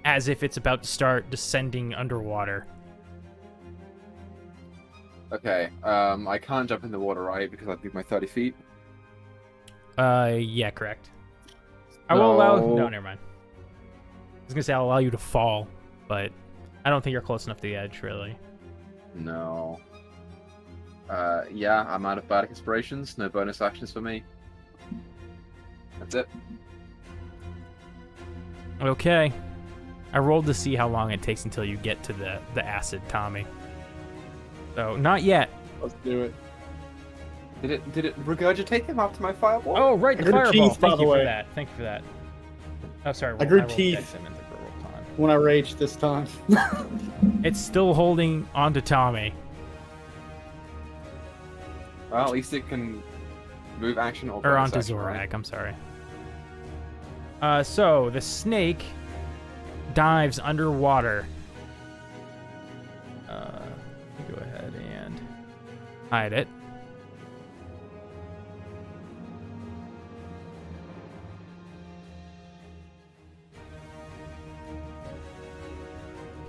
as if it's about to start descending underwater. Okay. I can't jump in the water, right? Because I've moved my 30 feet. Yeah, correct. I will allow. No. No, never mind. I was gonna say I'll allow you to fall, but I don't think you're close enough to the edge, really. No. Yeah, I'm out of bardic inspirations. No bonus actions for me. That's it. Okay. I rolled to see how long it takes until you get to the acid, Tommy. So, not yet. Let's do it. Did it regurgitate him after my fireball? Oh, right, the I grew fireball. teeth, by Thank the you for way. that. Thank you for that. Oh, sorry. I grew rolled teeth. Dex and meant to roll con. When I rage this time. It's still holding onto Tommy. Well, at least it can move action or Or bonus onto action, Zorag, right? I'm sorry. So, the snake dives underwater. Go ahead and hide it.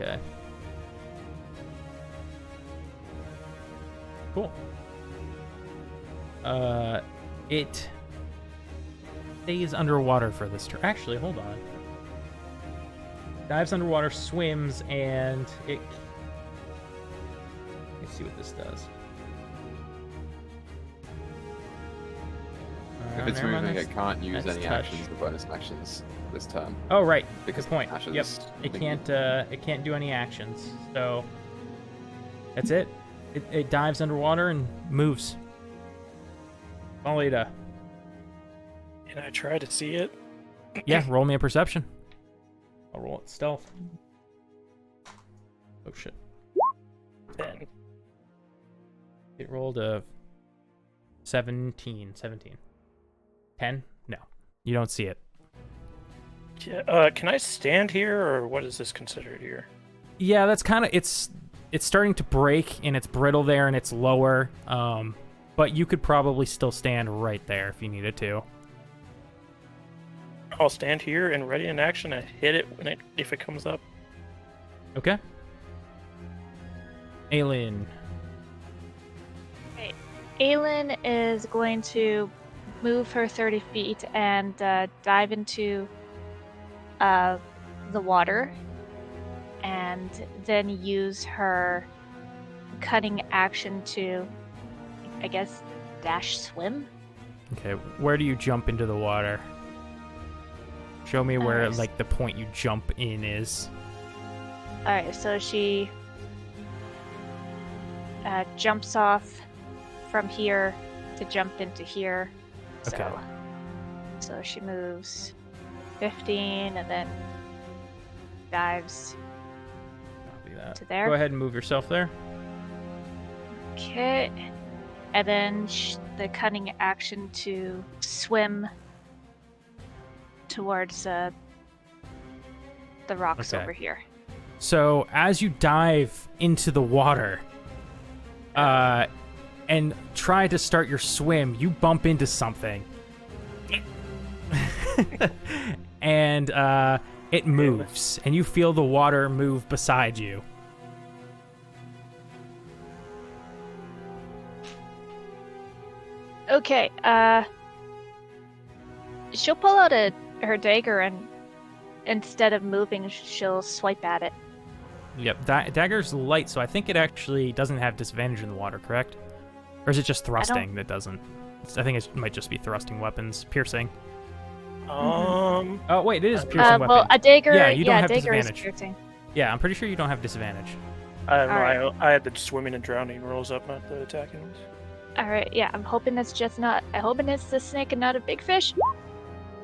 Okay. Cool. It stays underwater for this turn. Actually, hold on. Dives underwater, swims, and it... Let's see what this does. If it's Never mind, moving, that's- it can't use that's any touch. actions or bonus actions this turn. Oh, right. Because Good point. Ashes Yep. is It thinking- can't do any actions. So that's it. It dives underwater and moves. Alita. Can I try to see it? Yeah, roll me a perception. I'll roll it stealth. Oh shit. 10. It rolled a 17. 10? No. You don't see it. Yeah, can I stand here, or what is this considered here? Yeah, that's kind of it's starting to break and it's brittle there and it's lower. but you could probably still stand right there if you needed to. I'll stand here and ready in action and hit it if it comes up. Okay. Aelin. Aelin is going to move her 30 feet and dive into the water, and then use her cutting action to, I guess, dash swim. Okay, where do you jump into the water? Show me where, like, the point you jump in is. Alright, so she jumps off from here to jump into here. Okay. So she moves 15 and then dives Copy that. to there. Go ahead and move yourself there. Okay. And then the cunning action to swim towards the rocks Okay. over here. So as you dive into the water, and try to start your swim, you bump into something, and it moves, and you feel the water move beside you. Okay, she'll pull out her dagger, and instead of moving, she'll swipe at it. Yep, dagger's light, so I think it actually doesn't have disadvantage in the water, correct? Or is it just thrusting that doesn't? I think it might just be thrusting weapons, piercing. Oh wait, it is piercing weapon. Well, a dagger. Yeah, you don't have dagger is disadvantage. piercing. Yeah, I'm pretty sure you don't have disadvantage. I had the swimming and drowning rolls up, not the attacking ones. All right, yeah, I'm hoping it's just not. I'm hoping it's the snake and not a big fish.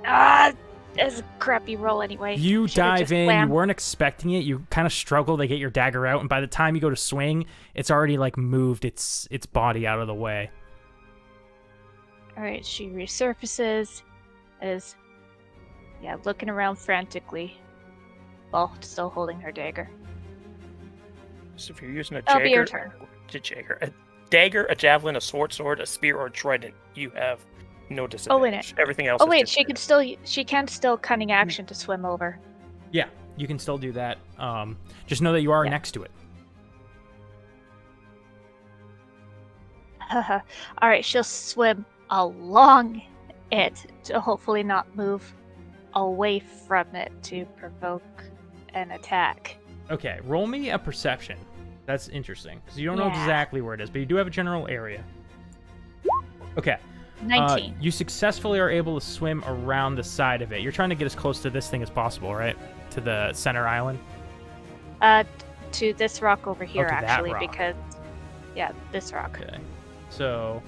Ah, it's a crappy roll anyway. You Should've dive just in, swam. you weren't expecting it, you kind of struggle to get your dagger out, and by the time you go to swing, it's already like moved its body out of the way. All right, she resurfaces, is looking around frantically, while still holding her dagger. So if you're using a That'll be your turn. a dagger, a javelin, a sword, a spear, or a trident, you have no disadvantage. Everything else. Oh is wait, disadvantage. she can still cunning action to swim over. Yeah, you can still do that. Just know that you are Yeah. next to it. All right, she'll swim along it to hopefully not move away from it to provoke an attack. Okay, roll me a perception. That's interesting, because you don't know Yeah. exactly where it is, but you do have a general area. Okay. 19. You successfully are able to swim around the side of it. You're trying to get as close to this thing as possible, right? To the center island? To this rock over here, to that actually, rock. because this rock. Okay. So,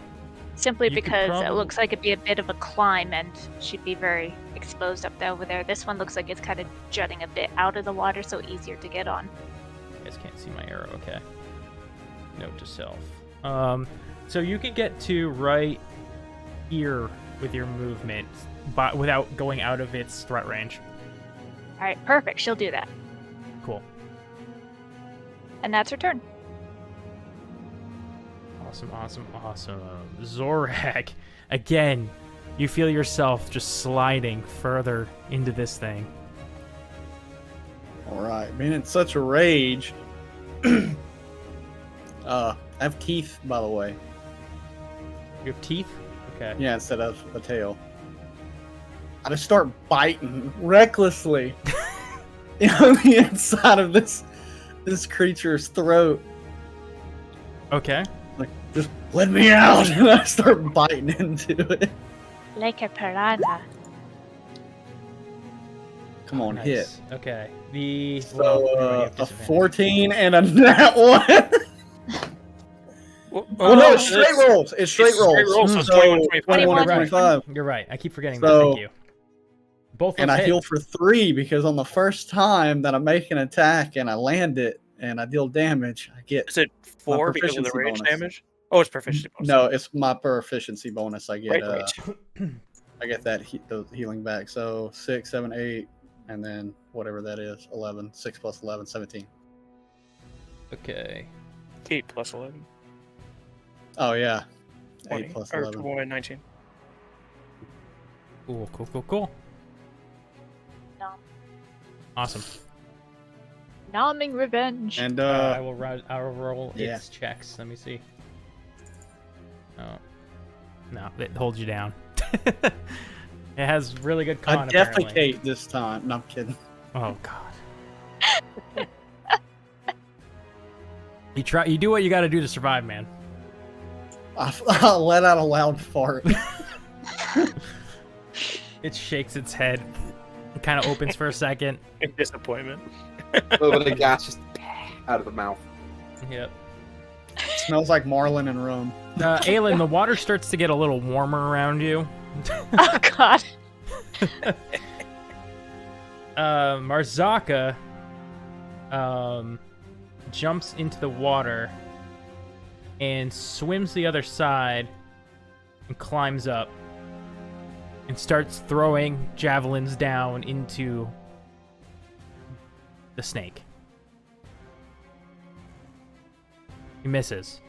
Simply You could because probably- it looks like it'd be a bit of a climb, and she'd be very exposed up there over there. This one looks like it's kind of jutting a bit out of the water, so easier to get on. you guys can't see my arrow, okay. Note to self. So you can get to right here with your movement, but without going out of its threat range. All right, perfect. She'll do that, Cool. and that's her turn. Awesome. Zorag, again, you feel yourself just sliding further into this thing. All right, being in such a rage. I have teeth, by the way. You have teeth? Okay. Yeah, instead of a tail. I just start biting recklessly on the inside of this creature's throat. Okay. Like, just let me out, and I start biting into it. Like a piranha. Come on, Nice. hit. Okay. So, you have a disadvantage. 14 and a nat 1. Oh no, it's straight rolls. It's straight rolls. Straight rolls, so it's So 21, 25. 21 and Right. 25. You're right. I keep forgetting So- that. Thank you. Both And those I hit. heal for 3 because on the first time that I make an attack and I land it and I deal damage, I get Is it 4 because of the proficiency rage bonus. damage? Oh, it's proficiency bonus. no. It's my proficiency bonus. I get Right. I get that those healing back. So 6, 7, 8, and then whatever that is, 11. 6 plus 11, 17. Okay. 8 plus 11. Oh yeah, 20 plus or 11. 20, 19. Cool. Nom. Awesome. Nomming revenge. And I will roll yeah. its checks. Let me see. Oh. No, it holds you down. It has really good con, I apparently. defecate this time. No, I'm kidding. Oh god. You do what you gotta do to survive, man. I let out a loud fart. It shakes its head. It kind of opens for a second. In disappointment. A little bit of gas just out of the mouth. Yep. Smells like marlin and rum. Aelin, the water starts to get a little warmer around you. Oh god. Marzaka jumps into the water and swims the other side and climbs up and starts throwing javelins down into the snake. He misses.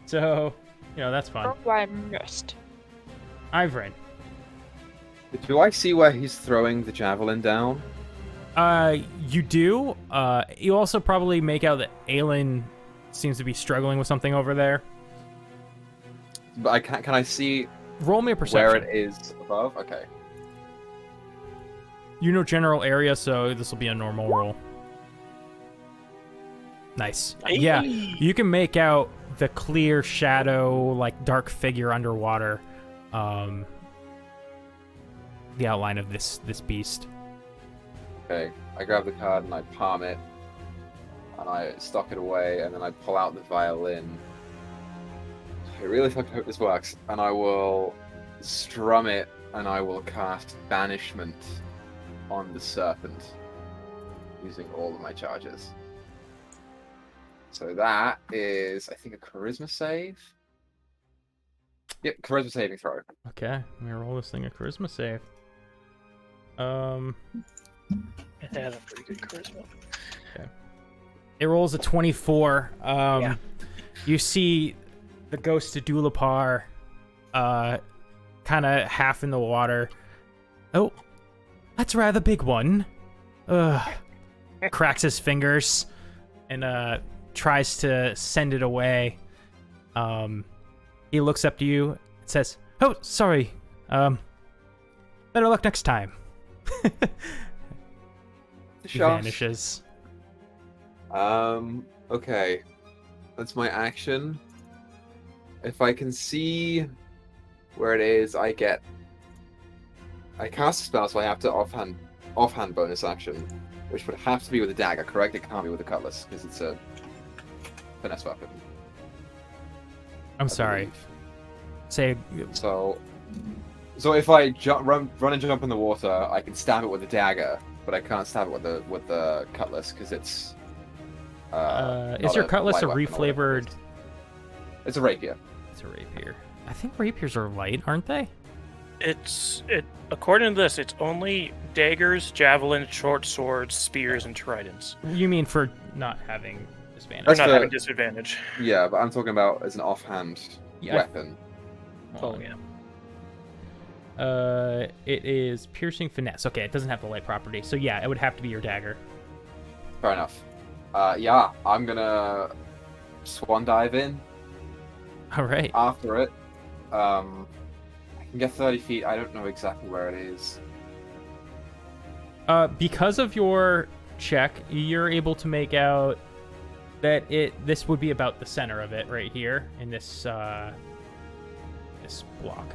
So, that's fun. Oh, I missed. Ivrin. Do I see where he's throwing the javelin down? You do. You also probably make out that Aelin seems to be struggling with something over there. But can I see Roll me a perception. where it is above? Okay. You know general area, so this will be a normal roll. Nice. Yeah, you can make out the clear shadow, like dark figure underwater. The outline of this beast. Okay. I grab the card and I palm it. And I stock it away, and then I pull out the violin. I really fucking hope this works. And I will strum it, and I will cast Banishment on the serpent. Using all of my charges. So that is, I think, a charisma save. Yep, charisma saving throw. Okay, I'm gonna roll this thing a charisma save. It has a pretty good charisma. It rolls a 24. Yeah. You see the ghost of Dulapar kind of half in the water. Oh, that's a rather big one. Cracks his fingers and tries to send it away. He looks up to you and says, "Oh, sorry. Better luck next time." He vanishes. Okay. That's my action. If I can see where it is, I cast a spell, so I have to offhand bonus action, which would have to be with a dagger, correct? It can't be with a cutlass, because it's a finesse weapon. I'm I sorry. believe. Say, So if I run and jump in the water, I can stab it with a dagger, but I can't stab it with the cutlass because it's. is your cutlass a light weapon or whatever it reflavored? is. It's a rapier. It's a rapier. I think rapiers are light, aren't they? According to this, it's only daggers, javelins, short swords, spears, and tridents. You mean for not having disadvantage? Or That's not the- having disadvantage. Yeah, but I'm talking about as an offhand Yeah, weapon. Oh yeah. It is piercing finesse. Okay, it doesn't have the light property. So yeah, it would have to be your dagger. Fair enough. Yeah, I'm gonna swan dive in All right. after it. I can get 30 feet. I don't know exactly where it is. Because of your check, you're able to make out that this would be about the center of it right here in this this block,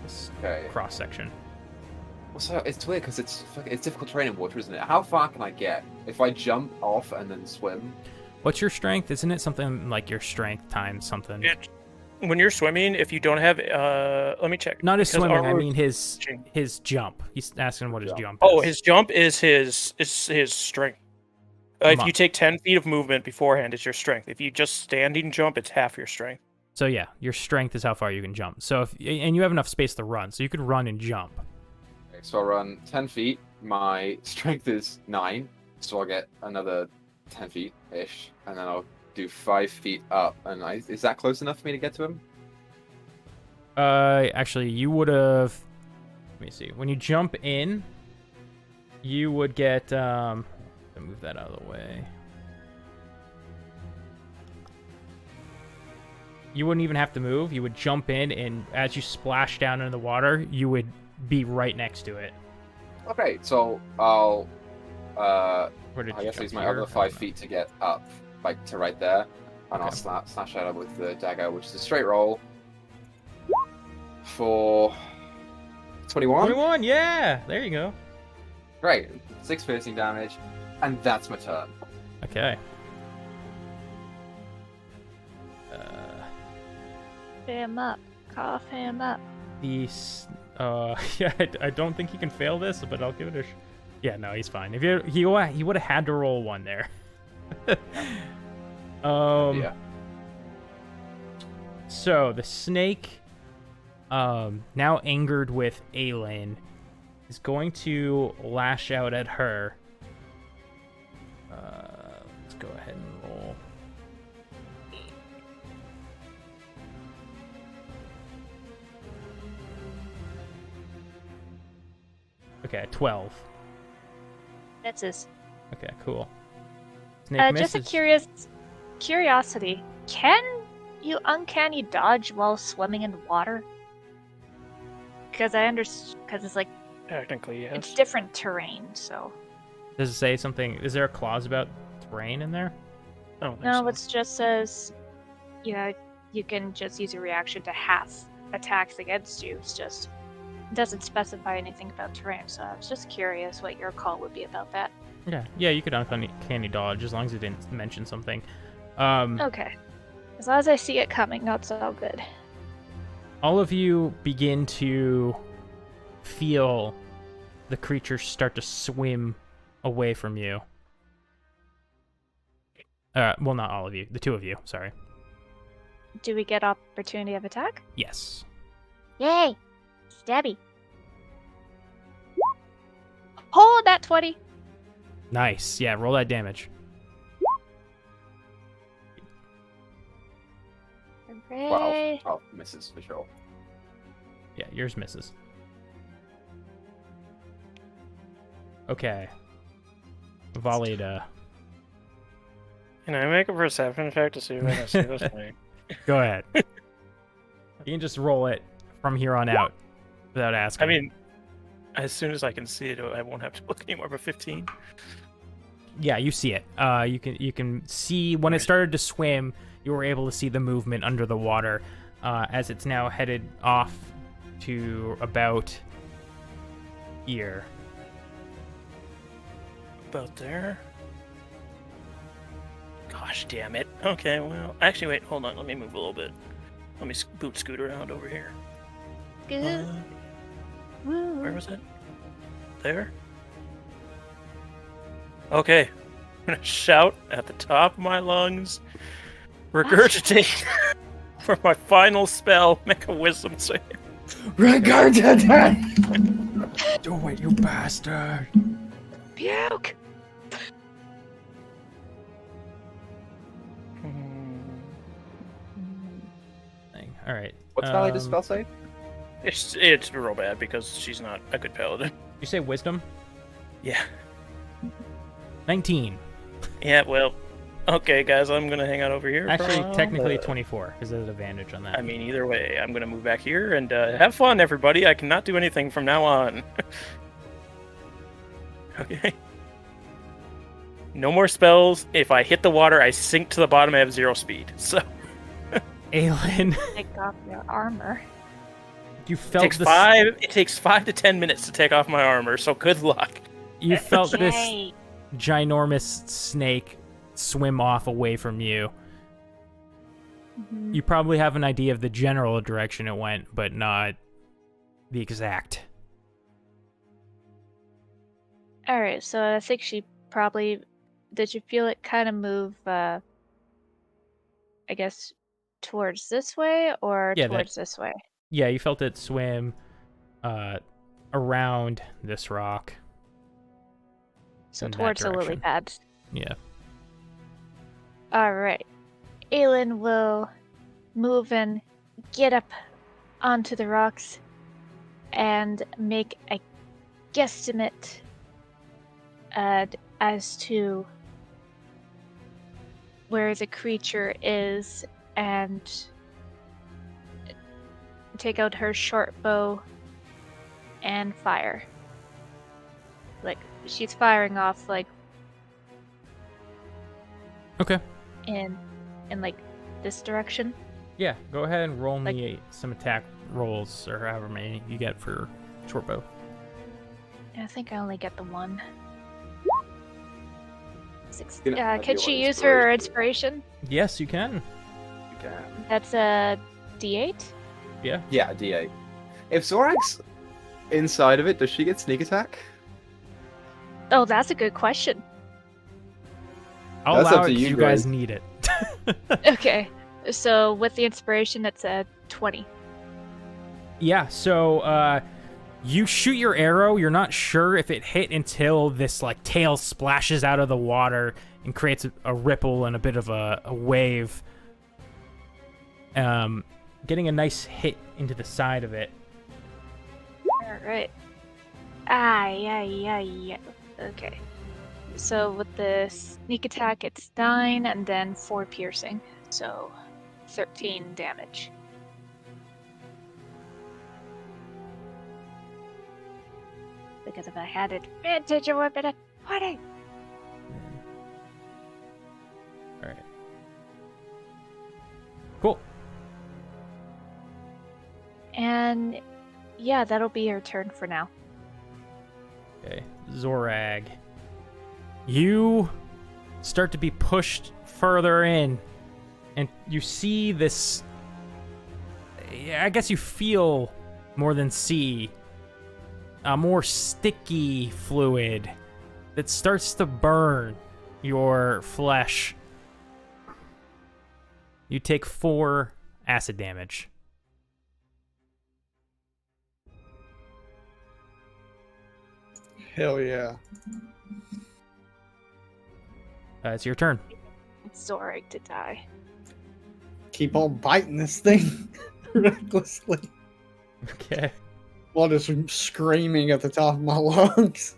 this Okay. cross section. Well, so it's weird because it's difficult terrain in water, isn't it? How far can I get if I jump off and then swim? What's your strength? Isn't it something like your strength times something? When you're swimming, if you don't have, let me check. Not his Because swimming. I our- mean his jump. He's asking what his jump Oh, is. his jump is his strength. If Come you on. take 10 feet of movement beforehand, it's your strength. If you just standing jump, it's half your strength. So yeah, your strength is how far you can jump. So and you have enough space to run, so you could run and jump. Okay, so I'll run 10 feet. My strength is 9, so I'll get another 10 feet ish, and then I'll do 5 feet up, and is that close enough for me to get to him? Actually, you would have. Let me see. When you jump in, you would get. Move that out of the way. You wouldn't even have to move. You would jump in, and as you splash down into the water, you would be right next to it. Okay, so I'll. Where did I you guess jump use my here? other I 5 don't know. feet to get up, like to right there, and I'll Okay. slash at him with the dagger, which is a straight roll for 21. 21, yeah! There you go. Great, 6 piercing damage, and that's my turn. Okay. Him up. Cough him up. Yeah, I don't think he can fail this, but I'll give it a yeah, no, he's fine. If he would have had to roll one there. Yeah. So the snake, now angered with Aelin, is going to lash out at her. Let's go ahead and roll. Okay, 12. Misses. Okay, cool. Snake Just a misses. curiosity. Can you uncanny dodge while swimming in water? Because because it's like Technically, yes. it's different terrain, so. Does it say something? Is there a clause about terrain in there? I don't think No, so. it just says, you can just use a reaction to half attacks against you. It's just it doesn't specify anything about terrain, so I was just curious what your call would be about that. Yeah, you could uncanny dodge as long as it didn't mention something. Okay. As long as I see it coming, that's all good. All of you begin to feel the creatures start to swim away from you. Well, not all of you. The two of you, sorry. Do we get opportunity of attack? Yes. Yay! Stabby. Hold that 20. Nice. Yeah, roll that damage. Hooray. 12. Oh, misses for sure. Yeah, yours misses. Okay. Valida. Can I make a perception check to see if I can see this thing? Go ahead. You can just roll it from here on out without asking. I mean, as soon as I can see it, I won't have to look anymore. But 15. yeah, you see it. You can see when it started to swim. You were able to see the movement under the water as it's now headed off to about here. About there. Gosh damn it. Okay, well, actually, wait, hold on. Let me move a little bit. Let me scoot around over here. Good. Where was it? There? Okay. I'm gonna shout at the top of my lungs. Regurgitate for my final spell. Make a wisdom save. Regurgitate! Do it, you bastard! Puke. All right. What's Valida's spell save? It's real bad because she's not a good paladin. You say wisdom? Yeah. 19. Yeah, well, okay, guys, I'm gonna hang out over here. for a Actually, while, technically but- 24, because there's an advantage on that. I mean, either way, I'm gonna move back here and have fun, everybody. I cannot do anything from now on. Okay. No more spells. If I hit the water, I sink to the bottom. I have 0 speed. So Aelin, Take off your armor. you it felt takes this. 5 to 10 minutes to take off my armor. So good luck. You felt this Yay. ginormous snake swim off away from you. Mhm. You probably have an idea of the general direction it went, but not the exact. Alright, so I think she probably. Did you feel it kind of move, I guess, towards this way or Yeah, towards this way? Yeah, you felt it swim around this rock. So in that towards the lily direction. pads. Yeah. Alright. Aelin will move and get up onto the rocks and make a guesstimate as to where the creature is and take out her short bow and fire. Like, she's firing off, like, Okay. in like this direction. Yeah, go ahead and roll Like- me some attack rolls, or however many you get for short bow. I think I only get the one. Six. You can add Can your she use her inspiration. inspiration? Yes, you can. You can. That's a D8. Yeah. Yeah, D8. If Zorag's inside of it, does she get sneak attack? Oh, that's a good question. I'll That's allow up it to 'cause you you guys guys. need it. Okay, so with the inspiration, that's a 20. Yeah, so you shoot your arrow. You're not sure if it hit until this like tail splashes out of the water and creates a ripple and a bit of a wave. Getting a nice hit into the side of it. All right. Yeah. Okay. So with the sneak attack, it's 9 and then 4 piercing. So 13 damage. Because if I had advantage, I would have been at 20. All right. Cool. And yeah, that'll be your turn for now. Okay, Zorag. You start to be pushed further in, and you see this. I guess you feel more than see a more sticky fluid that starts to burn your flesh. You take 4 acid damage. Hell yeah. It's your turn. It's Zorag to die. Keep on biting this thing recklessly Okay. while just screaming at the top of my lungs.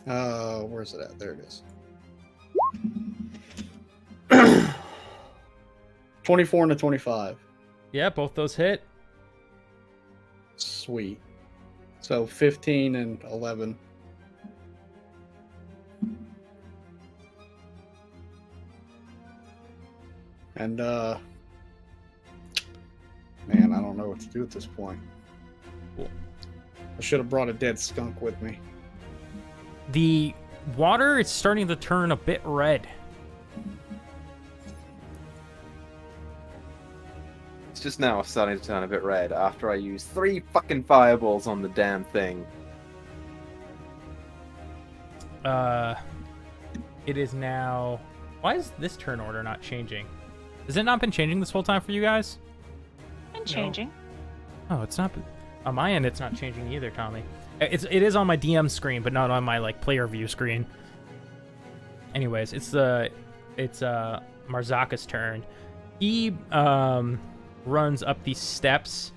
Where's it at? There it is. 24 and a 25. Yeah, both those hit. Sweet. So 15 and 11. And man, I don't know what to do at this point. Cool. I should have brought a dead skunk with me. The water is starting to turn a bit red. It's just now starting to turn a bit red after I used 3 fucking fireballs on the damn thing. It is now. Why is this turn order not changing? Has it not been changing this whole time for you guys? And changing. Oh, it's not. On my end, it's not changing either, Tommy. It is on my DM screen, but not on my like player view screen. Anyways, it's Marzaka's turn. He runs up these steps,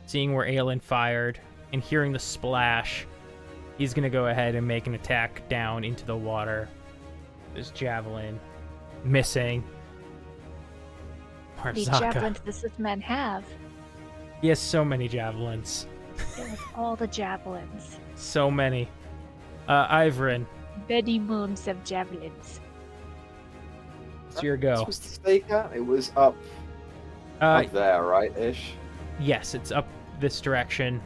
seeing where Aelin fired, and hearing the splash. He's gonna go ahead and make an attack down into the water. This javelin missing. The Marzaka. javelins does this man have? He has so many javelins. It was all the javelins. So many. Ivrin, Many moons of javelins. it's your go. This was the stake at? It was up there, right, ish? Yes, it's up this direction.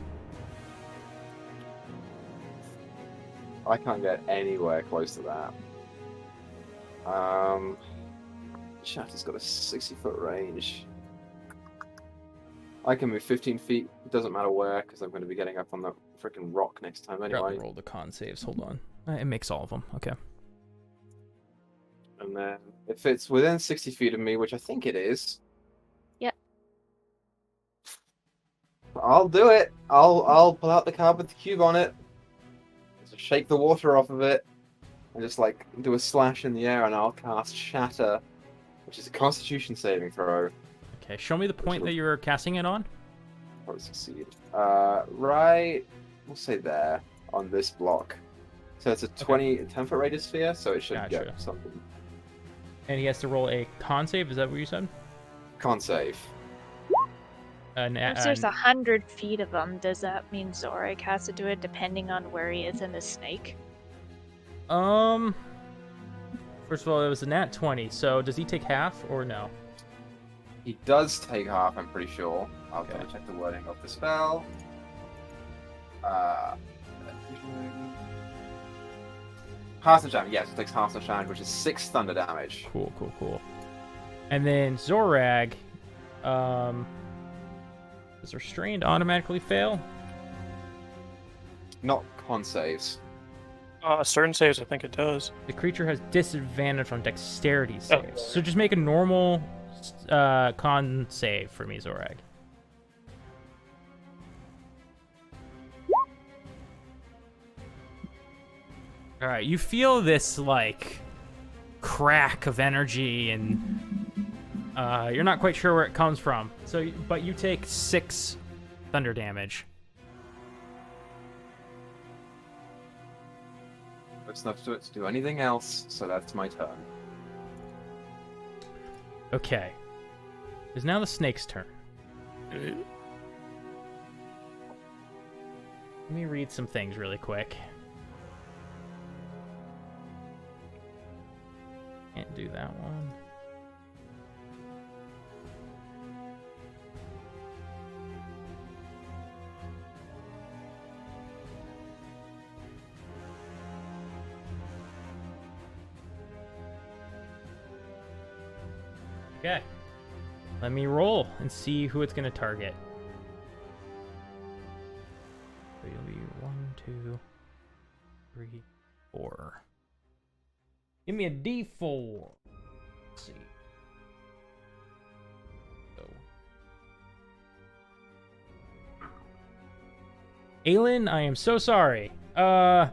I can't get anywhere close to that. Shatter's got a 60-foot range. I can move 15 feet. It doesn't matter where, because I'm going to be getting up on the freaking rock next time anyway. Roll the con saves. Hold on. It makes all of them. Okay. And then if it's within 60 feet of me, which I think it is. Yep. I'll do it. I'll pull out the card with the cube on it. Just shake the water off of it. and just like do a slash in the air, and I'll cast Shatter, which is a Constitution saving throw. Okay, show me the point that you're casting it on. Probably succeed. Right, we'll say there on this block. So it's a 10-foot radius sphere, so it should Gotcha. get something. And he has to roll a con save. Is that what you said? Con save. If there's 100 feet of them, does that mean Zorag has to do it depending on where he is in the snake? First of all, it was a nat 20, so does he take half or no? He does take half, I'm pretty sure. I'll Okay. double check the wording of the spell. Half the damage, yes, it takes half the damage, which is 6 thunder damage. Cool. And then Zorag, does Restrained automatically fail? Not con saves. Certain saves, I think it does. The creature has disadvantage on dexterity Oh. saves. So just make a normal con save for me, Zorag. All right, you feel this like crack of energy, and you're not quite sure where it comes from. So, but you take 6 thunder damage. It's not to do anything else, so that's my turn. Okay. It's now the snake's turn. Let me read some things really quick. Can't do that one. Okay. Let me roll and see who it's going to target. So you'll be 1, 2, 3, 4. Give me a D4. Let's see. So. Aelin, I am so sorry. The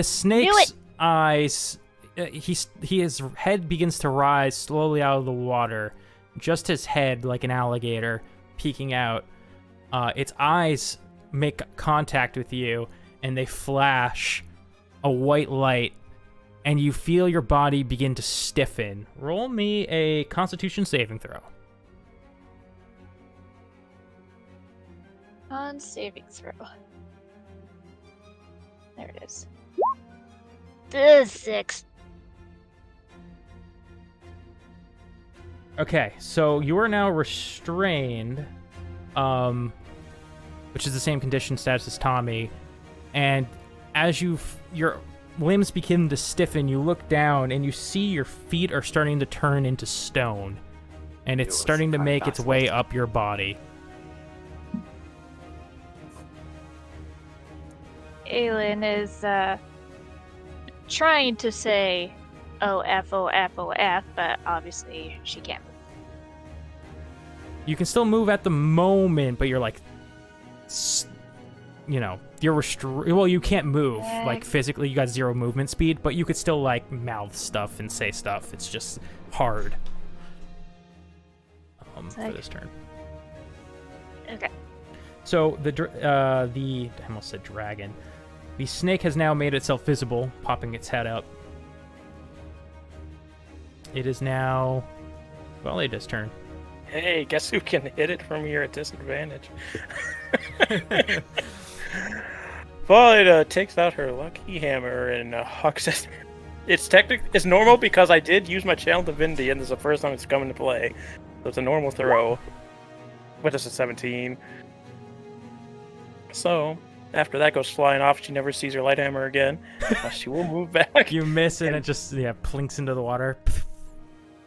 snake's eyes, his head begins to rise slowly out of the water. Just his head, like an alligator, peeking out. Its eyes make contact with you, and they flash a white light, and you feel your body begin to stiffen. Roll me a Constitution saving throw. On saving throw. There it is. This 6. Okay, so you are now restrained, which is the same condition status as Tommy, and as your limbs begin to stiffen, you look down and you see your feet are starting to turn into stone, and it's starting to make its way up your body. Aelin is trying to say OF, but obviously she can't move. You can still move at the moment, but you're like, you're well, you can't move, like, physically. You got 0 movement speed, but you could still, like, mouth stuff and say stuff. It's just hard for this turn. Okay. So I almost said dragon. The snake has now made itself visible, popping its head up. It is now Valida's turn. Hey, guess who can hit it from here at disadvantage? Valida takes out her lucky hammer and hucks it. It's normal because I did use my channel divinity, and this is the first time it's come into play. So it's a normal throw. But it's a 17. So after that goes flying off, she never sees her light hammer again. She will move back. You miss, and it just plinks into the water.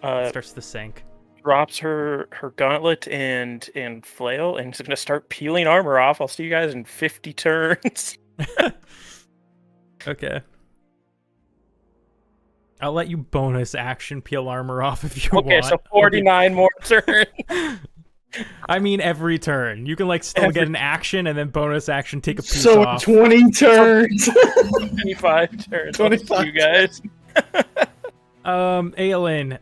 Starts to sink. Drops her gauntlet and flail, and is going to start peeling armor off. I'll see you guys in 50 turns. Okay. I'll let you bonus action peel armor off if you want. Okay, so 49 more turns. I mean, every turn. You can like still get an action and then bonus action take a piece So off. 20 turns. 25 turns. 25 You guys. Aelin,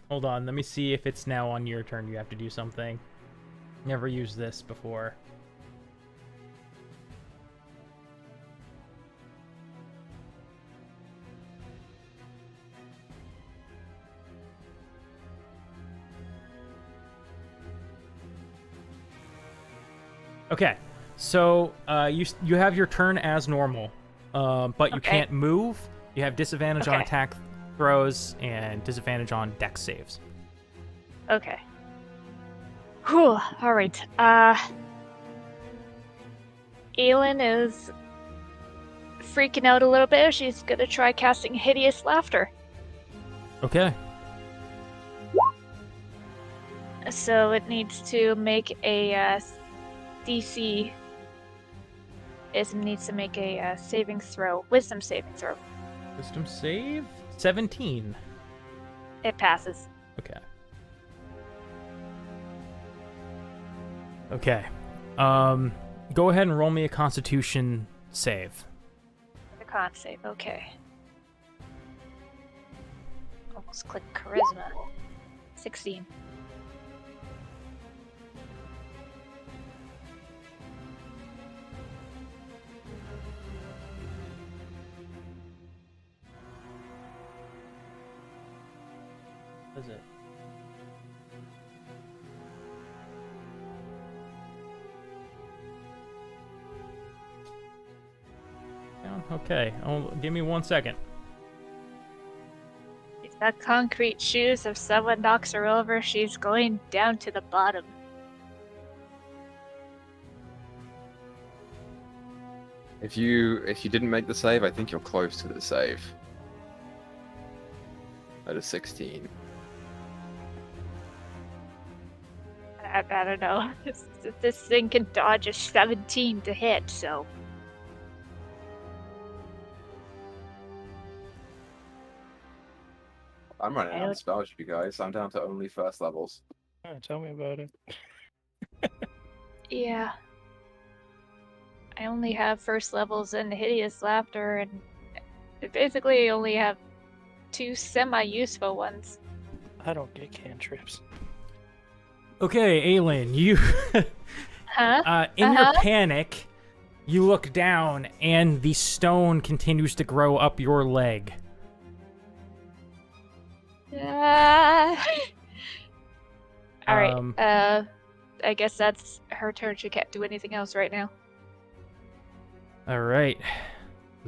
hold on. Let me see if it's now on your turn. You have to do something. Never used this before. Okay, so you have your turn as normal, but you can't move. You have disadvantage on attack throws and disadvantage on dex saves. Okay. Whew. All right. Aelin is freaking out a little bit. She's gonna try casting Hideous Laughter. Okay. So it needs to make a DC. It needs to make a saving throw, wisdom saving throw. Wisdom save 17. It passes. Okay. Okay. Go ahead and roll me a Constitution save. The con save. Okay. Almost click Charisma. 16. What is it? Okay. Oh, give me 1 second. She's got concrete shoes. If someone knocks her over, she's going down to the bottom. If you didn't make the save, I think you're close to the save. At a 16. I don't know. This thing can dodge a 17 to hit, so. I'm running out of spells, you guys. I'm down to only first levels. Tell me about it. Yeah. I only have first levels in Hideous Laughter, and basically I only have 2 semi-useful ones. I don't get cantrips. Okay, Aelin, you Huh? in your panic, you look down and the stone continues to grow up your leg. Alright, I guess that's her turn. She can't do anything else right now. All right,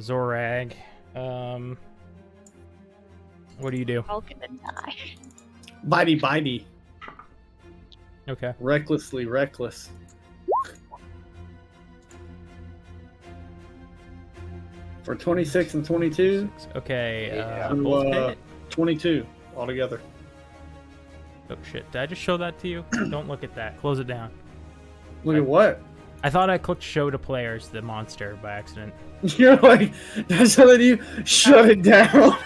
Zorag. What do you do? All gonna die. Bitey. Okay. Recklessly reckless. For 26 and 22. Okay. Yeah. Both hit. 22 altogether. Oh shit! Did I just show that to you? Don't look at that. Close it down. Look at what? I thought I clicked show to players the monster by accident. You're like, that's telling you, shut it down.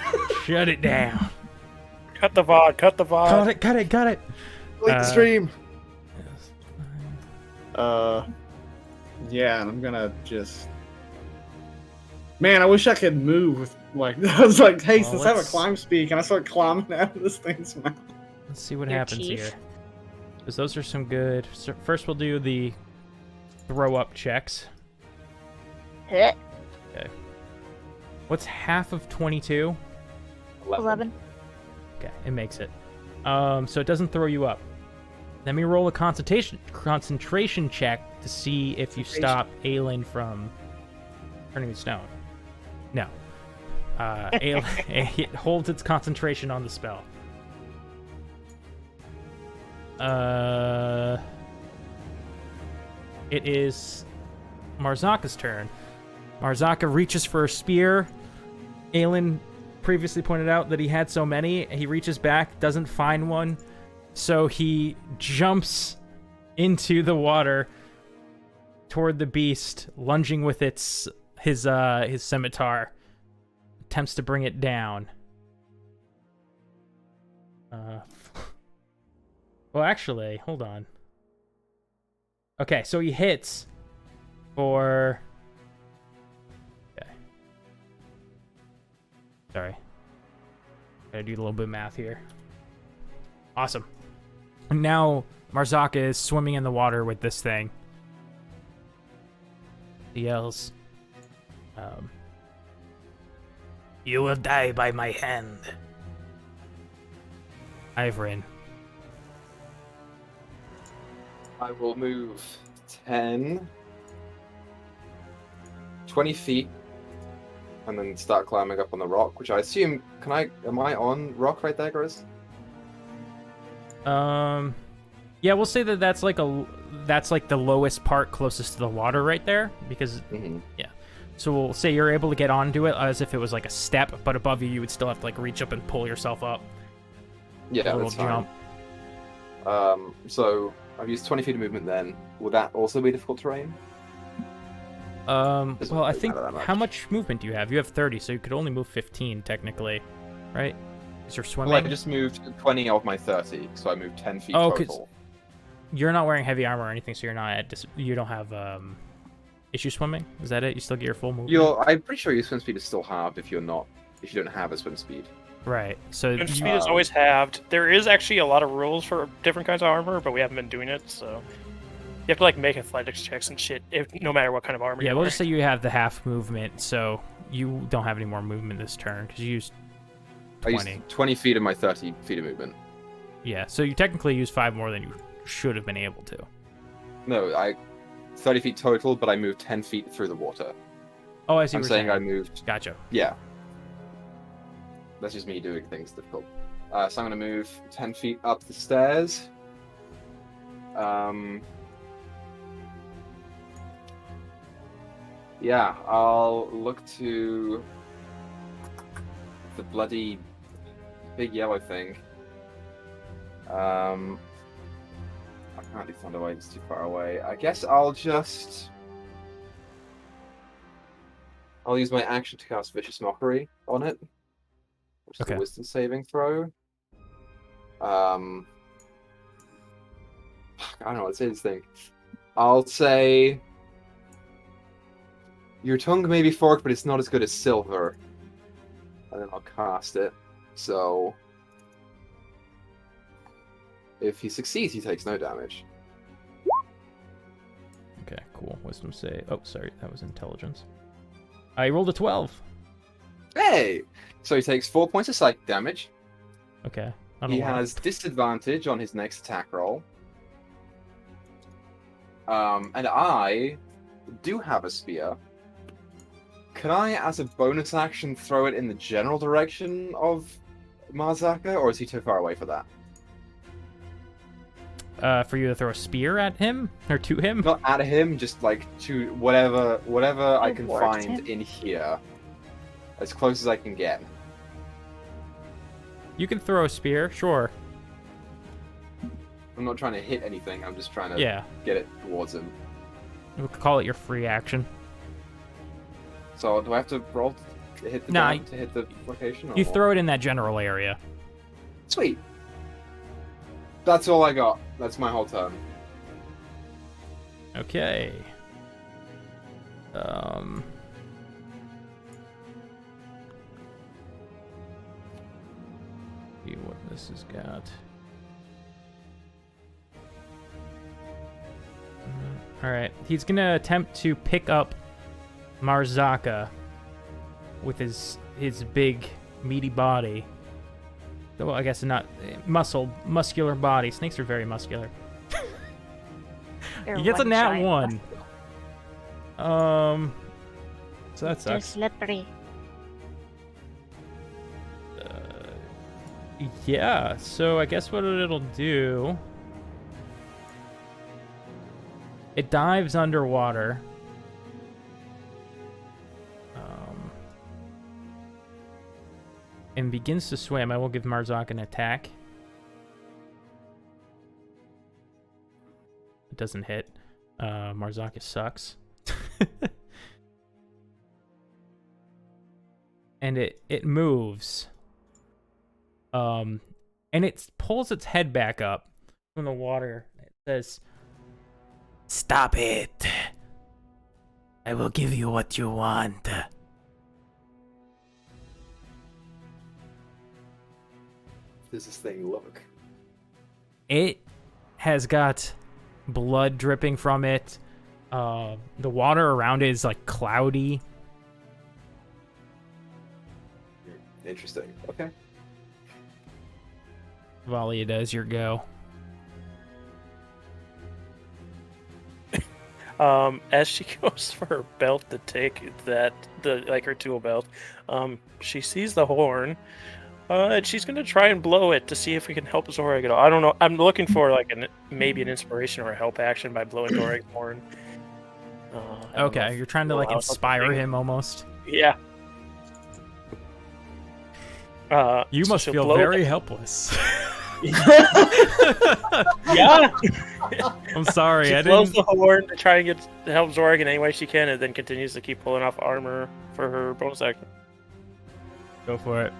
Shut it down. Cut the VOD. Cut the VOD. Cut it. Delete the stream. Yeah, and I'm gonna just. Man, I wish I could move with like. I was like, hey, Well, since I have a let's- climb speed, can I start climbing out of this thing's mouth? Let's see what Your happens teeth. here. Because those are some good. So first, we'll do the throw up checks. Hit. What's half of 22? 11. Okay, it makes it. So it doesn't throw you up. Let me roll a concentration check to see if you stop Aelin from turning to stone. No. Aelin, it holds its concentration on the spell. It is Marzaka's turn. Marzaka reaches for a spear. Aelin previously pointed out that he had so many. He reaches back, doesn't find one, so he jumps into the water toward the beast, lunging with his scimitar. Attempts to bring it down. Well, actually, hold on. Okay, so he hits for... Okay. Sorry. Gotta do a little bit of math here. Awesome. And now Marzaka is swimming in the water with this thing. He yells, "You will die by my hand." Ivrin. I will move 10, 20 feet, and then start climbing up on the rock, which I assume, am I on rock right there, Grizz? Yeah, we'll say that that's like the lowest part closest to the water right there, because yeah. So we'll say you're able to get onto it as if it was like a step, but above you, you would still have to like reach up and pull yourself up. Yeah, a little that's fine. So I've used 20 feet of movement then. Will that also be difficult terrain? Well, I really think, matter that how much movement do you have? You have 30, so you could only move 15 technically, right? Because you're swimming. Well, I just moved 20 of my 30, so I moved 10 feet total. You're not wearing heavy armor or anything, so you're not at you don't have issue swimming. Is that it? You still get your full movement. I'm pretty sure your swim speed is still halved if you don't have a swim speed. Right. So Swim speed is always halved. There is actually a lot of rules for different kinds of armor, but we haven't been doing it, so you have to like make athletics checks and shit, no matter what kind of armor. Yeah, you we'll wear. just say you have the half movement, so you don't have any more movement this turn because you used 20. I used 20 feet of my 30 feet of movement. Yeah, so you technically use 5 more than you should have been able to. No, 30 feet total, but I moved 10 feet through the water. Oh, I see. I'm what you're saying I moved. Gotcha. Yeah. That's just me doing things difficult. So I'm going to move 10 feet up the stairs. Yeah, I'll look to the bloody big yellow thing. I can't do Thunderwave, it's too far away. I guess I'll use my action to cast Vicious Mockery on it, which is a Wisdom saving throw. I don't know what to say this thing. I'll say your tongue may be forked, but it's not as good as silver. And then I'll cast it. So if he succeeds, he takes no damage. Okay, cool. Wisdom save. Oh, sorry, that was intelligence. I rolled a 12. Hey! So he takes 4 points of psychic damage. Okay. He has disadvantage on his next attack roll. And I do have a spear. Can I, as a bonus action, throw it in the general direction of Marzaka, or is he too far away for that? For you to throw a spear at him or to him? Not at him, just like to whatever I can Towards find him? in here, as close as I can get. You can throw a spear, sure. I'm not trying to hit anything. I'm just trying to get it towards him. We'll call it your free action. So do I have to roll to hit the to hit the location? Or You what? throw it in that general area. Sweet. That's all I got. That's my whole turn. Okay. See what this has got. Alright, he's gonna attempt to pick up Marzaka with his big, meaty body. Well, I guess not muscular body. Snakes are very muscular. He gets a nat giant 1. muscle. So that They're sucks. slippery. Yeah, so I guess what it'll do... It dives underwater. And begins to swim. I will give Marzaka an attack. It doesn't hit. Marzaka sucks. And it moves. And it pulls its head back up. from the water. It says, "Stop it. I will give you what you want." Does this thing look? It has got blood dripping from it. The water around it is like cloudy. Interesting. Okay. Valia, does your go. As she goes for her belt to take her tool belt, she sees the horn, and she's gonna try and blow it to see if we can help Zorag at all. I don't know. I'm looking for like maybe an inspiration or a help action by blowing Zorag's horn. I don't know Okay, if you're trying to it'll like allow inspire something. him almost. Yeah. You so must she'll feel blow very the- helpless. Yeah. I'm sorry, She I blows didn't. the horn to try and to help Zorag in any way she can, and then continues to keep pulling off armor for her bonus action. Go for it.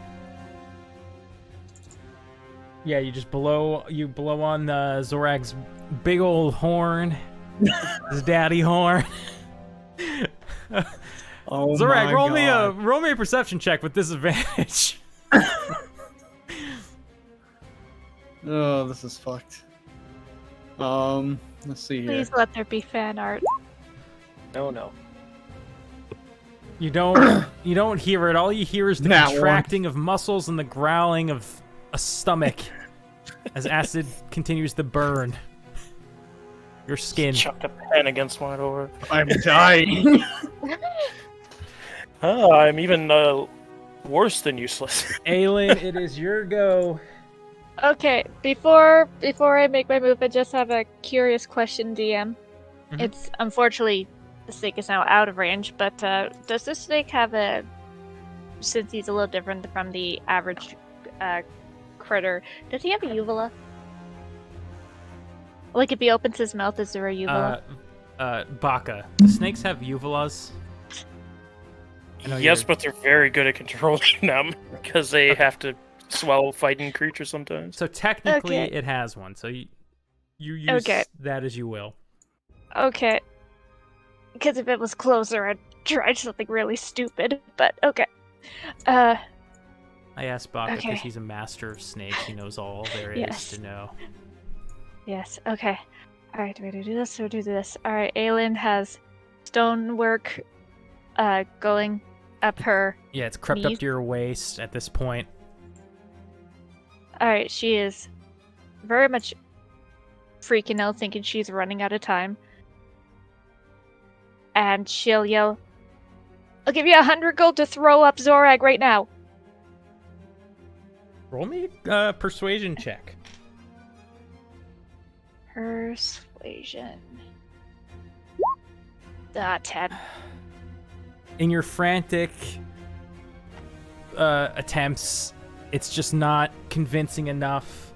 Yeah, you just blow on Zorag's big old horn, his daddy horn. Oh Zorag, my roll me a perception check with disadvantage. Oh, this is fucked. Let's see here. Please let there be fan art. No. You don't hear it. All you hear is the Nat one. contracting of muscles and the growling of a stomach as acid continues to burn your skin. Chucked a pen against my door. I'm dying. Oh, I'm even worse than useless. Aelin, it is your go. Okay, before I make my move, I just have a curious question, DM. Mhm. It's unfortunately the snake is now out of range, but does this snake have since he's a little different from the average critter, does he have a uvula? Like if he opens his mouth, is there a uvula? Baka. The snakes have uvulas. I know Yes, you're- but they're very good at controlling them because they have to swallow fighting creatures sometimes. So technically, Okay. it has one. So you use Okay. that as you will. Okay. Because if it was closer, I'd try something really stupid, but okay. I asked Baka because Okay. he's a master of snakes. He knows all there is Yes. to know. Yes, okay. Alright, do I do this or do this? Alright, Aelin has stonework going up her. Yeah, it's crept up Me? to your waist at this point. Alright, she is very much freaking out, thinking she's running out of time. And she'll yell, I'll give you 100 gold to throw up Zorag right now. Roll me a persuasion check. Persuasion. 10. In your frantic attempts, it's just not convincing enough.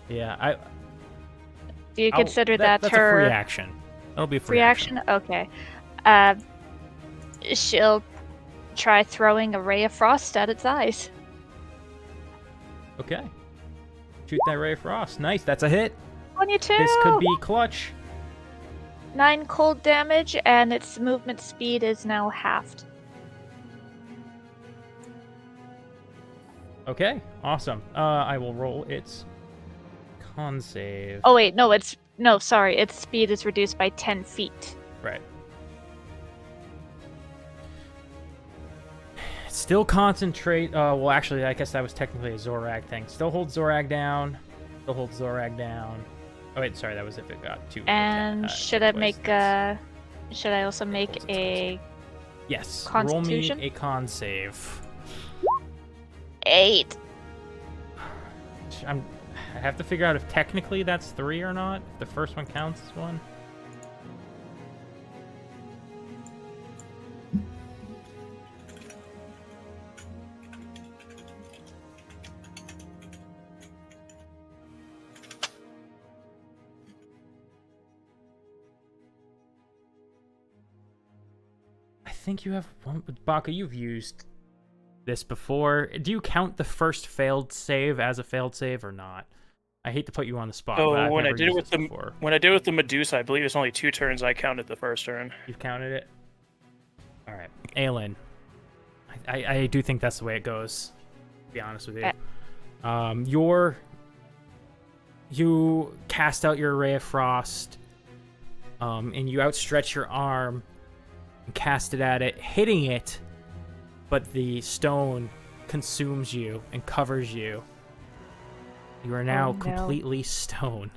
Yeah, Do you consider that that's her a free action? That'll be a free free action? Okay. She'll try throwing a ray of frost at its eyes. Okay. Shoot that ray of frost. Nice, that's a hit. 22! This could be clutch. 9 cold damage, and its movement speed is now halved. Okay, awesome. I will roll its con save. Oh wait, sorry, its speed is reduced by 10 feet. Right. Still concentrate. Well, actually, I guess that was technically a Zorag thing. Still hold Zorag down. Still hold Zorag down. Oh wait, sorry, that was if it got too. And should I make should I also make a Yes. Constitution? Roll me a con save. 8? I have to figure out if technically that's 3 or not. If the first one counts as 1. I think you have one with Baka. You've used this before. Do you count the first failed save as a failed save or not? I hate to put you on the spot. So but I've when I never did it used with this the before. when I did it with the Medusa, I believe it's only 2 turns. I counted the first turn. You've counted it. All right, Aelin. I do think that's the way it goes. To be honest with you, you cast out your Ray of Frost, and you outstretch your arm and cast it at it, hitting it, but the stone consumes you and covers you. You are now Oh, no. completely stone.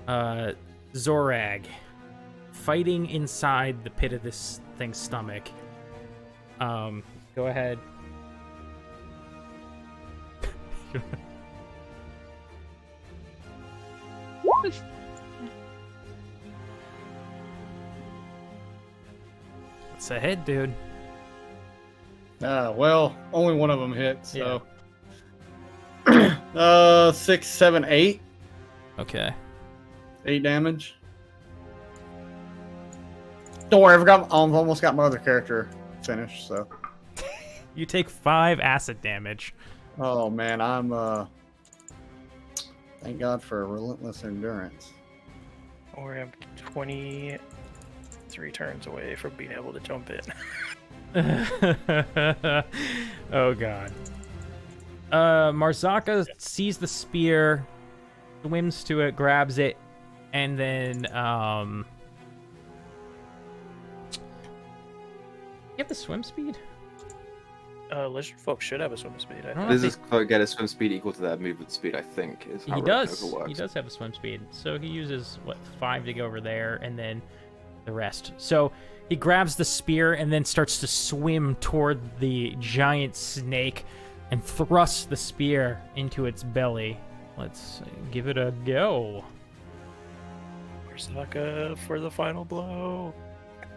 Zorag, fighting inside the pit of this thing's stomach. Go ahead. What's ahead, dude? Well, only one of them hit, so. 6, 7, 8. Okay. 8 damage. Don't worry, I've almost got my other character finished, so. You take 5 acid damage. Oh man, I'm thank God for relentless endurance. Or I'm 23 turns away from being able to jump in. Oh god. Marzaka sees the spear, swims to it, grabs it, and then you have the swim speed? Lizard folk should have a swim speed. I I don't think. know. This is get a swim speed equal to their movement speed, I think. Is how He Rogue does. Nova works. He does have a swim speed. So he uses, 5 to go over there, and then the rest. So he grabs the spear and then starts to swim toward the giant snake and thrusts the spear into its belly. Let's give it a go. Marzaka for the final blow.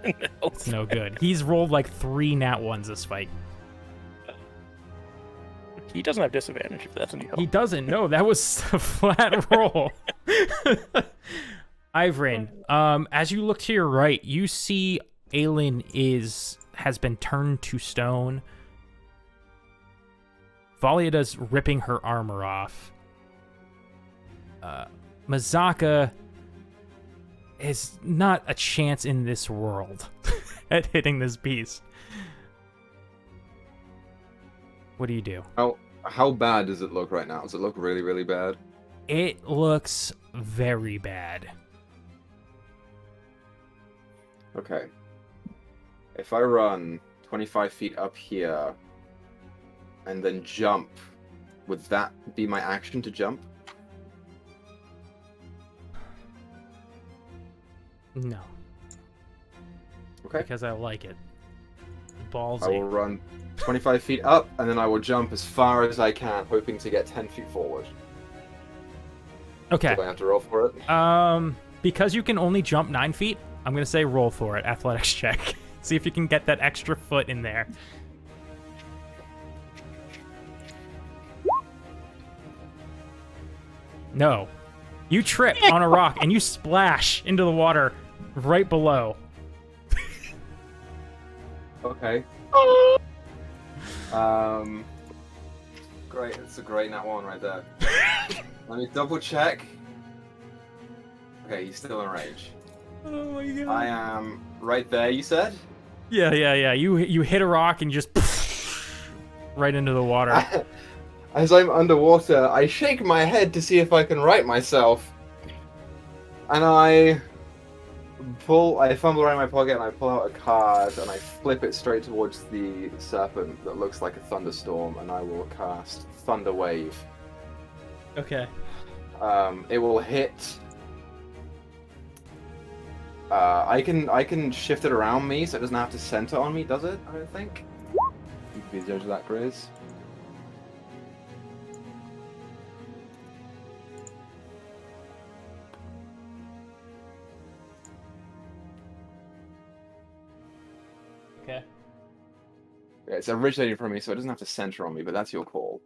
No. It's no good. He's rolled like 3 nat 1s this fight. He doesn't have disadvantage if that's any help. He doesn't. No, that was a flat roll. Ivrin, as you look to your right, you see Aelin has been turned to stone. Valida's ripping her armor off. Marzaka is not a chance in this world at hitting this beast. What do you do? How bad does it look right now? Does it look really, really bad? It looks very bad. Okay. If I run 25 feet up here and then jump, would that be my action to jump? No. Okay. Because I like it. I will Ballsy. run 25 feet up and then I will jump as far as I can, hoping to get 10 feet forward. Okay. Do I have to roll for it? Because you can only jump 9 feet, I'm gonna say roll for it. Athletics check. See if you can get that extra foot in there. No. You trip on a rock and you splash into the water right below. Okay. Great. It's a great nat 1 right there. Let me double check. Okay, he's still in range. Oh my god. I am right there, you said? Yeah. You hit a rock and just right into the water. As I'm underwater, I shake my head to see if I can right myself. And I fumble around my pocket and I pull out a card and I flip it straight towards the serpent that looks like a thunderstorm, and I will cast Thunder Wave. Okay. It will hit. I can shift it around me, so it doesn't have to center on me, does it? I don't think. You can be the judge of that, Grizz. Okay. Yeah, it's originating from me, so it doesn't have to center on me, but that's your call.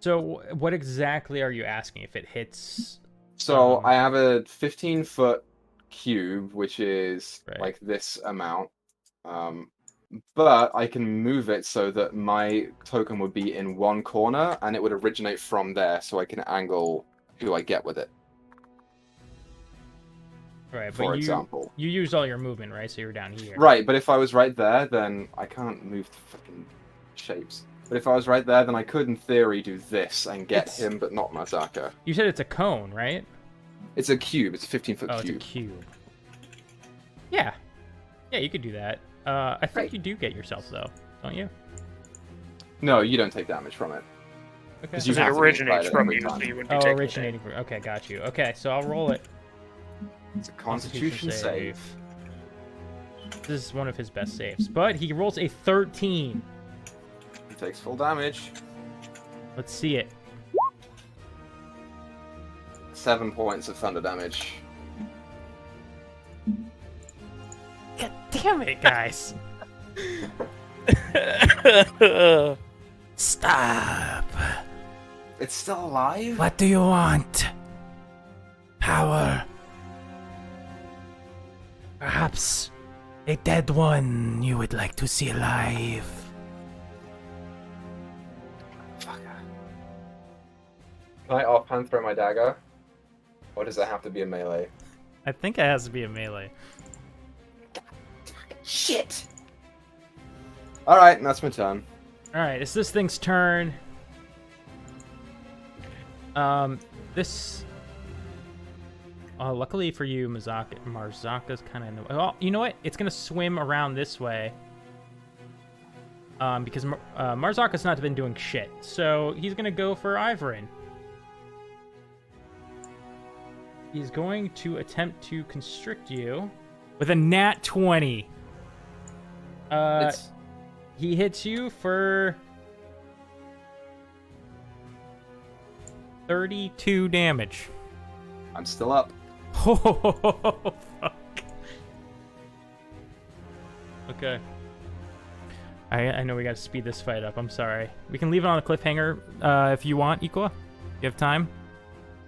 So what exactly are you asking? If it hits... So I have a 15-foot cube, which is Right. like this amount. But I can move it so that my token would be in one corner, and it would originate from there, so I can angle who I get with it. Right, For but example. you used all your movement, right? So you're down here. Right, but if I was right there, then I can't move the fucking shapes. But if I was right there, then I could, in theory, do this and get him, but not Marzaka. You said it's a cone, right? It's a cube. It's a 15-foot Oh, cube. it's a cube. Yeah. Yeah, you could do that. I think Right. you do get yourself, though, don't you? No, you don't take damage from it. Okay. 'Cause Because you it have to be originates inside it from every you, so time. you wouldn't be Oh, taking originating from... Okay, got you. Okay, so I'll roll it. It's a Constitution save. This is one of his best saves. But he rolls a 13. He takes full damage. Let's see it. 7 points of thunder damage. God damn it, guys. it. Stop. It's still alive? What do you want? Power. Perhaps a dead one you would like to see alive. Fuck. Can I offhand throw my dagger? Or does it have to be a melee? I think it has to be a melee. Shit! Alright, that's my turn. Alright, it's this thing's turn. This... luckily for you, Marzaka's kind of in the way. Well, you know what? It's going to swim around this way. Because Marzaka's not been doing shit. So he's going to go for Ivrin. He's going to attempt to constrict you with a nat 20. He hits you for 32 damage. I'm still up. Oh, fuck. Okay. I know we gotta speed this fight up. I'm sorry. We can leave it on a cliffhanger if you want, Equa. You have time?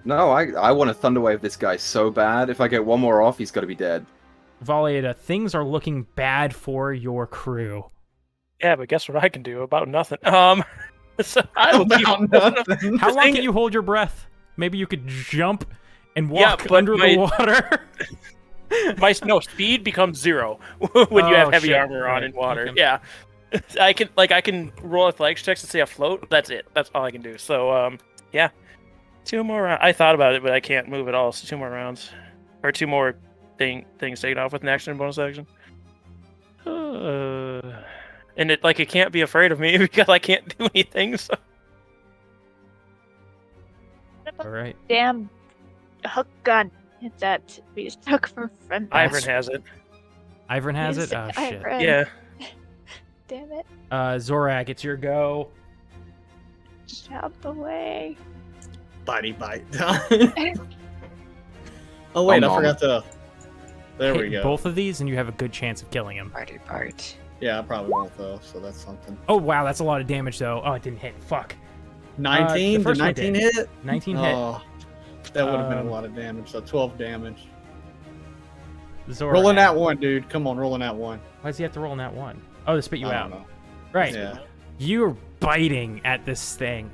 No, I want to thunderwave this guy so bad. If I get one more off, he's got to be dead. Valieta, things are looking bad for your crew. Yeah, but guess what I can do about nothing? So I will keep nothing. How long thing- can you hold your breath? Maybe you could jump and Yeah, walk but under the water. my speed becomes 0 when you have Oh, heavy shit. armor on Right. in water. Okay. Yeah, I can roll athletics checks to stay afloat. That's it. That's all I can do. So yeah, 2 more rounds. I thought about it, but I can't move at all. So 2 more rounds, or 2 more things taken off with an action and bonus action. And it can't be afraid of me because I can't do anything. So All right. Damn hook gun that we took from friend. Ivern has it. Ivern has it? Oh, shit. Ivern. Yeah. Damn it. Zorag, it's your go. Jump away. Body bite. Oh wait, Oh, I forgot to. There we Hit go. both of these, and you have a good chance of killing him. Party part. Yeah, I probably won't though, so that's something. Oh, wow, that's a lot of damage, though. Oh, it didn't hit. Fuck. 19? first Did one 19 did. hit? 19 hit. Oh, that would have been Um, a lot of damage. So 12 damage. Zorag. Rolling that one, dude. Come on, rolling that one. Why does he have to roll in that one? Oh, to spit you I out. don't know. Right. Yeah. You're biting at this thing.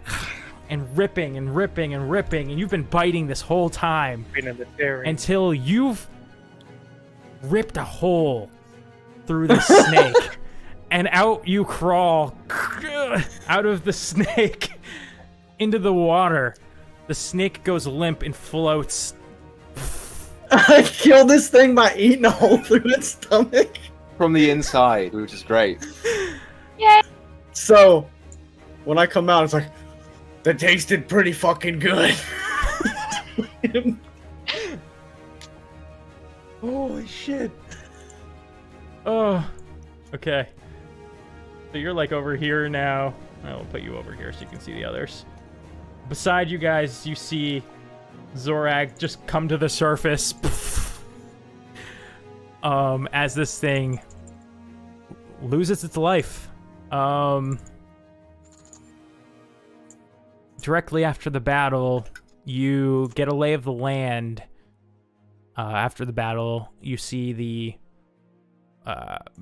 And ripping and ripping and ripping, and you've been biting this whole time until you've ripped a hole through the snake. And out you crawl out of the snake into the water. The snake goes limp and floats. I killed this thing by eating a hole through its stomach. From the inside, which is great. Yay! So, when I come out, it's like, that tasted pretty fucking good. Holy shit. Oh, okay. So you're like over here now. I will put you over here so you can see the others. Beside you guys, you see Zorag just come to the surface. As this thing loses its life. Directly after the battle, you get a lay of the land After the battle, you see the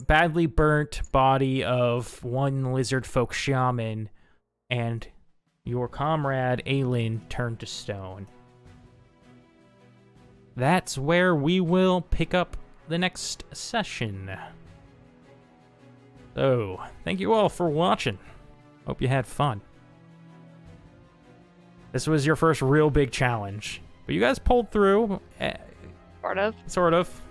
badly burnt body of one lizard folk shaman and your comrade Aelin turned to stone. That's where we will pick up the next session. So, thank you all for watching. Hope you had fun. This was your first real big challenge, but you guys pulled through. Sort of. Sort of.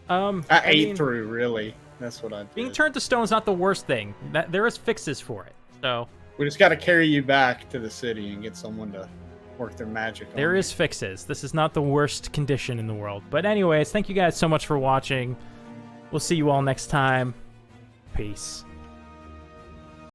I ate through, really. That's what I did. Being turned to stone is not the worst thing. There is fixes for it. So We just got to carry you back to the city and get someone to work their magic on there you. is fixes. This is not the worst condition in the world. But anyways, thank you guys so much for watching. We'll see you all next time. Peace.